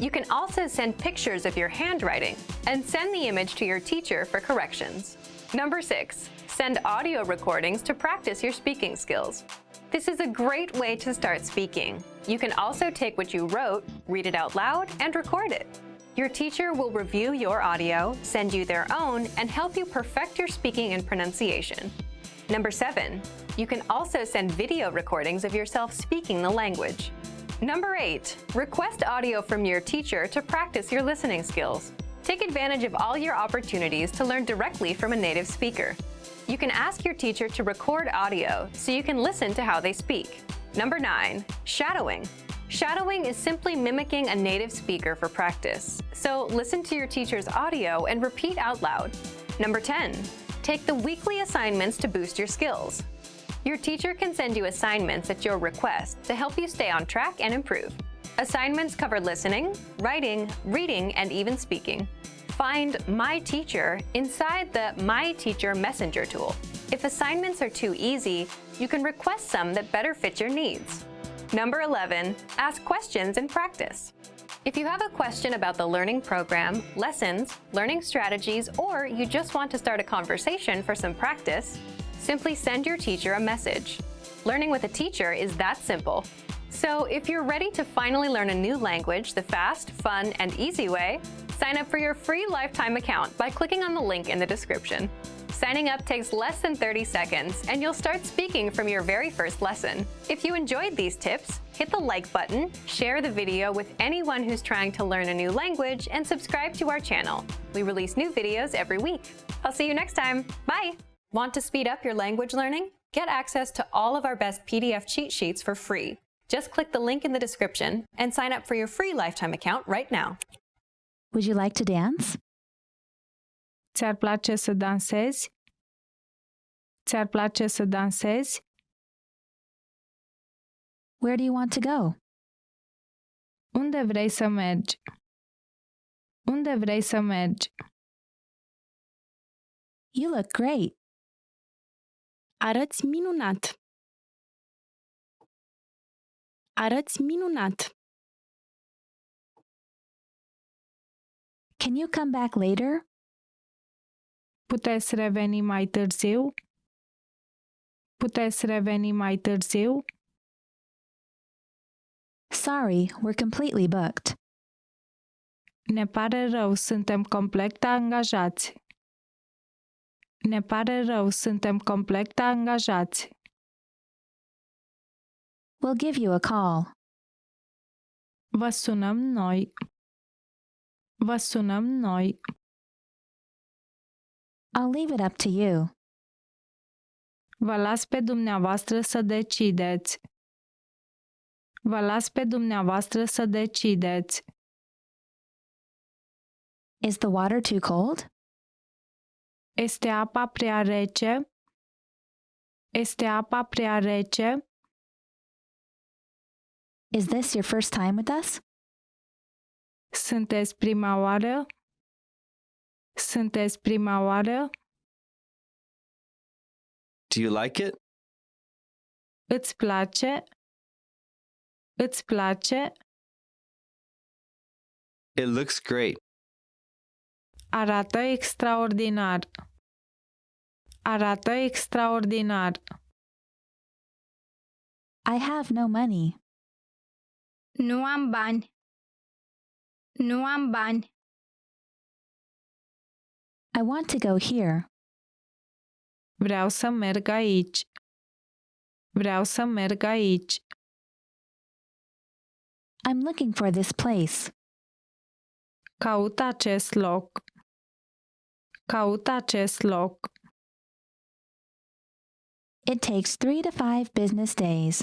You can also send pictures of your handwriting and send the image to your teacher for corrections. Number 6, send audio recordings to practice your speaking skills. This is a great way to start speaking. You can also take what you wrote, read it out loud, and record it. Your teacher will review your audio, send you their own, and help you perfect your speaking and pronunciation. Number 7, you can also send video recordings of yourself speaking the language. Number 8, request audio from your teacher to practice your listening skills. Take advantage of all your opportunities to learn directly from a native speaker. You can ask your teacher to record audio so you can listen to how they speak. Number 9, shadowing. Shadowing is simply mimicking a native speaker for practice. So listen to your teacher's audio and repeat out loud. Number 10, take the weekly assignments to boost your skills. Your teacher can send you assignments at your request to help you stay on track and improve. Assignments cover listening, writing, reading, and even speaking. Find My Teacher inside the My Teacher Messenger tool. If assignments are too easy, you can request some that better fit your needs. Number 11, ask questions and practice. If you have a question about the learning program, lessons, learning strategies, or you just want to start a conversation for some practice, simply send your teacher a message. Learning with a teacher is that simple. So if you're ready to finally learn a new language the fast, fun, and easy way, sign up for your free lifetime account by clicking on the link in the description. Signing up takes less than 30 seconds, and you'll start speaking from your very first lesson. If you enjoyed these tips, hit the like button, share the video with anyone who's trying to learn a new language, and subscribe to our channel. We release new videos every week. I'll see you next time. Bye! Want to speed up your language learning? Get access to all of our best PDF cheat sheets for free. Just click the link in the description and sign up for your free lifetime account right now. Would you like to dance? Ți-ar place să dansezi? Ți-ar place să dansezi? Where do you want to go? Unde vrei să mergi? Unde vrei să mergi? You look great. Arăți minunat. Arăți minunat. Can you come back later? Puteți reveni mai târziu? Puteți reveni mai târziu? Sorry, we're completely booked. Ne pare rău, suntem complet angajați. Ne pare rău, suntem complet angajați. We'll give you a call. Vă sunăm noi. Vă sunăm noi. I'll leave it up to you. Vă las pe dumneavoastră să decideți. Vă las pe dumneavoastră să decideți. Is the water too cold? Este apa prea rece? Este apa prea rece? Is this your first time with us? Sunteți prima oară? Sunteți prima oară? Do you like it? Îți place? Îți place? It looks great. Arată extraordinar. Arată extraordinar. I have no money. Nu am bani. Nu am bani. I want to go here. Vreau să merg aici. Vreau să merg aici. I'm looking for this place. Caut acest loc. Caut acest loc. It takes 3 to 5 business days.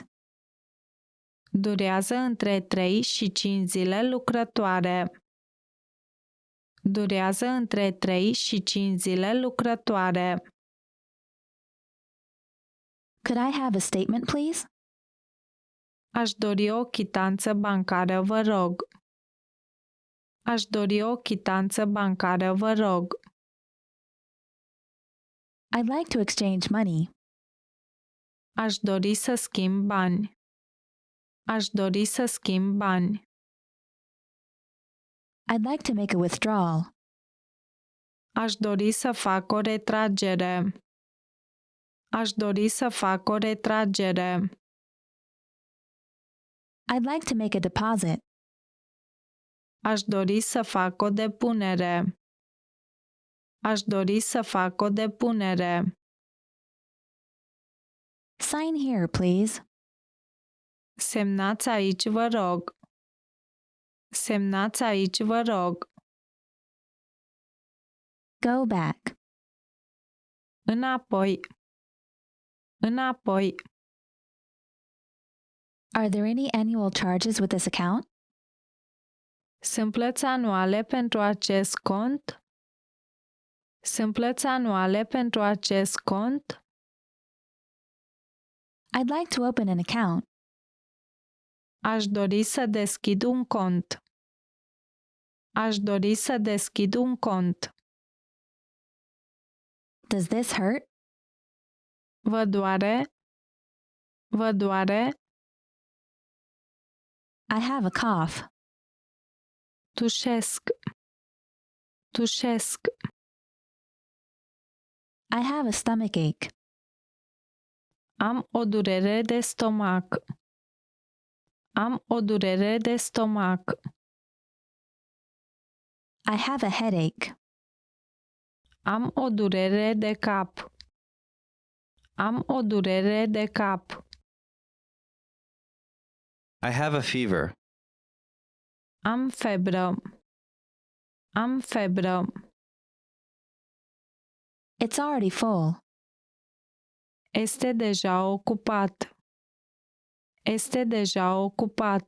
Durează între 3 și 5 zile lucrătoare. Durează între 3 și 5 zile lucrătoare. Could I have a statement, please? Aș dori o chitanță bancară, vă rog. Aș dori o chitanță bancară, vă rog. I'd like to exchange money. Aș dori să schimb bani. Aș dori să schimb bani. I'd like to make a withdrawal. Aș dori să fac o retragere. Aș dori să fac o retragere. I'd like to make a deposit. Aș dori să fac o depunere. Aș dori să fac o depunere. Sign here, please. Semnați aici, vă rog. Semnați aici, vă rog. Go back. Înapoi. Înapoi. Are there any annual charges with this account? Sunt plăți anuale pentru acest cont? Sunt plăți anuale pentru acest cont? I'd like to open an account. Aș dori să deschid un cont. Aș dori să deschid un cont. Does this hurt? Vă doare? Vă doare? I have a cough. Tușesc. Tușesc. I have a stomachache. Am o durere de stomac. Am o durere de stomac. I have a headache. Am o durere de cap. Am o durere de cap. I have a fever. Am febră. Am febră. It's already full. Este deja ocupat. Este deja ocupat.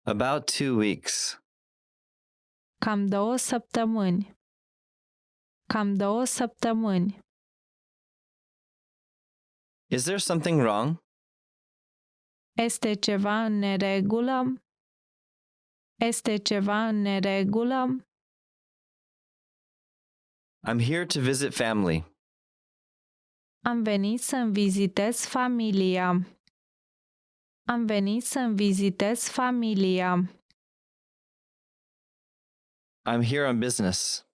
About 2 weeks. Cam 2 săptămâni. Cam 2 săptămâni. Is there something wrong? Este ceva în neregulă? Este ceva în neregulă? I'm here to visit family. Am venit să-mi vizitez familia. Am venit să-mi vizitez familia. I'm here on business.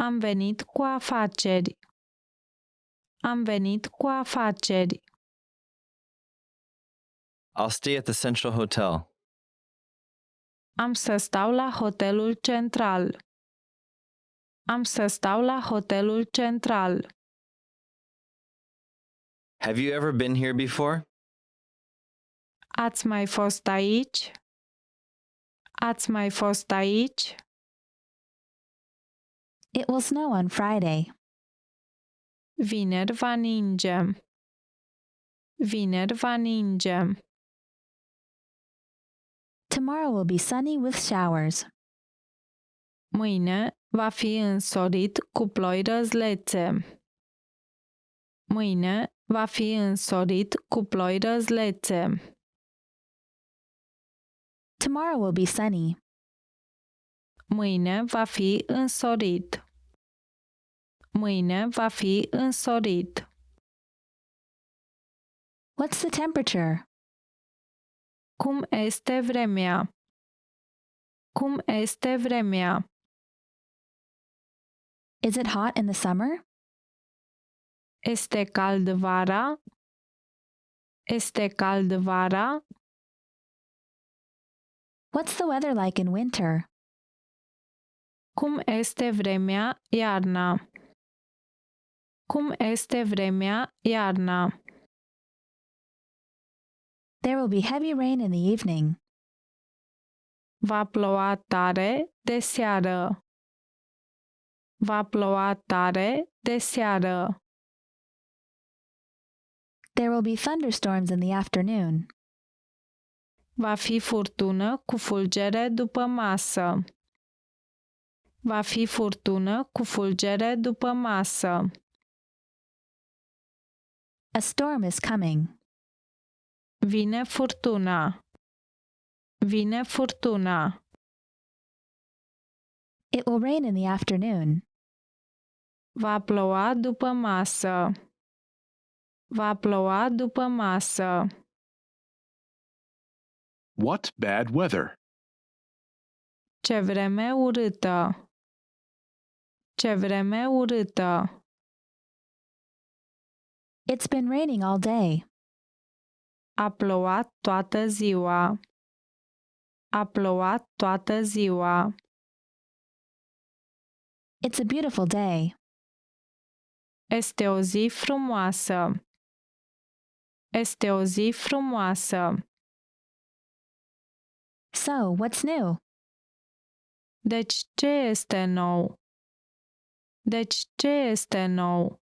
Am venit cu afaceri. Am venit cu afaceri. I'll stay at the Central Hotel. Am să stau la hotelul central. Am să stau la hotelul central. Have you ever been here before? Ați mai fost aici? Ați mai fost aici? It will snow on Friday. Vineri va ninge. Vineri va ninge. Tomorrow will be sunny with showers. Mâine va fi însorit cu ploi răzlețe. Mâine va fi însorit cu ploi răzlețe. Tomorrow will be sunny. Mâine va fi însorit. Mâine va fi însorit. What's the temperature? Cum este vremea? Cum este vremea? Is it hot in the summer? Este cald vara? Este cald vara? What's the weather like in winter? Cum este vremea iarna? Cum este vremea iarna? There will be heavy rain in the evening. Va ploua tare de seară. Va ploua tare de seară. There will be thunderstorms in the afternoon. Va fi furtună cu fulgere după masă. Va fi furtună cu fulgere după masă. A storm is coming. Vine furtuna. Vine furtuna. It will rain in the afternoon. Va ploua după masă. Va ploua după masă. What bad weather? Ce vreme urâtă! Ce vreme urâtă! It's been raining all day. A plouat toată ziua. A plouat toată ziua. It's a beautiful day. Este o zi frumoasă. Este o zi frumoasă. So, what's new? Deci ce este nou? Deci ce este nou?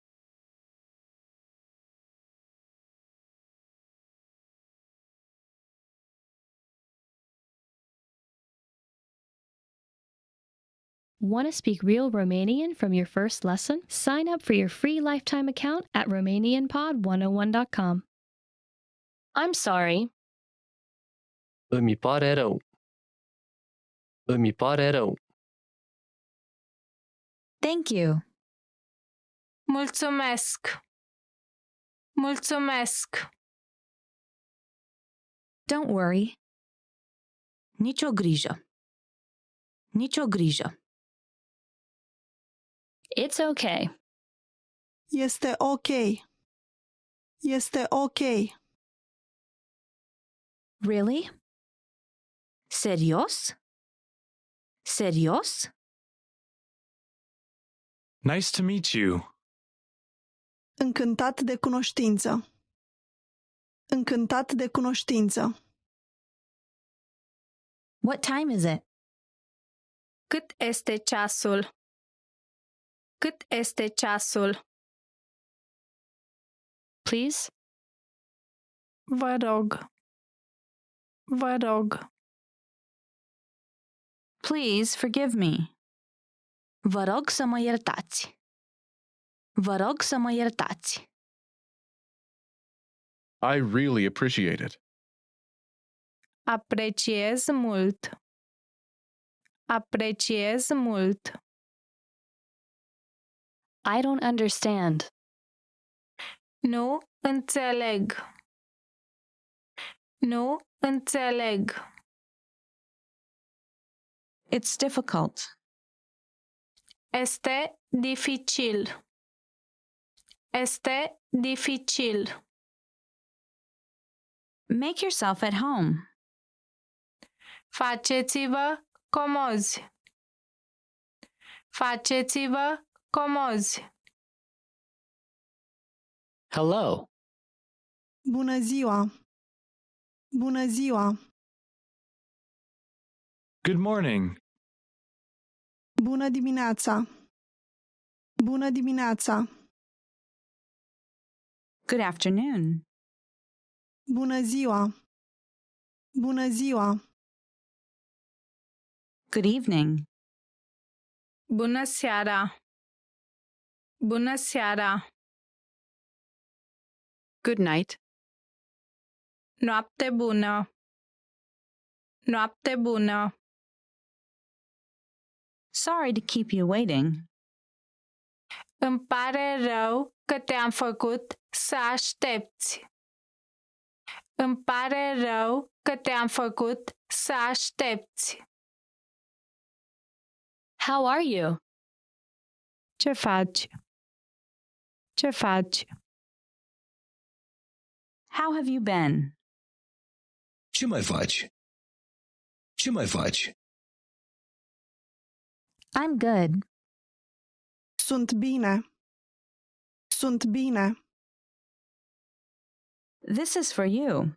Want to speak real Romanian from your first lesson? Sign up for your free lifetime account at RomanianPod101.com. I'm sorry. Îmi pare rău. Îmi pare rău. Thank you. Mulțumesc! Mulțumesc! Don't worry. Nicio grijă. Nicio grijă. It's okay. Este ok. Este ok. Really? Serios? Serios? Nice to meet you. Încântat de cunoștință. Încântat de cunoștință. What time is it? Cât este ceasul? Cât este ceasul? Please? Vă rog. Vă rog. Please forgive me. Vă rog să mă iertați. Vă rog să mă iertați. I really appreciate it. Apreciez mult. Apreciez mult. I don't understand. Nu înțeleg. Nu înțeleg. It's difficult. Este dificil. Este dificil. Make yourself at home. Faceți-vă comozi. Faceți-vă comozi. Hello. Bună ziua. Bună ziua. Good morning. Bună dimineața. Bună dimineața. Good afternoon. Bună ziua. Bună ziua. Good evening. Bună seara. Bună seara. Good night. Noapte bună. Noapte bună. Sorry to keep you waiting. Îmi pare rău că te-am făcut să aștepți. Îmi pare rău că te-am făcut să aștepți. How are you? Ce faci? Ce faci? How have you been? Ce mai faci? Ce mai faci? I'm good. Sunt bine. Sunt bine. This is for you.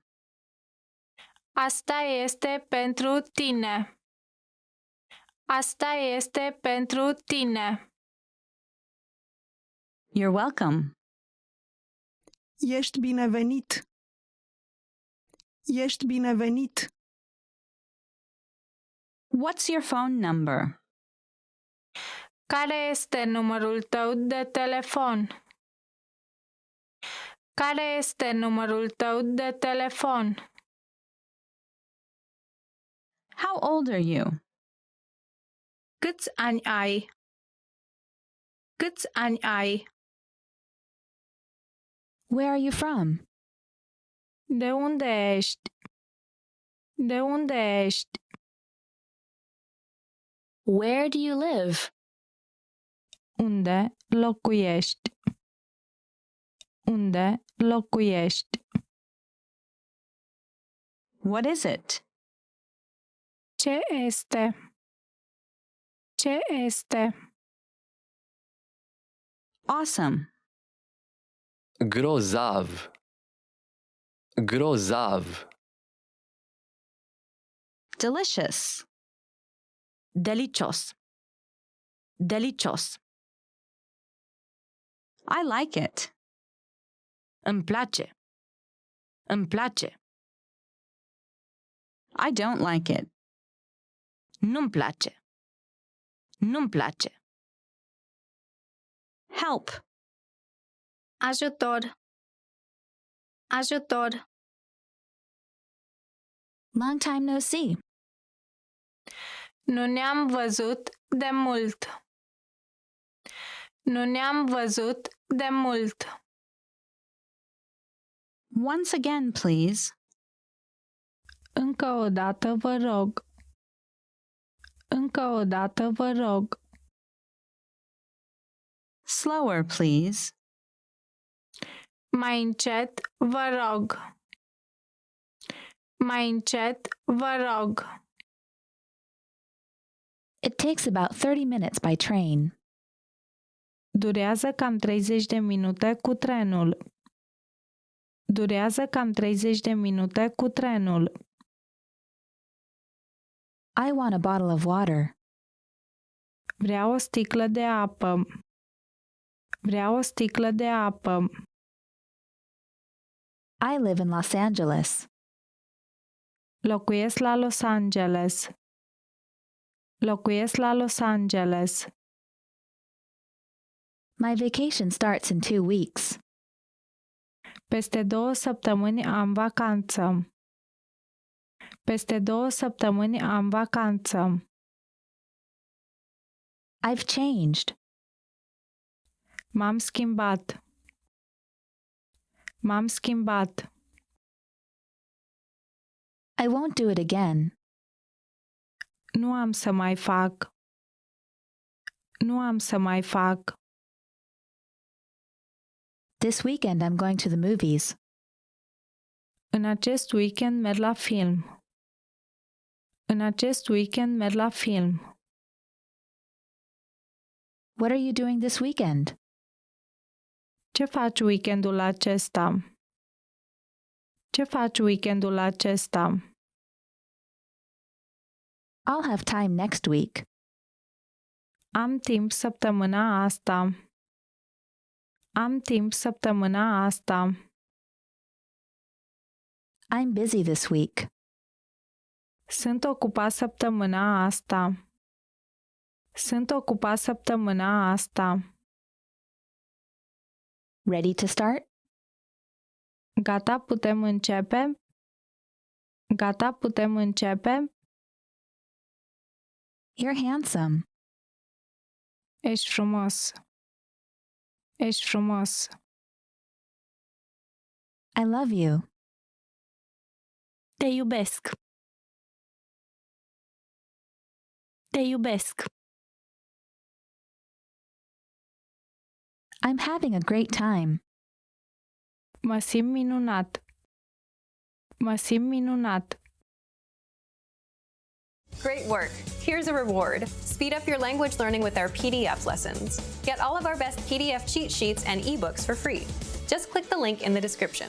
Asta este pentru tine. Asta este pentru tine. You're welcome. Ești binevenit. Ești binevenit. What's your phone number? Care este numărul tău de telefon? Care este numărul tău de telefon? How old are you? Câți ani ai? Câți ani ai? Where are you from? De unde ești? De unde ești? Where do you live? Unde locuiești? Unde locuiești? What is it? Ce este? Ce este? Awesome. Grozav. Grozav. Delicious. Delicios. Delicios. I like it. Îmi place. Îmi place. I don't like it. Nu-mi place. Nu-mi place. Help. Ajutor. Ajutor. Long time no see. Nu ne-am văzut de mult. Nu ne-am văzut de mult. Once again, please. Încă o dată vă rog. Încă o dată vă rog. Slower, please. Mai încet vă rog. Mai încet vă rog. It takes about 30 minutes by train. Durează cam 30 de minute cu trenul. Durează cam 30 de minute cu trenul. I want a bottle of water. Vreau o sticlă de apă. Vreau o sticlă de apă. I live in Los Angeles. Locuiesc la Los Angeles. Locuiesc la Los Angeles. My vacation starts in 2 weeks. Peste 2 săptămâni am vacanță. Peste 2 săptămâni am vacanță. I've changed. M-am schimbat. M-am schimbat. I won't do it again. Nu am să mai fac. Nu am să mai fac. This weekend I'm going to the movies. În acest weekend merg la film. În acest weekend merg la film. What are you doing this weekend? Ce faci weekendul acesta? Ce faci weekendul acesta? I'll have time next week. Am timp săptămâna asta. Am timp săptămâna asta. I'm busy this week. Sunt ocupat săptămâna asta. Sunt ocupat săptămâna asta. Ready to start? Gata, putem începe? Gata, putem începe? You're handsome. Ești frumos. Ești frumos. I love you. Te iubesc. Te iubesc. I'm having a great time. Mă simt minunat. Mă simt minunat. Great work! Here's a reward. Speed up your language learning with our PDF lessons. Get all of our best PDF cheat sheets and ebooks for free. Just click the link in the description.